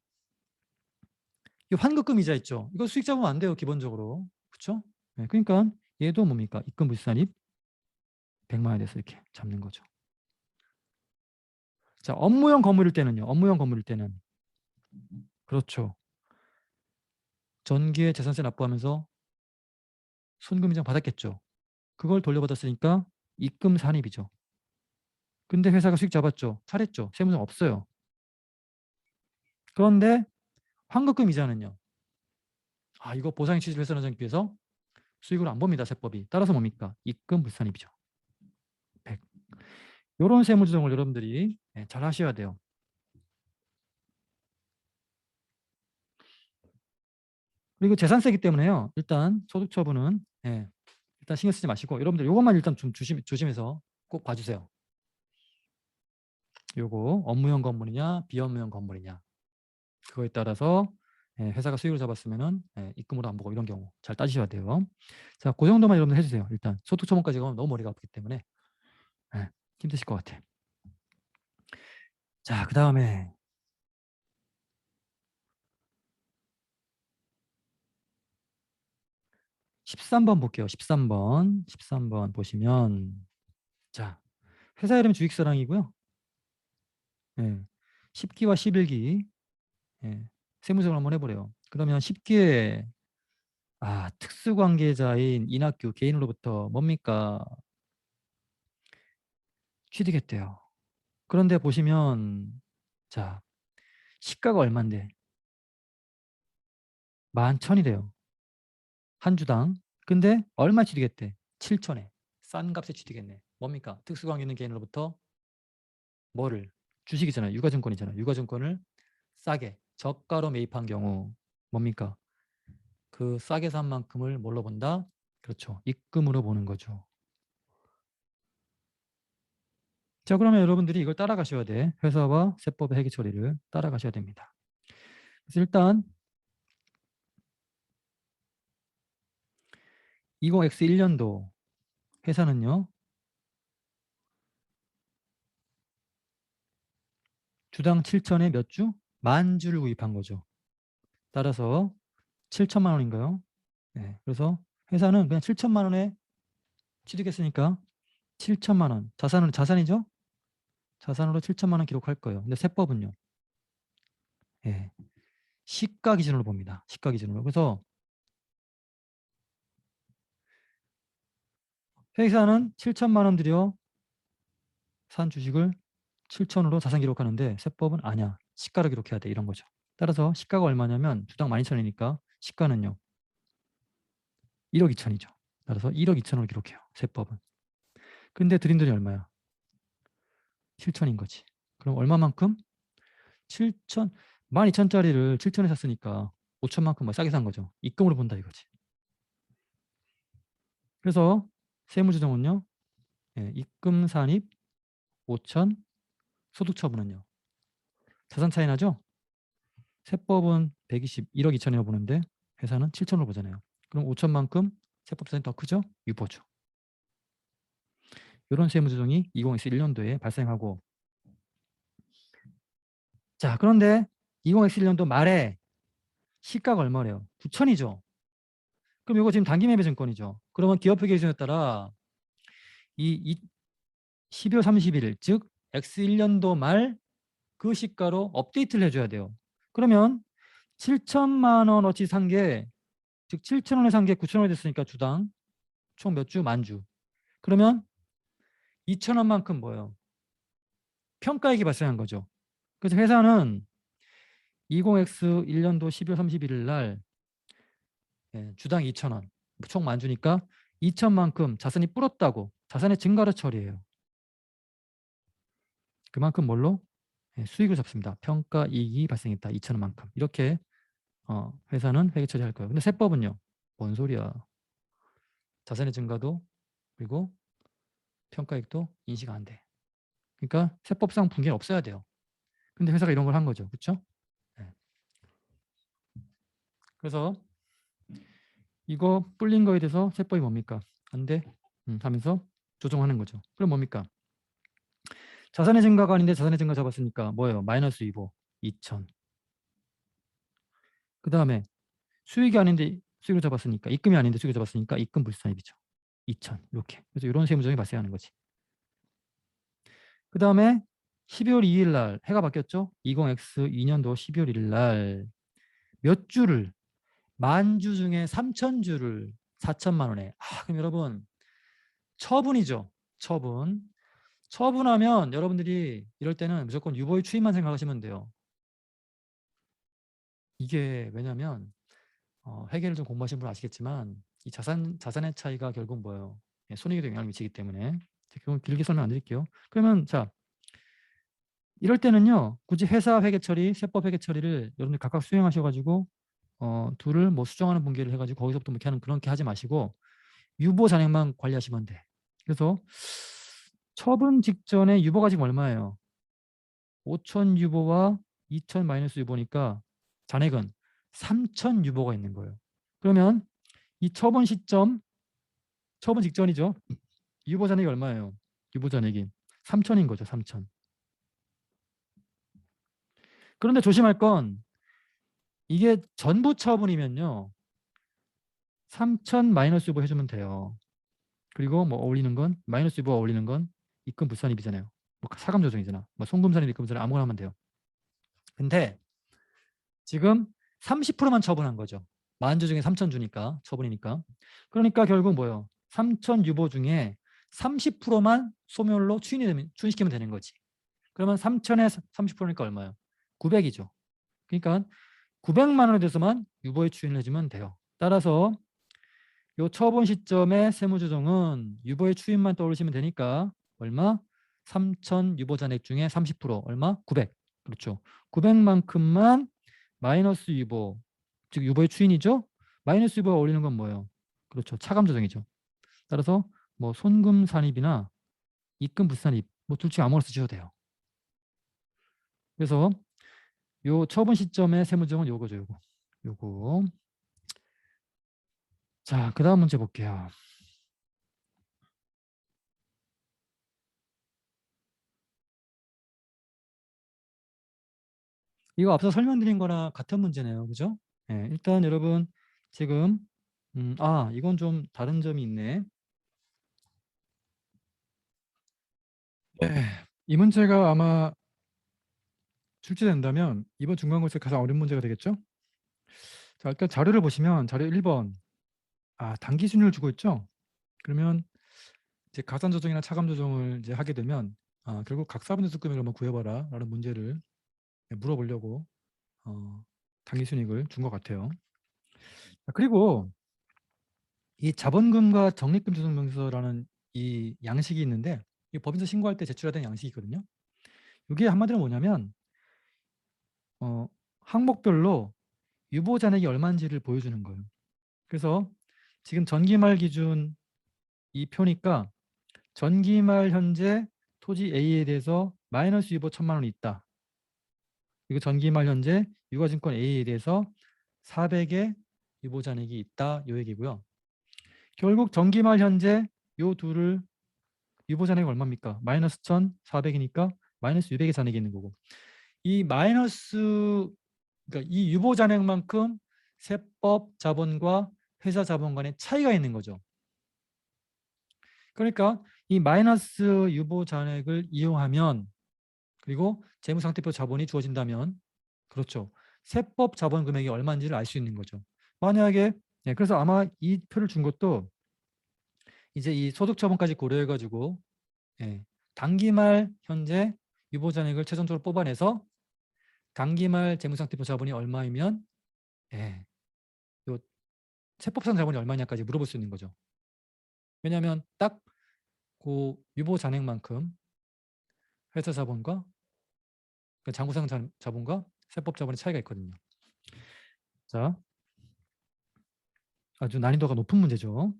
이 환급금 이자 있죠. 이거 수익 잡으면 안 돼요. 기본적으로. 그렇죠? 네, 그러니까 얘도 뭡니까? 입금 불산입 100만 원에 대해서 이렇게 잡는 거죠. 자, 업무용 건물일 때는요. 업무용 건물일 때는 그렇죠. 전기에 재산세 납부하면서 손금 이자 받았겠죠. 그걸 돌려받았으니까 입금 산입이죠. 근데 회사가 수익 잡았죠. 잘했죠. 세무상 없어요. 그런데 환급금 이자는요. 아, 이거 보상의 취지를 훼손하지 않기 위해서 수익을 안 봅니다. 세법이. 따라서 뭡니까? 입금 불산입이죠. 100. 이런 세무조정을 여러분들이 잘 하셔야 돼요. 그리고 재산세이기 때문에요. 일단 소득처분은 일단 신경 쓰지 마시고 여러분들 이것만 일단 좀 조심해서 꼭 봐주세요. 요거 업무용 건물이냐 비업무용 건물이냐 그거에 따라서 회사가 수익을 잡았으면은 입금으로 안 보고 이런 경우 잘 따지셔야 돼요. 자, 그 정도만 여러분들 해주세요. 일단 소득처분까지 가면 너무 머리가 아프기 때문에 힘드실 것 같아. 자, 그 다음에 13번 볼게요. 13번 보시면 자, 회사 이름 주식사랑이고요. 10기와 11기 세무적으로 한번 해보래요. 그러면 10기에 특수관계자인 인학규 개인으로부터 뭡니까? 취득했대요. 그런데 보시면 자, 시가가 얼만데? 11,000이래요. 한 주당. 근데 얼마 취득했대? 7,000에. 싼 값에 취득했네. 뭡니까? 특수관계 있는 개인으로부터 뭐를? 주식이잖아요. 유가증권이잖아요. 유가증권을 싸게 저가로 매입한 경우 뭡니까? 그 싸게 산 만큼을 뭘로 본다? 그렇죠. 입금으로 보는 거죠. 자, 그러면 여러분들이 이걸 따라가셔야 돼. 회사와 세법의 회계 처리를 따라가셔야 됩니다. 그래서 일단 20X1년도 회사는요. 주당 7천에 몇 주? 10,000주를 구입한 거죠. 따라서 7천만 원인가요? 네. 그래서 회사는 그냥 7천만 원에 취득했으니까 7천만 원. 자산은 자산이죠? 자산으로 7천만 원 기록할 거예요. 근데 세법은요. 예. 시가 기준으로 봅니다. 시가 기준으로. 그래서 회사는 7천만 원 들여 산 주식을 7천으로 자산 기록하는데 세법은 아니야. 시가로 기록해야 돼. 이런 거죠. 따라서 시가가 얼마냐면 주당 12,000원이니까 시가는요. 1억 2천이죠. 따라서 1억 2천으로 기록해요. 세법은. 근데 드린 돈이 얼마야? 7천인 거지. 그럼 얼마만큼? 7천, 12,000짜리를 7천에 샀으니까 5천만큼 뭐 싸게 산 거죠. 입금으로 본다 이거지. 그래서 세무조정은요. 입금 산입 5천, 소득 처분은요. 자산 차이 나죠? 세법은 121억 2천이라고 보는데 회사는 7천으로 보잖아요. 그럼 5천만큼 세법 자산이 더 크죠? 유보죠. 이런 세무조정이 2021년도에 발생하고 자, 그런데 2021년도 말에 시가가 얼마래요? 9천이죠. 그럼 이거 지금 단기 매매 증권이죠. 그러면 기업회계 기준에 따라 이 12월 30일 즉 X1년도 말 그 시가로 업데이트를 해줘야 돼요. 그러면 7천만 원어치 산 게, 즉 7천 원에 산 게 9천 원이 됐으니까 주당 총 몇 주? 만 주. 그러면 2천 원만큼 뭐예요? 평가액이 발생한 거죠. 그래서 회사는 20X 1년도 12월 31일 날 주당 2천 원, 총 만 주니까 2천만큼 자산이 불었다고 자산의 증가로 처리해요. 그만큼 뭘로? 수익을 잡습니다. 평가 이익이 발생했다. 2천 원만큼. 이렇게 회사는 회계 처리할 거예요. 근데 세법은요? 뭔 소리야? 자산의 증가도 그리고 평가액도 인식 안 돼. 그러니까 세법상 분기는 없어야 돼요. 근데 회사가 이런 걸 한 거죠. 그렇죠? 네. 그래서 이거 불린 거에 대해서 세법이 뭡니까? 안 돼. 하면서 조정하는 거죠. 그럼 뭡니까? 자산의 증가가 아닌데 자산의 증가 잡았으니까 뭐예요? 마이너스 2보 2천. 그 다음에 수익이 아닌데 수익을 잡았으니까, 입금이 아닌데 수익을 잡았으니까 입금 불순이익이죠. 2천. 이렇게. 그래서 이런 세무조정이 발생하는 거지. 그 다음에 12월 2일 날 해가 바뀌었죠. 20X 2년도 12월 1일 날 몇 주를, 만 주 중에 3천 주를 4천만 원에. 그럼 여러분 처분이죠. 처분. 처분하면 여러분들이 이럴 때는 무조건 유보의 추임만 생각하시면 돼요. 이게 왜냐면 회계를 좀 공부하신 분은 아시겠지만 이 자산의 차이가 결국 뭐예요? 손익에도 영향을 미치기 때문에 그건 길게 설명 안 드릴게요. 그러면 자, 이럴 때는요 굳이 회사 회계 처리, 세법 회계 처리를 여러분들 각각 수행하셔가지고 둘을 뭐 수정하는 분기를 해가지고 거기서부터 뭐 이렇게 하는 그렇게 하지 마시고 유보 잔액만 관리하시면 돼. 그래서 처분 직전에 유보가 지금 얼마예요? 5천 유보와 2천 마이너스 유보니까 잔액은 3천 유보가 있는 거예요. 그러면 이 처분 시점, 처분 직전이죠. 유보 잔액이 얼마예요? 유보 잔액이 3천인 거죠. 3천. 그런데 조심할 건 이게 전부 처분이면요. 3천 마이너스 유보 해주면 돼요. 그리고 뭐 어울리는 건 마이너스 유보가 어울리는 건 입금 불산입이잖아요. 뭐 사감 조정이잖아. 뭐 송금산입, 입금산입 아무거나 하면 돼요. 근데 지금 30%만 처분한 거죠. 만 주 중에 3천 주니까 처분이니까. 그러니까 결국 뭐예요? 3천 유보 중에 30%만 소멸로 추인시키면 되는 거지. 그러면 3천에 30%니까 얼마예요? 900이죠. 그러니까 900만 원에 대해서만 유보에 추인을 해주면 돼요. 따라서 이 처분 시점의 세무조정은 유보의 추인만 떠올리시면 되니까 얼마? 3천 유보 잔액 중에 30% 얼마? 900. 그렇죠. 900만큼만 마이너스 유보, 즉 유보의 추인이죠. 마이너스 유보가 올리는 건 뭐예요? 그렇죠. 차감 조정이죠. 따라서 뭐 손금 산입이나 입금 불산입 뭐 둘 중에 아무거나 쓰셔도 돼요. 그래서 요 처분 시점의 세무조정은 요거죠. 요거. 자, 그 다음 문제 볼게요. 이거 앞서 설명드린 거랑 같은 문제네요. 그죠? 네, 일단 여러분 지금 이건 좀 다른 점이 있네. 이 문제가 아마 출제된다면 이번 중간고사에 가장 어려운 문제가 되겠죠? 자, 일단 자료를 보시면 자료 1번 단기 순위를 주고 있죠? 그러면 이제 가산 조정이나 차감 조정을 이제 하게 되면 결국 각 4분의 1 금액을 한번 구해봐라 라는 문제를 물어보려고 단기 순이익을 준 것 같아요. 그리고 이 자본금과 적립금 조정 명세서라는 이 양식이 있는데 이 법인세 신고할 때 제출해야 되는 양식이 있거든요. 이게 한마디로 뭐냐면 항목별로 유보 잔액이 얼마인지를 보여주는 거예요. 그래서 지금 전기말 기준 이 표니까 전기말 현재 토지 A에 대해서 마이너스 유보 1,000만 원이 있다. 그리고 전기말 현재 유가증권 A에 대해서 400의 유보 잔액이 있다. 요 얘기고요. 결국 전기말 현재 요 둘을 유보 잔액이 얼마입니까? 마이너스 1,400이니까 마이너스 600의 잔액이 있는 거고. 이 마이너스, 그러니까 이 유보 잔액만큼 세법 자본과 회사 자본 간의 차이가 있는 거죠. 그러니까 이 마이너스 유보 잔액을 이용하면 그리고 재무상태표 자본이 주어진다면 그렇죠. 세법 자본 금액이 얼마인지를 알 수 있는 거죠. 만약에 그래서 아마 이 표를 준 것도 이제 이 소득 처분까지 고려해 가지고 단기 말 현재 유보 잔액을 최종적으로 뽑아내서 단기 말 재무상태표 자본이 얼마이면 요 세법상 자본이 얼마냐까지 물어볼 수 있는 거죠. 왜냐하면 딱 그 유보 잔액만큼 회사 자본과 장부상 자본과 세법 자본의 차이가 있거든요. 자, 아주 난이도가 높은 문제죠.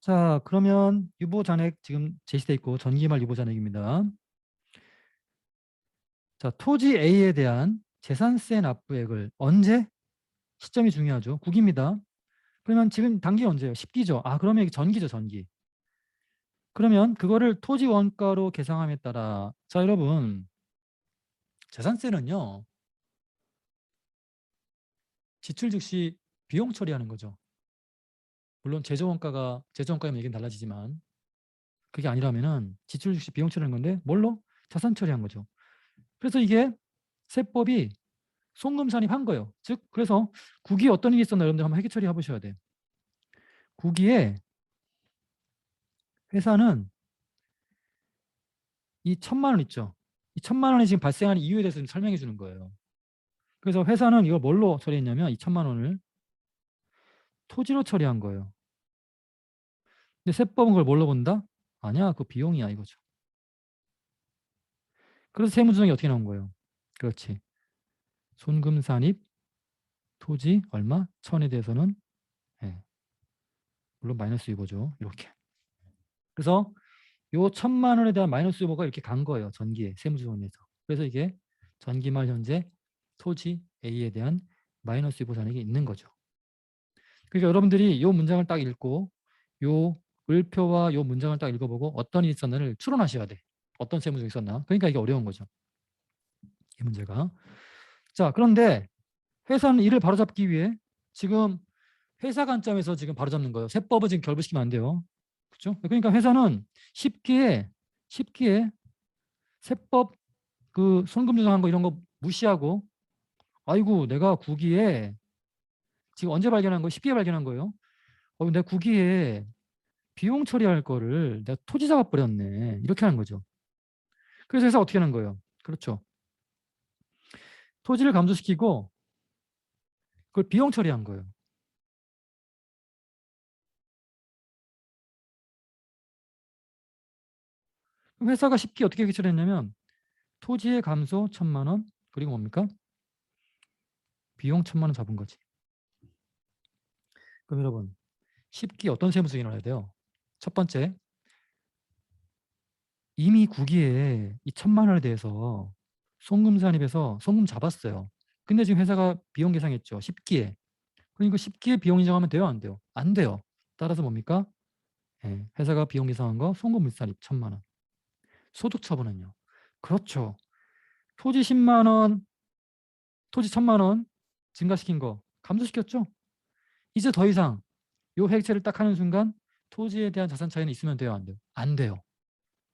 자, 그러면 유보 잔액 지금 제시돼 있고 전기말 유보 잔액입니다. 자, 토지 A에 대한 재산세 납부액을 언제? 시점이 중요하죠. 국입니다. 그러면 지금 단기 언제예요? 10기죠. 아, 그러면 이게 전기죠, 전기. 그러면 그거를 토지 원가로 계상함에 따라 자, 여러분 재산세는요. 지출 즉시 비용 처리하는 거죠. 물론 제조원가면 얘기는 달라지지만 그게 아니라면은 지출 즉시 비용 처리하는 건데 뭘로? 자산 처리한 거죠. 그래서 이게 세법이 송금산입한 거예요. 즉 그래서 국기에 어떤 일이 있었나 여러분들 한번 회계 처리해 보셔야 돼요. 국기에 회사는 이 1,000만 원 있죠. 이 1,000만 원이 지금 발생한 이유에 대해서 좀 설명해 주는 거예요. 그래서 회사는 이걸 뭘로 처리했냐면 이 1,000만 원을 토지로 처리한 거예요. 근데 세법은 그걸 뭘로 본다? 아니야, 그 비용이야 이거죠. 그래서 세무조정이 어떻게 나온 거예요? 그렇지. 손금산입 토지 얼마? 1,000에 대해서는 물론 마이너스 유보죠. 이렇게. 그래서 요 1,000만 원에 대한 마이너스 유보가 이렇게 간 거예요. 전기에 세무조정에서. 그래서 이게 전기말 현재 토지 A에 대한 마이너스 유보 잔액이 있는 거죠. 그러니까 여러분들이 요 문장을 딱 읽고 요 을표와 요 문장을 딱 읽어보고 어떤 일이 있었나를 추론하셔야 돼. 어떤 세무조정이 있었나. 그러니까 이게 어려운 거죠. 이 문제가. 자, 그런데 회사는 이를 바로잡기 위해 지금 회사 관점에서 지금 바로잡는 거예요. 세법을 지금 결부시키면 안 돼요. 그렇죠? 그러니까 회사는 쉽게 세법 그 손금 조정한 거 이런 거 무시하고 아이고 내가 국기에 지금 언제 발견한 거? 10기에 발견한 거예요. 내가 국기에 비용 처리할 거를 내가 토지 잡아버렸네. 이렇게 하는 거죠. 그래서 회사가 어떻게 하는 거예요? 그렇죠. 토지를 감소시키고 그걸 비용 처리한 거예요. 그럼 회사가 쉽게 어떻게 처리했냐면 토지의 감소 1,000만 원 그리고 뭡니까? 비용 1,000만 원 잡은 거지. 그럼 여러분 쉽게 어떤 세무조정이 일어나야 돼요? 첫 번째, 이미 국기에 이 1,000만 원에 대해서 송금산입에서 송금 잡았어요. 근데 지금 회사가 비용 계상했죠. 10기에. 그러니까 10기에 비용 인정하면 돼요? 안 돼요? 안 돼요. 따라서 뭡니까? 회사가 비용 계상한 거 송금 물산입 1,000만 원. 소득 처분은요? 그렇죠. 토지 10만 원, 토지 1,000만 원 증가시킨 거 감소시켰죠? 이제 더 이상 요 획체를 딱 하는 순간 토지에 대한 자산 차이는 있으면 돼요? 안 돼요? 안 돼요.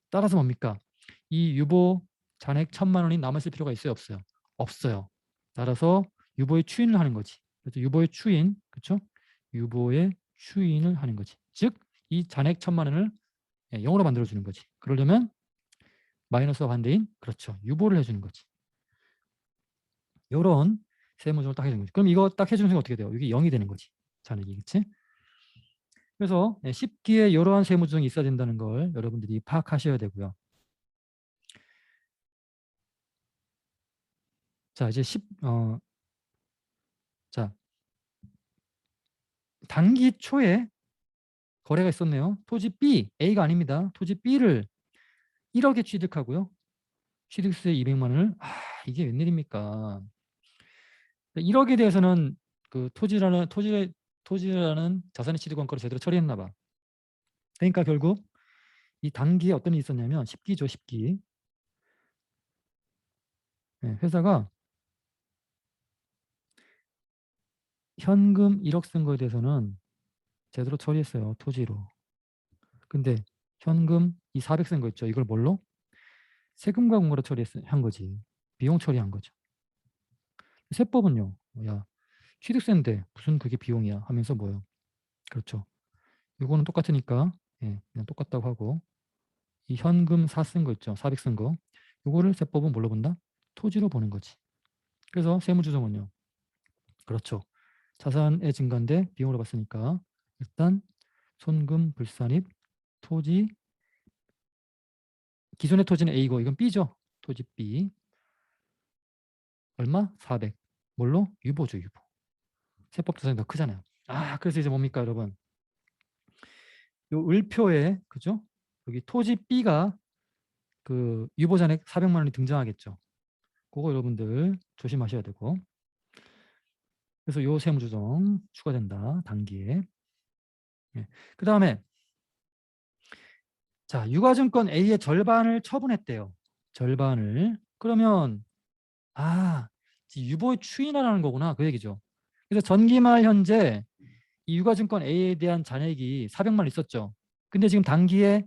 따라서 뭡니까? 이 유보 잔액 1,000만 원이 남아있을 필요가 있어요? 없어요? 없어요. 따라서 유보의 추인을 하는 거지. 그래서 유보의 추인, 그렇죠? 유보의 추인을 하는 거지. 즉, 이 잔액 1,000만 원을 0으로 만들어주는 거지. 그러려면 마이너스와 반대인, 그렇죠. 유보를 해주는 거지. 요런 세무조정을 딱 해주는 거지. 그럼 이거 딱 해주는 순간 어떻게 돼요? 이게 0이 되는 거지. 잔액이, 그치? 그래서 10기에 이러한 세무조정이 있어야 된다는 걸 여러분들이 파악하셔야 되고요. 자, 이제 자, 단기 초에 거래가 있었네요. 토지 B, A가 아닙니다. 토지 B를 1억에 취득하고요. 취득세 200만 원을 이게 웬일입니까? 1억에 대해서는 그 토지라는 자산의 취득 원가를 제대로 처리했나 봐. 그러니까 결국 이 단기에 어떤 일이 있었냐면 10기죠, 10기. 회사가 현금 1억 쓴 거에 대해서는 제대로 처리했어요, 토지로. 근데 현금 이 400 쓴 거 있죠. 이걸 뭘로? 세금과 공고로 처리한 거지. 비용 처리한 거죠. 세법은요. 야, 취득세인데 무슨 그게 비용이야 하면서 뭐요. 그렇죠. 이거는 똑같으니까 예, 그냥 똑같다고 하고 이 현금 사 쓴 거 있죠. 사백 쓴 거. 요거를 세법은 뭘로 본다? 토지로 보는 거지. 그래서 세무조정은요. 그렇죠. 자산의 증가인데 비용으로 봤으니까 일단 손금, 불산입, 토지, 기존의 토지는 A고 이건 B죠. 토지 B. 얼마? 400. 뭘로? 유보죠, 유보. 세법 자산이 더 크잖아요. 아, 그래서 이제 뭡니까, 여러분? 요 을표에 그죠? 여기 토지 B가 그 유보 잔액 400만 원이 등장하겠죠. 그거 여러분들 조심하셔야 되고. 그래서 요 세무조정 추가된다. 단기에. 예. 그다음에 자, 유가증권 A의 절반을 처분했대요. 절반을. 그러면 아, 유보의 추인하라는 거구나. 그 얘기죠. 그래서 전기말 현재 이 유가증권 A에 대한 잔액이 400만 원 있었죠. 근데 지금 단기에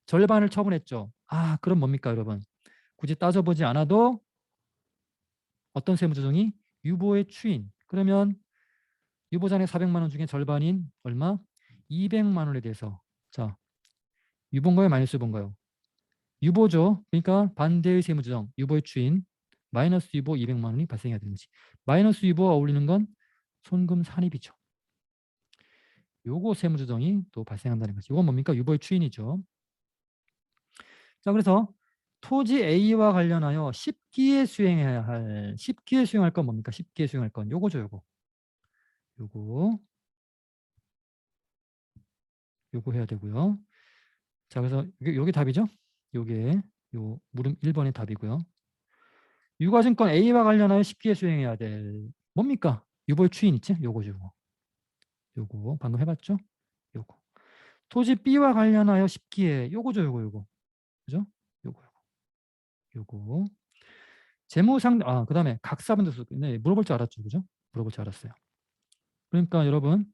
절반을 처분했죠. 아, 그럼 뭡니까, 여러분? 굳이 따져보지 않아도 어떤 세무조정이 유보의 추인. 그러면 유보 잔액 400만 원 중에 절반인 얼마? 200만 원에 대해서 자, 유보인가요, 마이너스 유보인가요? 유보죠. 그러니까 반대의 세무조정, 유보의 추인, 마이너스 유보 200만 원이 발생해야 되는 거지. 마이너스 유보와 어울리는 건 손금 산입이죠. 요거 세무조정이 또 발생한다는 거지. 이건 뭡니까? 유보의 추인이죠. 자, 그래서 토지 A와 관련하여 10기에 수행해야 할 10기에 수행할 건 뭡니까? 10기에 수행할 건 요거죠, 요거. 요거 해야 되고요. 자, 그래서 요게 답이죠? 요게 요 물음 1번이 답이고요. 유가증권 A와 관련하여 10기에 수행해야 될 뭡니까? 유보의 추인 있지? 요거죠, 요거. 요거 방금 해봤죠? 요거. 토지 B와 관련하여 10기에 요거죠, 요거. 그죠? 요거. 재무상 그다음에 각사분들 네, 물어볼 줄 알았죠, 그죠? 물어볼 줄 알았어요. 그러니까 여러분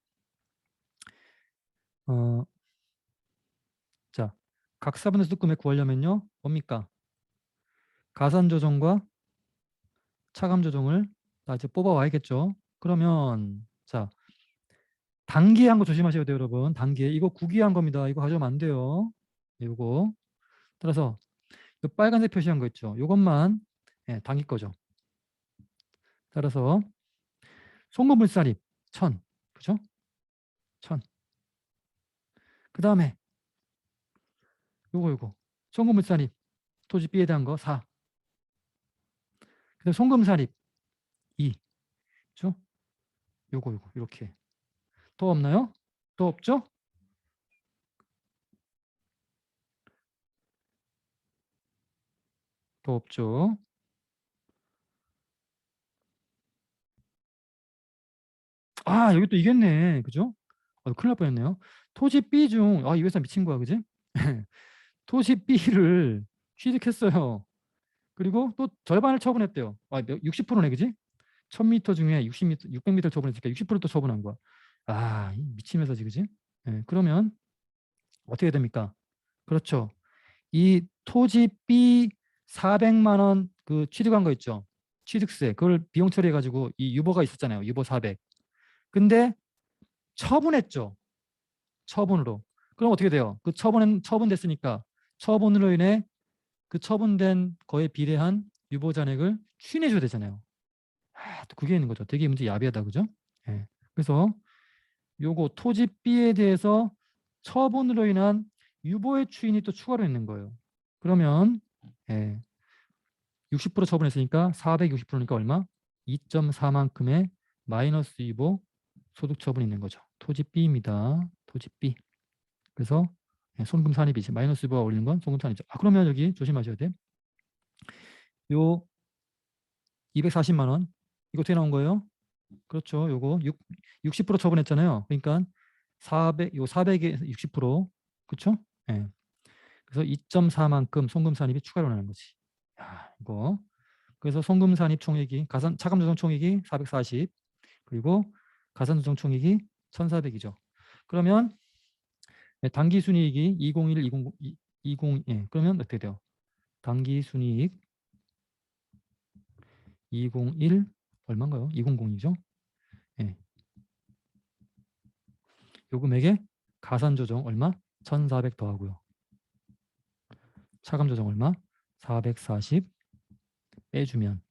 자, 각사분들 수급금액 구하려면요, 뭡니까? 가산 조정과 차감 조정을 이제 뽑아 와야겠죠. 그러면 자, 단기에 한 거 조심하셔야 돼요, 여러분. 단기에 이거 구기한 겁니다. 이거 가져오면 안 돼요. 이거 따라서 이 빨간색 표시한 거 있죠. 이것만 단기 거죠. 따라서 송금물살입 1000, 그죠? 1000. 그 다음에 요거 송금물살입 토지 B에 대한 거 4. 그다음 송금살입 2, 그죠? 요거 이렇게. 더 없나요? 더 없죠? 더 없죠. 아, 여기 또 이겼네. 그죠? 큰일 날 뻔했네요. 토지 B 중, 이 회사 미친 거야, 그지? 토지 B를 취득했어요. 그리고 또 절반을 처분했대요. 60%네, 그지? 1000m 중에 60m, 600m 처분했으니까 60%또 처분한 거야. 미친 회사지, 그지? 그러면 어떻게 됩니까? 그렇죠. 이 토지 B 400만 원 그 취득한 거 있죠? 취득세. 그걸 비용 처리해가지고 이 유보가 있었잖아요. 유보 400. 근데 처분했죠. 처분으로. 그럼 어떻게 돼요? 그 처분됐으니까 처분으로 인해 그 처분된 거에 비례한 유보 잔액을 추인해 줘야 되잖아요. 또 그게 있는 거죠. 되게 문제 야비하다, 그죠? 예. 그래서 요거 토지 B에 대해서 처분으로 인한 유보의 추인이 또 추가로 있는 거예요. 그러면 60% 처분했으니까 460%니까 얼마? 2.4만큼의 마이너스 유보 소득 처분이 있는 거죠. 토지 B입니다. 토지 B. 그래서 손금 산입이지. 마이너스 유보가 올리는 건 손금 산입이죠. 그러면 여기 조심하셔야 돼. 요 240만 원 이거 어떻게 나온 거예요? 그렇죠. 요거 60% 처분했잖아요. 그러니까 400에 60%. 그렇죠? 예. 그래서 2.4만큼 송금 산입이 추가로 나는 거지. 이거. 그래서 송금 산입 총액이 차감 조정 총액이 440 그리고 가산 조정 총액이 1,400이죠. 그러면 단기 순이익이 201, 20, 20 그러면 어떻게 돼요? 당기순이익 201 얼마인가요? 2002죠. 예. 요 금액에 가산조정 얼마? 1400 더하고요. 차감조정 얼마? 440 빼주면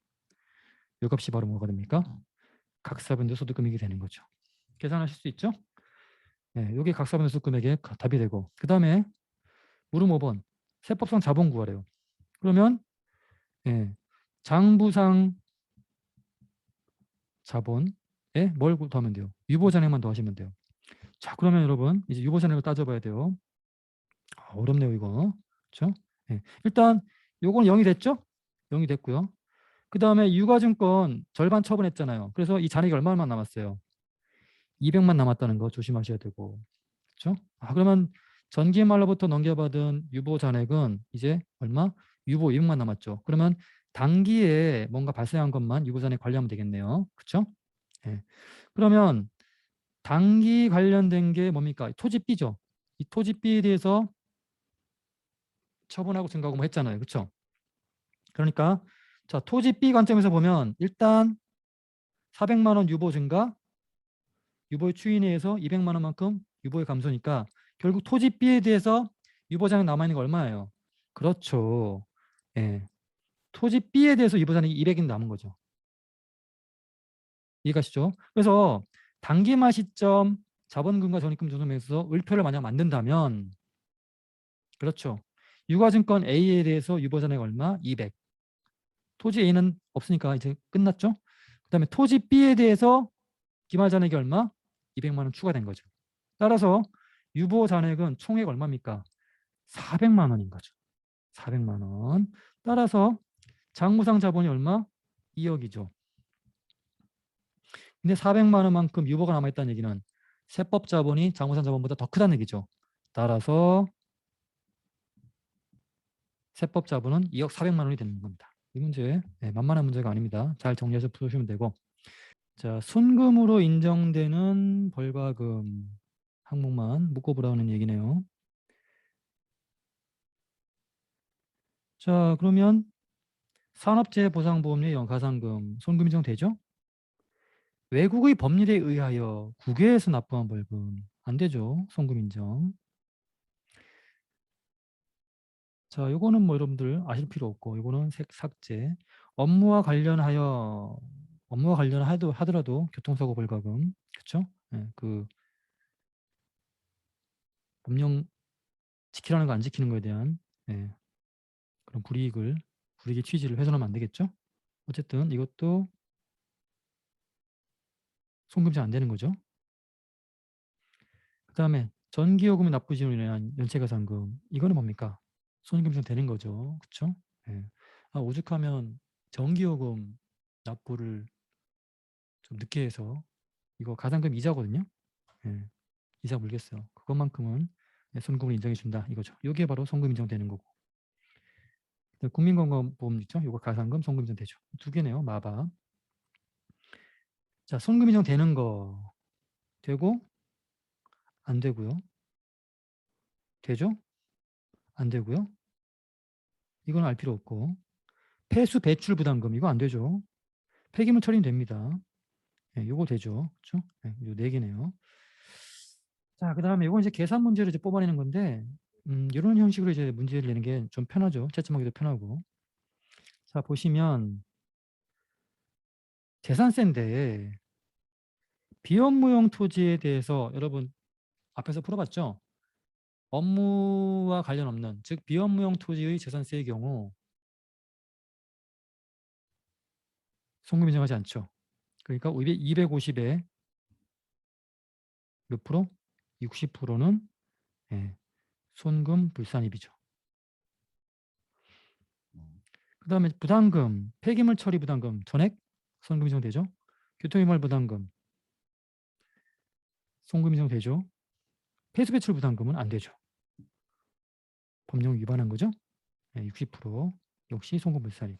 요 값이 바로 뭐가 됩니까? 각사변도 소득금액이 되는 거죠. 계산하실 수 있죠? 네, 요게 각사변도 소득금액의 답이 되고, 그 다음에 물음 5번 세법상 자본 구하래요. 그러면 장부상 자본에 뭘 더하면 돼요? 유보잔액만 더하시면 돼요. 자, 그러면 여러분 이제 유보잔액을 따져봐야 돼요. 어렵네요 이거. 그렇죠? 일단 요건 0이 됐죠? 0이 됐고요. 그 다음에 유가증권 절반 처분했잖아요. 그래서 이 잔액이 얼마만 남았어요? 200만 남았다는 거 조심하셔야 되고. 그렇죠? 그러면 전기말로부터 넘겨받은 유보 잔액은 이제 얼마? 유보 200만 남았죠. 그러면 단기에 뭔가 발생한 것만 유보 잔액 관리하면 되겠네요. 그렇죠? 그러면 단기 관련된 게 뭡니까? 토지 B죠. 이 토지 B에 대해서 처분하고 증가하고 뭐 했잖아요. 그렇죠? 그러니까 자, 토지 B 관점에서 보면 일단 400만 원 유보 증가, 유보의 추인에 의해서 200만 원만큼 유보의 감소니까 결국 토지 B에 대해서 유보장이 남아있는 거 얼마예요? 그렇죠. 예. 토지 B에 대해서 유보장이 200이 남은 거죠. 이해가시죠? 그래서 단기말 시점 자본금과 적립금 조정에서 을표를 만약 만든다면 그렇죠. 유가증권 A에 대해서 유보잔액 얼마? 200. 토지 A는 없으니까 이제 끝났죠. 그 다음에 토지 B에 대해서 기말잔액이 얼마? 200만 원 추가된 거죠. 따라서 유보잔액은 총액 얼마입니까? 400만 원인 거죠. 400만 원. 따라서 장부상 자본이 얼마? 2억이죠. 근데 400만 원만큼 유보가 남아있다는 얘기는 세법 자본이 장부상 자본보다 더 크다는 얘기죠. 따라서 세법 자본은 2억 400만 원이 되는 겁니다. 이 문제 만만한 문제가 아닙니다. 잘 정리해서 푸시면 되고. 자, 순금으로 인정되는 벌과금 항목만 묶어보라는 얘기네요. 자, 그러면 산업재해보상보험료 가산금 손금 인정되죠? 외국의 법률에 의하여 국외에서 납부한 벌금 안 되죠. 손금 인정. 자, 요거는 뭐 여러분들 아실 필요 없고 요거는 삭제. 업무와 관련하더라도 교통사고 벌과금 그렇죠? 그 법령 지키라는 거 안 지키는 거에 대한 그런 불이익의 취지를 훼손하면 안 되겠죠? 어쨌든 이것도 송금이 안 되는 거죠. 그 다음에 전기요금의 납부지로 인한 연체가산금 이거는 뭡니까? 손익금성 되는 거죠. 그렇죠? 오죽하면 전기요금 납부를 좀 늦게 해서 이거 가산금 이자거든요. 이자 물겠어요. 그것만큼은 손금을 인정해 준다 이거죠. 이게 바로 손금 인정되는 거고. 국민건강보험 있죠? 이거 가산금 손금 인정되죠. 두 개네요. 마바. 자, 손금 인정되는 거 되고 안 되고요. 되죠? 안 되고요. 이건 알 필요 없고. 폐수 배출 부담금 이거 안 되죠. 폐기물 처리는 됩니다. 요거 되죠. 그렇죠? 요 네 개네요. 자, 그다음에 요건 이제 계산 문제를 이제 뽑아내는 건데 이런 형식으로 이제 문제를 내는 게 좀 편하죠. 채점하기도 편하고. 자, 보시면 재산세인데 비업무용 토지에 대해서 여러분 앞에서 풀어봤죠? 업무와 관련 없는 즉 비업무용 토지의 재산세의 경우 송금 인정하지 않죠. 그러니까 250에 몇 프로? 60%는 손금 불산입이죠. 그 다음에 부담금, 폐기물 처리 부담금 전액 손금 인정되죠. 교통위반 부담금 손금 인정되죠. 폐수 배출 부담금은 안 되죠. 법령 위반한 거죠. 60% 역시 손금 불산입.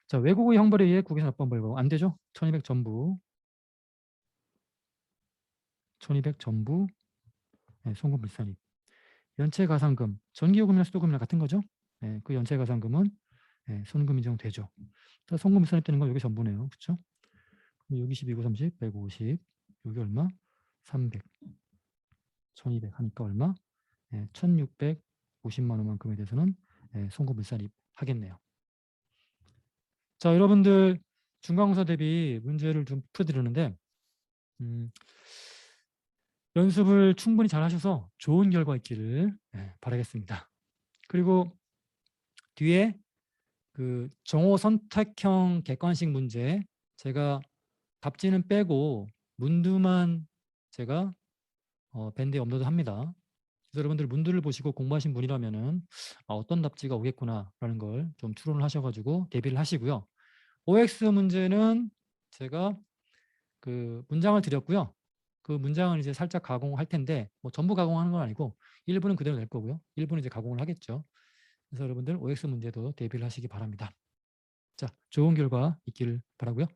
자, 외국의 형벌에 의해 국외에서 납부한 벌금 안 되죠. 1200 전부 1200 전부 손금 불산입. 연체 가산금 전기요금이나 수도금이나 같은 거죠. 예, 그 연체가산금은 예, 손금 인정되죠. 송금 일산입 되는 건 여기 전부네요. 그렇죠? 여기 12고 30, 150, 여기 얼마? 300, 1200 하니까 얼마? 예, 1650만 원만큼에 대해서는 예, 송금 일산입 하겠네요. 자, 여러분들 중간고사 대비 문제를 좀 풀어드리는데 연습을 충분히 잘 하셔서 좋은 결과 있기를 예, 바라겠습니다. 그리고 뒤에 그 정오 선택형 객관식 문제 제가 답지는 빼고 문두만 제가 밴드에 업로드합니다. 그래서 여러분들 문두를 보시고 공부하신 분이라면은 어떤 답지가 오겠구나라는 걸 좀 추론을 하셔가지고 대비를 하시고요. OX 문제는 제가 그 문장을 드렸고요. 그 문장을 이제 살짝 가공할 텐데 뭐 전부 가공하는 건 아니고 일부는 그대로 낼 거고요. 일부는 이제 가공을 하겠죠. 그래서 여러분들 OX 문제도 대비를 하시기 바랍니다. 자, 좋은 결과 있기를 바라고요.